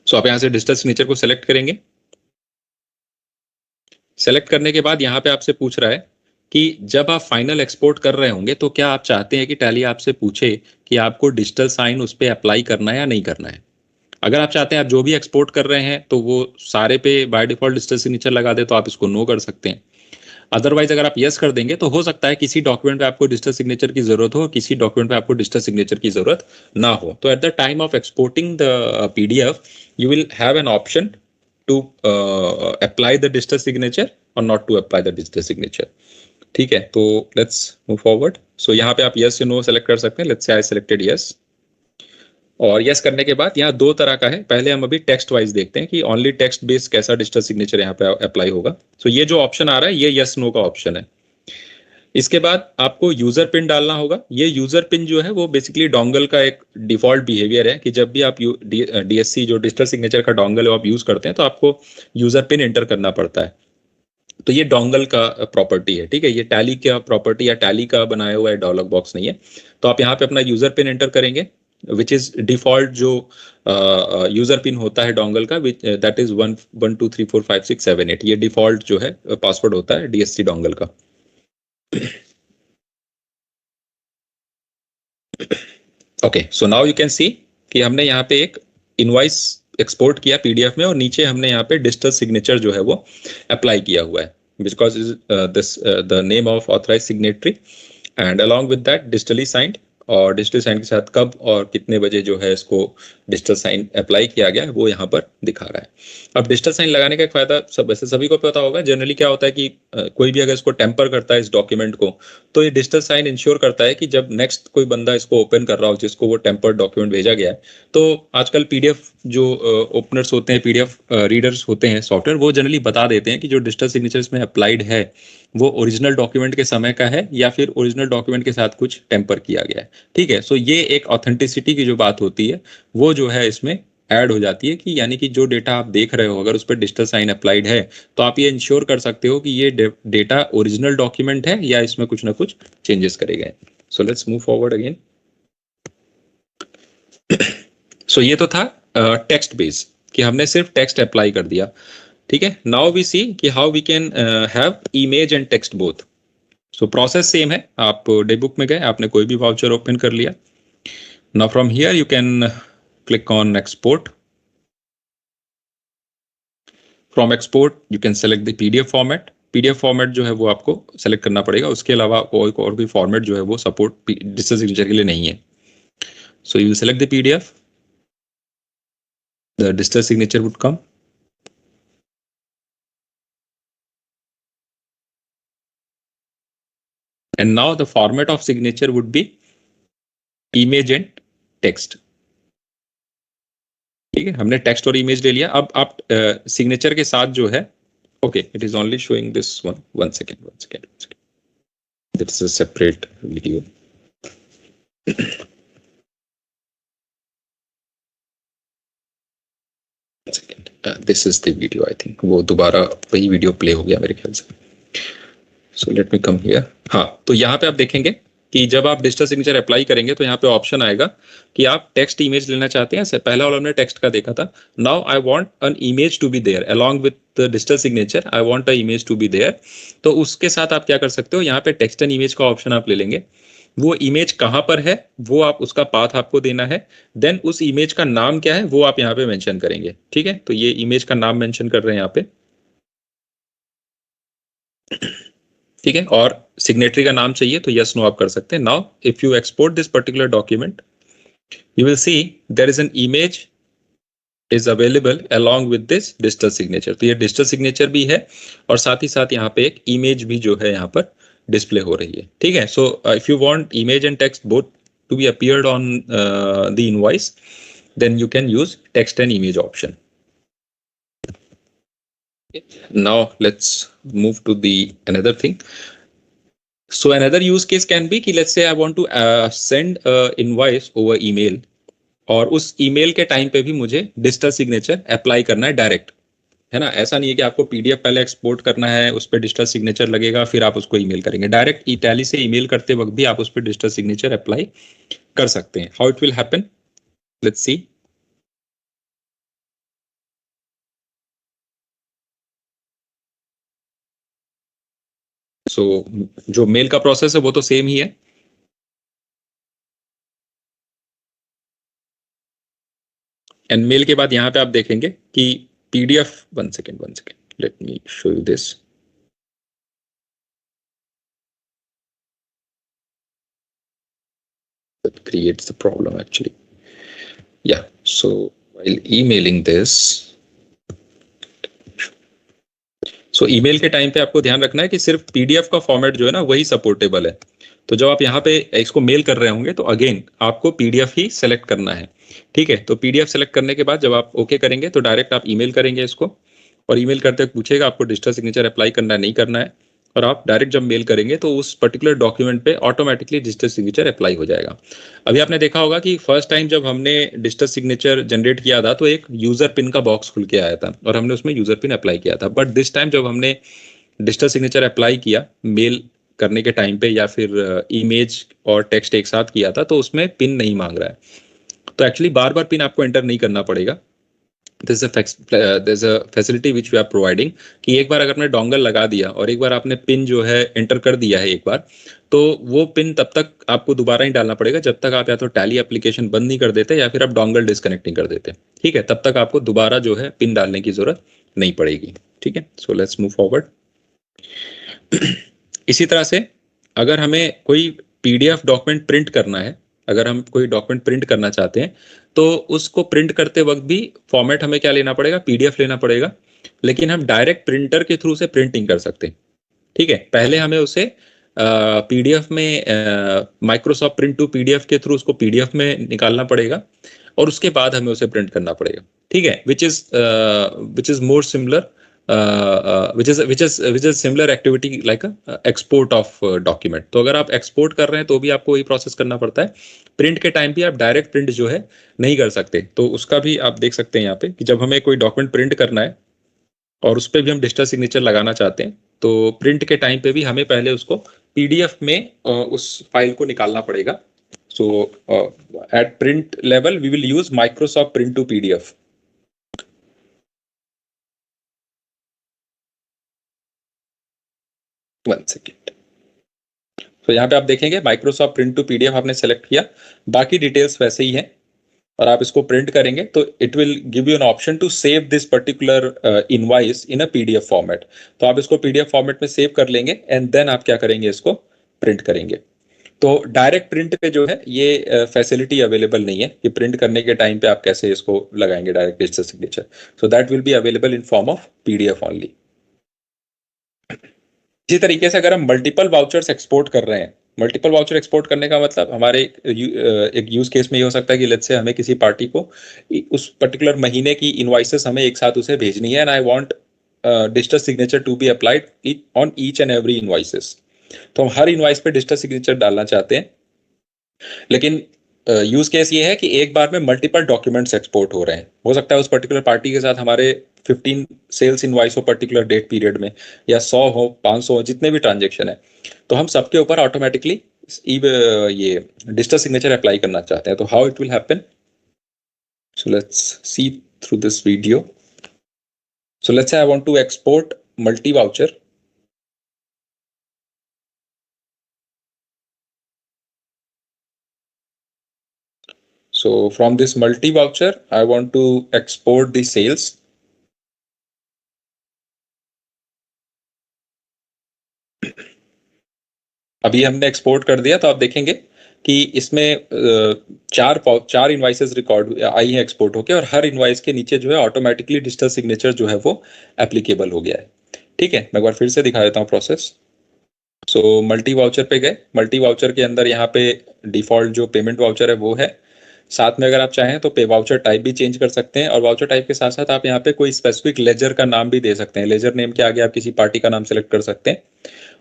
So आप यहाँ से डिजिटल सिग्नेचर को सेलेक्ट करेंगे। सेलेक्ट करने के बाद यहाँ पे आपसे पूछ रहा है कि जब आप फाइनल एक्सपोर्ट कर रहे होंगे तो क्या आप चाहते हैं कि टैली आपसे पूछे कि आपको डिजिटल साइन उस पर अप्लाई करना है या नहीं करना है। अगर आप चाहते हैं आप जो भी एक्सपोर्ट कर रहे हैं तो वो सारे पे बाय डिफॉल्ट डिजिटल सिग्नेचर लगा दे तो आप इसको नो कर सकते हैं। अदरवाइज अगर आप यस कर देंगे तो हो सकता है किसी डॉक्यूमेंट पे आपको डिजिटल सिग्नेचर की जरूरत हो, किसी डॉक्यूमेंट पे आपको डिजिटल सिग्नेचर की जरूरत ना हो। तो at the time of exporting the PDF you will have an option to apply the digital signature और not to apply the digital signature. ठीक है, तो लेट्स मूव फॉरवर्ड। सो यहाँ पे आप यस या नो सेलेक्ट कर सकते हैं। Let's say I selected yes. और यस करने के बाद यहाँ दो तरह का है, पहले हम अभी टेक्स्ट वाइज देखते हैं कि ओनली टेक्स्ट बेस्ड कैसा डिजिटल सिग्नेचर यहाँ पे अप्लाई होगा। सो ये जो ऑप्शन आ रहा है ये यस नो का ऑप्शन है। इसके बाद आपको यूजर पिन डालना होगा। ये यूजर पिन जो है वो बेसिकली डोंगल का एक डिफॉल्ट बिहेवियर है कि जब भी आप डीएससी जो डिजिटल सिग्नेचर का डोंगल है आप यूज करते हैं तो आपको यूजर पिन एंटर करना पड़ता है। तो ये डोंगल का प्रॉपर्टी है। ठीक है, ये टैली का प्रॉपर्टी या टैली का बनाया हुआ है, डायलॉग बॉक्स नहीं है। तो आप यहाँ पे अपना यूजर पिन एंटर करेंगे विच इज डिफॉल्ट जो यूजर पिन होता है डोंगल का, दैट इज 1 1 2 3 4 5 6 7 8। ये डिफॉल्ट जो है पासवर्ड होता है डीएससी डोंगल का। Okay, so now you can see कि हमने यहाँ पे एक इनवॉइस एक्सपोर्ट किया पीडीएफ में और नीचे हमने यहाँ पे डिजिटल सिग्नेचर जो है वो अप्लाई किया हुआ है because is this the name of authorise signatory and along with that digitally signed. और डिजिटल साइन के साथ कब और कितने बजे जो है इसको डिजिटल साइन अप्लाई किया गया है वो यहाँ पर दिखा रहा है। अब डिजिटल साइन लगाने का एक फायदा वैसे सभी को पता होगा। जनरली क्या होता है कि कोई भी अगर इसको टेम्पर करता है इस डॉक्यूमेंट को तो ये डिजिटल साइन इंश्योर करता है कि जब नेक्स्ट कोई बंदा इसको ओपन कर रहा हो जिसको वो टेम्पर्ड डॉक्यूमेंट भेजा गया है, तो आजकल पीडीएफ जो ओपनर्स होते हैं, पीडीएफ रीडर्स होते हैं सॉफ्टवेयर, वो जनरली बता देते हैं कि जो डिजिटल सिग्नेचर इसमें अप्लाइड है वो ओरिजिनल डॉक्यूमेंट के समय का है या फिर ओरिजिनल डॉक्यूमेंट के साथ कुछ टेम्पर किया गया है। ठीक है, सो ये एक ऑथेंटिसिटी की जो बात होती है वो जो है इसमें ऐड हो जाती है कि यानी कि जो डेटा आप देख रहे हो अगर उस पर डिजिटल साइन अप्लाइड है तो आप ये इंश्योर कर सकते हो कि ये डेटा ओरिजिनल डॉक्यूमेंट है या इसमें कुछ ना कुछ चेंजेस करे गए। So let's move forward again. So ये तो था टेक्स्ट बेस कि हमने सिर्फ टेक्स्ट अप्लाई कर दिया। ठीक है, नाउ वी सी कि how we can have image and text both. So process same है। आप डेबुक में गए, आपने कोई भी वाउचर ओपन कर लिया। Now from here you can click on export. From export you can select the PDF format. PDF format जो है वो आपको सेलेक्ट करना पड़ेगा, उसके अलावा और भी फॉर्मेट जो है वो सपोर्ट डिजिटल सिग्नेचर के लिए नहीं है। So you will select the PDF, the digital signature would come. And now the format of signature would be image and text. ठीक है, हमने टेक्स्ट और इमेज ले लिया। अब आप सिग्नेचर के साथ जो है, okay it is only showing this one second this is a separate video. This is the video, I think वो दोबारा वही वीडियो प्ले हो गया मेरे ख्याल से। So let me come here. हाँ, तो यहाँ पे आप देखेंगे कि जब आप डिजिटल सिग्नेचर अप्लाई करेंगे तो यहाँ पे ऑप्शन आएगा कि आप टेक्स्ट इमेज लेना चाहते हैं। पहला वाला हमने टेक्स्ट का देखा था। Now I want an image to be there along with the digital signature, I want a image to be there. तो उसके साथ आप क्या कर सकते हो, यहाँ पे टेक्स्ट एंड इमेज का ऑप्शन आप ले लेंगे। वो इमेज कहाँ पर है वो आप उसका पाथ आपको देना है। देन उस इमेज का नाम क्या है वो आप यहाँ पे मेंशन करेंगे। ठीक है, तो ये इमेज का नाम मेंशन कर रहे हैं यहाँ पे। ठीक है, और सिग्नेटरी का नाम चाहिए तो यस नो आप कर सकते हैं। Now if you export this particular document you will see there is an image is available along with this digital signature. तो ये डिजिटल सिग्नेचर भी है और साथ ही साथ यहाँ पे एक इमेज भी जो है यहाँ पर डिस्प्ले हो रही है। ठीक है, so if you want image and text both to be appeared on the invoice then you can use text and image option. Now let's move to the another thing. So another use case can be कि let's say I want to send a invoice over email, और उस email के time पे भी मुझे digital signature apply करना है direct, है ना। ऐसा नहीं है कि आपको पीडीएफ पहले एक्सपोर्ट करना है, उस पर डिजिटल सिग्नेचर लगेगा, फिर आप उसको ईमेल करेंगे। डायरेक्ट टैली से ईमेल करते वक्त भी आप उस पर डिजिटल सिग्नेचर अप्लाई कर सकते हैं। How it will happen, let's see. So जो मेल का प्रोसेस है वो तो सेम ही है। एंड मेल के बाद यहाँ पे आप देखेंगे कि PDF, one second, let me show you this. That creates the problem actually. Yeah, so while emailing this, so email के टाइम पे आपको ध्यान रखना है कि सिर्फ पीडीएफ का फॉर्मेट जो है ना वही सपोर्टेबल है। तो जब आप यहाँ पे इसको मेल कर रहे होंगे तो अगेन आपको पीडीएफ ही सेलेक्ट करना है, ठीक है। तो पीडीएफ सेलेक्ट करने के बाद जब आप ओके करेंगे तो डायरेक्ट आप ईमेल करेंगे इसको, और ईमेल करते वक्त पूछेगा आपको डिजिटल सिग्नेचर अप्लाई करना है नहीं करना है, और आप डायरेक्ट जब मेल करेंगे तो उस पर्टिकुलर डॉक्यूमेंट पे ऑटोमेटिकली डिजिटल सिग्नेचर अप्लाई हो जाएगा। अभी आपने देखा होगा कि फर्स्ट टाइम जब हमने डिजिटल सिग्नेचर जनरेट किया था तो एक यूजर पिन का बॉक्स खुल के आया था और हमने उसमें यूजर पिन अप्लाई किया था। बट दिस टाइम जब हमने डिजिटल सिग्नेचर अप्लाई किया मेल करने के टाइम पे या फिर इमेज और टेक्स्ट एक साथ किया था तो उसमें पिन नहीं मांग रहा है। तो एक्चुअली बार बार पिन आपको एंटर नहीं करना पड़ेगा। there's a facility which we are providing कि एक बार अगर आपने डोंगल लगा दिया और एक बार आपने पिन जो है एंटर कर दिया है एक बार, तो वो पिन तब तक आपको दोबारा नहीं डालना पड़ेगा जब तक आप या तो टैली एप्लीकेशन बंद नहीं कर देते या फिर आप डोंगल डिस्कनेक्ट नहीं कर देते, ठीक है। तब तक आपको दोबारा जो है पिन डालने की जरूरत नहीं पड़ेगी, ठीक है। So let's move forward. इसी तरह से अगर हमें कोई पीडीएफ डॉक्यूमेंट प्रिंट करना है, अगर हम कोई डॉक्यूमेंट प्रिंट करना चाहते हैं तो उसको प्रिंट करते वक्त भी फॉर्मेट हमें क्या लेना पड़ेगा, पीडीएफ लेना पड़ेगा। लेकिन हम डायरेक्ट प्रिंटर के थ्रू से प्रिंटिंग कर सकते हैं, ठीक है। पहले हमें उसे पीडीएफ में माइक्रोसॉफ्ट प्रिंट टू पीडीएफ के थ्रू उसको पीडीएफ में निकालना पड़ेगा और उसके बाद हमें उसे प्रिंट करना पड़ेगा, ठीक है। Which is more similar, which is similar activity like a export of document। तो अगर आप एक्सपोर्ट कर रहे हैं तो भी आपको वही प्रोसेस करना पड़ता है। प्रिंट के टाइम भी आप डायरेक्ट प्रिंट जो है नहीं कर सकते, तो उसका भी आप देख सकते हैं यहाँ पे कि जब हमें कोई डॉक्यूमेंट प्रिंट करना है और उस पर भी हम डिजिटल सिग्नेचर लगाना चाहते हैं तो प्रिंट के टाइम पे भी हमें पहले उसको पीडीएफ में उस फाइल को निकालना पड़ेगा। So at print level we will use Microsoft print to PDF. One second. तो यहाँ पे आप देखेंगे माइक्रोसॉफ्ट प्रिंट टू पीडीएफ आपने सेलेक्ट किया, बाकी डिटेल्स वैसे ही हैं, और आप इसको प्रिंट करेंगे तो it will give you an option to save this particular invoice in a PDF format. तो आप इसको पीडीएफ फॉर्मेट में सेव कर लेंगे एंड देन आप क्या करेंगे, इसको प्रिंट करेंगे। तो डायरेक्ट प्रिंट पे जो है ये फैसिलिटी अवेलेबल नहीं है कि प्रिंट करने के टाइम पे आप कैसे इसको लगाएंगे direct digital signature. So that will be available in form of PDF only. इसी तरीके से अगर हम मल्टीपल वाउचर्स एक्सपोर्ट कर रहे हैं, मल्टीपल वाउचर एक्सपोर्ट करने का मतलब हमारे एक यूज केस में ये हो सकता है कि लेट्स से हमें किसी पार्टी को उस पर्टिकुलर महीने की इनवॉइसेस हमें एक साथ उसे भेजनी है and I want digital signature to be applied on each and every invoices. तो हम हर इनवॉइस पे डिजिटल सिग्नेचर डालना चाहते हैं, लेकिन यूज केस ये है कि एक बार में मल्टीपल डॉक्यूमेंट्स एक्सपोर्ट हो रहे हैं। हो सकता है उस पर्टिकुलर पार्टी के साथ हमारे 15 सेल्स इनवॉइस हो पर्टिकुलर डेट पीरियड में, या 100 हो, 500 हो, जितने भी ट्रांजेक्शन है, तो हम सबके ऊपर ऑटोमेटिकली ये डिजिटल सिग्नेचर अप्लाई करना चाहते हैं। तो how it will happen, so let's see through this video. So let's say I want to export multi voucher. So from this multi voucher, I want to export the sales. अभी हमने export कर दिया तो आप देखेंगे कि इसमें चार इनवाइसेस रिकॉर्ड आई है एक्सपोर्ट होके, और हर इनवाइस के नीचे जो है ऑटोमेटिकली डिजिटल सिग्नेचर जो है वो एप्लीकेबल हो गया है, ठीक है। मैं एक बार फिर से दिखा देता हूँ प्रोसेस। सो मल्टी वाउचर पे गए, मल्टी वाउचर के अंदर यहाँ पे डिफॉल्ट जो पेमेंट वाउचर है वो है, साथ में अगर आप चाहें तो पे वाउचर टाइप भी चेंज कर सकते हैं, और वाउचर टाइप के साथ साथ आप यहाँ पे कोई स्पेसिफिक लेजर का नाम भी दे सकते हैं। लेजर नेम के आगे आप किसी पार्टी का नाम सेलेक्ट कर सकते हैं,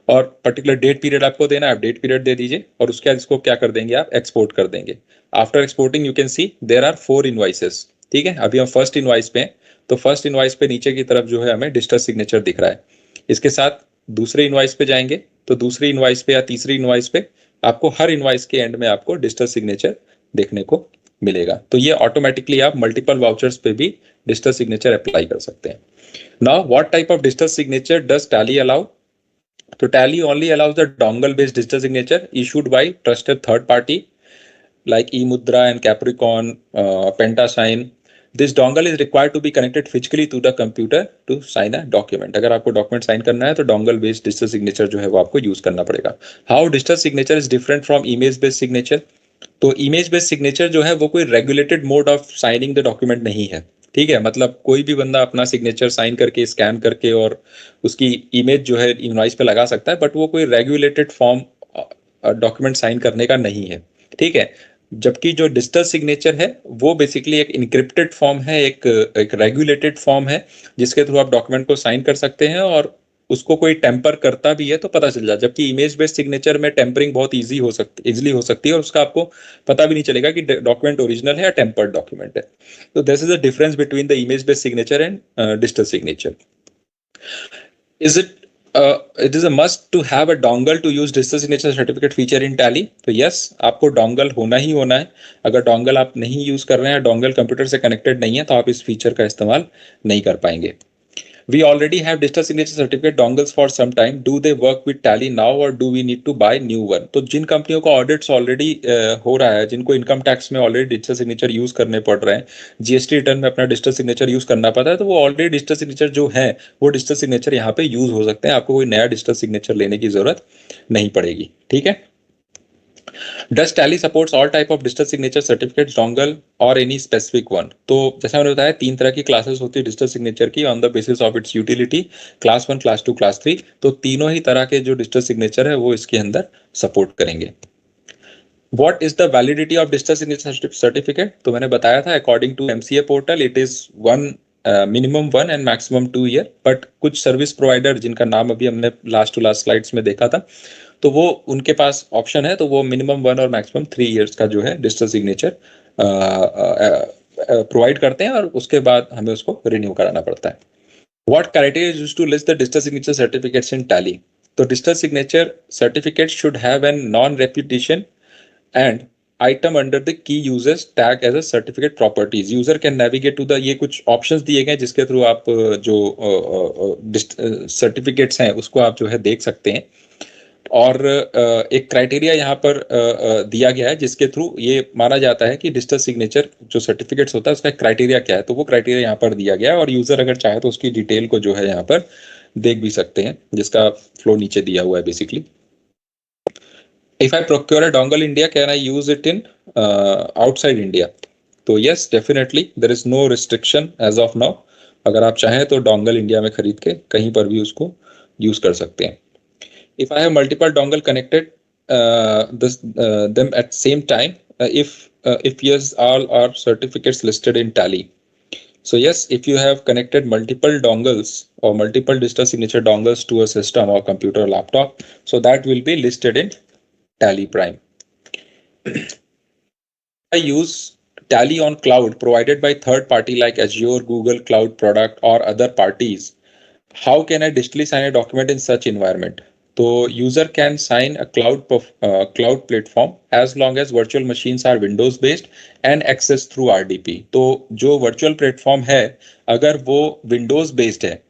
और पर्टिकुलर डेट पीरियड आपको देना है, आप डेट पीरियड दे दीजिए, और उसके बाद इसको क्या कर देंगे, आप एक्सपोर्ट कर देंगे। After exporting you can see there are 4 invoices. ठीक है, अभी हम फर्स्ट इनवॉइस पे हैं, तो फर्स्ट इनवॉइस पे नीचे की तरफ जो है हमें डिजिटल सिग्नेचर दिख रहा है। इसके साथ दूसरे इनवॉइस पे जाएंगे, तो दूसरी इनवॉइस पे या तीसरी इनवॉइस पे आपको हर इनवॉइस के एंड में आपको डिजिटल सिग्नेचर देखने को मिलेगा। तो ये ऑटोमेटिकली आप मल्टीपल वाउचर्स पे भी डिजिटल सिग्नेचर अप्लाई कर सकते हैं। Now what type of digital signature does tally allow? तो Tally only allows the dongle-based digital signature issued by trusted third party like eMudra and Capricorn, PentaSign. This dongle is required to be connected physically to the computer to sign a document. अगर आपको document sign करना है तो dongle-based digital signature जो है वो आपको use करना पड़ेगा. How digital signature is different from image-based signature? तो image-based signature जो है वो कोई regulated mode of signing the document नहीं है। ठीक है, मतलब कोई भी बंदा अपना सिग्नेचर साइन करके, स्कैन करके और उसकी इमेज जो है इनवॉइस पे लगा सकता है, बट वो कोई रेगुलेटेड फॉर्म डॉक्यूमेंट साइन करने का नहीं है। ठीक है, जबकि जो डिजिटल सिग्नेचर है वो बेसिकली एक इनक्रिप्टेड फॉर्म है, एक रेगुलेटेड फॉर्म है, जिसके थ्रू आप डॉक्यूमेंट को साइन कर सकते हैं, और उसको कोई टेम्पर करता भी है तो पता चल जाए। जबकि इमेज बेस्ड सिग्नेचर में टेम्परिंग बहुत इजीली हो सकती है, और उसका आपको पता भी नहीं चलेगा कि डॉक्यूमेंट ओरिजिनल है या टेम्पर्ड डॉक्यूमेंट है। तो this is the difference between the image based signature and digital signature. Is it it is a must to have a dongle to use digital signature certificate feature in Tally? तो yes, आपको dongle होना ही होना है। अगर dongle आप नहीं use कर रहे हैं, dongle कंप्यूटर से कनेक्टेड नहीं है, तो आप इस फीचर का इस्तेमाल नहीं कर पाएंगे। We already have digital signature certificate dongles for some time. Do they work with Tally now or do we need to buy new one? तो जिन कंपनियों को ऑडिट्स ऑलरेडी हो रहा है, जिनको इनकम टैक्स में ऑलरेडी डिजिटल सिग्नेचर यूज करने पड़ रहे हैं, जीएसटी रिटर्न में अपना डिजिटल सिग्नेचर यूज करना पड़ता है, तो वो ऑलरेडी डिजिटल सिग्नेचर जो है वो डिजिटल सिग्नेचर यहाँ पे यूज हो सकते हैं। आपको कोई नया डिजिटल सिग्नेचर लेने की जरूरत नहीं पड़ेगी। ठीक है। Does Tally supports all type of digital signature certificates, dongle or any specific one? तो जैसा मैंने बताया, 3 तरह की क्लासेस होती है डिजिटल सिग्नेचर की on the basis of its utility, class 1, class 2, class 3। तो तीनों ही तरह के जो डिजिटल सिग्नेचर है वो इसके अंदर सपोर्ट करेंगे। What is the validity of digital signature certificate? तो मैंने बताया था, according to MCA portal it is 1 minimum 1 and maximum 2 year, but कुछ सर्विस प्रोवाइडर जिनका नाम अभी हमने लास्ट टू लास्ट स्लाइड्स में देखा था, तो वो उनके पास ऑप्शन है, तो वो मिनिमम 1 और मैक्सिमम 3 इयर्स का जो है डिजिटल सिग्नेचर प्रोवाइड करते हैं, और उसके बाद हमें उसको रिन्यू कराना पड़ता है। What criteria is used to list the digital signature certificates in Tally? तो digital signature certificate should have a non-repetition and item under the key users tag as a certificate properties. User can navigate to the, ये कुछ options दिए गए जिसके through आप जो certificates हैं उसको आप जो है देख सकते हैं, और एक क्राइटेरिया यहाँ पर दिया गया है जिसके थ्रू ये माना जाता है कि डिजिटल सिग्नेचर जो सर्टिफिकेट्स होता है उसका क्राइटेरिया क्या है, तो वो क्राइटेरिया यहाँ पर दिया गया है, और यूजर अगर चाहे तो उसकी डिटेल को जो है यहाँ पर देख भी सकते हैं, जिसका फ्लो नीचे दिया हुआ है basically. If I procure a dongle in India, can I use it in outside India? तो yes, definitely there is no restriction as of now. अगर आप चाहें तो dongle इंडिया में खरीद के कहीं पर भी उसको यूज कर सकते हैं। If I have multiple dongle connected them at same time, if yes, all are certificates listed in Tally. So yes, if you have connected multiple dongles or multiple digital signature dongles to a system or computer or laptop, so that will be listed in Tally Prime. I use Tally on cloud provided by third party like Azure, Google Cloud product or other parties. How can I digitally sign a document in such environment? तो user can sign a cloud platform as long as virtual machines are Windows based and access through RDP. तो जो virtual platform है अगर वो Windows based है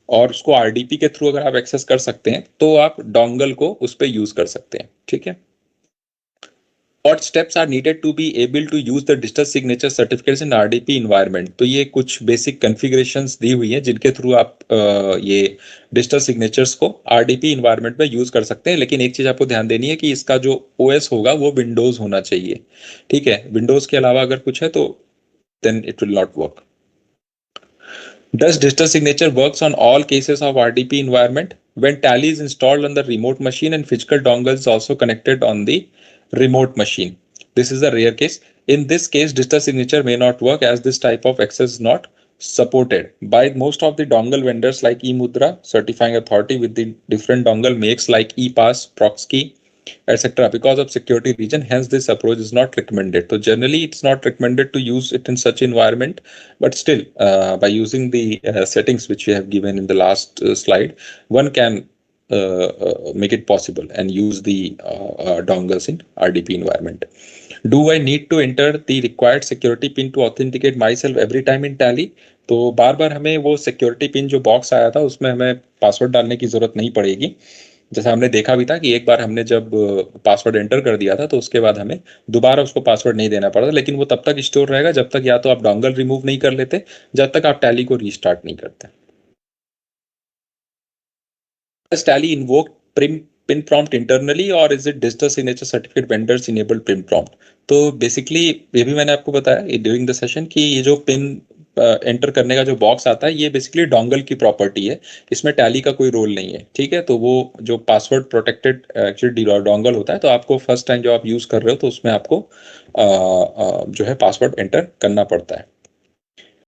और उसको RDP के थ्रू अगर आप एक्सेस कर सकते हैं तो आप डोंगल को उस पर यूज कर सकते हैं। ठीक है। What steps are needed to be able to use the digital signature certificates in RDP environment? तो ये कुछ बेसिक कॉन्फ़िगरेशंस दी हुई हैं जिनके थ्रू आप ये डिजिटल सिग्नेचर्स को RDP environment में यूज कर सकते हैं, लेकिन एक चीज आपको ध्यान देनी है कि इसका जो OS होगा वो विंडोज होना चाहिए। ठीक है, विंडोज के अलावा अगर कुछ है तो then it will not work. Does digital signature works on all cases of RDP environment? When Tally is installed on the remote machine and physical dongle is also connected on the remote machine. This is a rare case. In this case, digital signature may not work as this type of access is not supported by most of the dongle vendors like eMudra. Certifying authority with the different dongle makes like ePass, Proxkey, etc. because of security reason. Hence, this approach is not recommended. So generally, it's not recommended to use it in such environment. But still, by using the settings which we have given in the last slide, one can make it possible and use the dongles in RDP environment. Do I need to enter the required security pin to authenticate myself every time in Tally? तो बार बार हमें वो security pin जो box आया था उसमें हमें password डालने की जरूरत नहीं पड़ेगी। जैसा हमने देखा भी था कि एक बार हमने जब पासवर्ड एंटर कर दिया था तो उसके बाद हमें दोबारा उसको पासवर्ड नहीं देना पड़ा, लेकिन वो तब तक स्टोर रहेगा जब तक या तो आप डोंगल रिमूव नहीं कर लेते, जब तक आप टैली को रीस्टार्ट नहीं करते। Does Tally invoke pin prompt internally or is it digital signature certificate vendors enabled pin prompt? तो बेसिकली ये भी मैंने आपको बताया ड्यूरिंग द सेशन कि ये जो पिन एंटर करने का जो बॉक्स आता है ये बेसिकली डोंगल की प्रॉपर्टी है, इसमें टैली का कोई रोल नहीं है। ठीक है, तो वो जो पासवर्ड प्रोटेक्टेड एक्चुअली डोंगल होता है, तो आपको फर्स्ट टाइम जो आप यूज कर रहे हो तो उसमें आपको जो है पासवर्ड एंटर करना पड़ता है।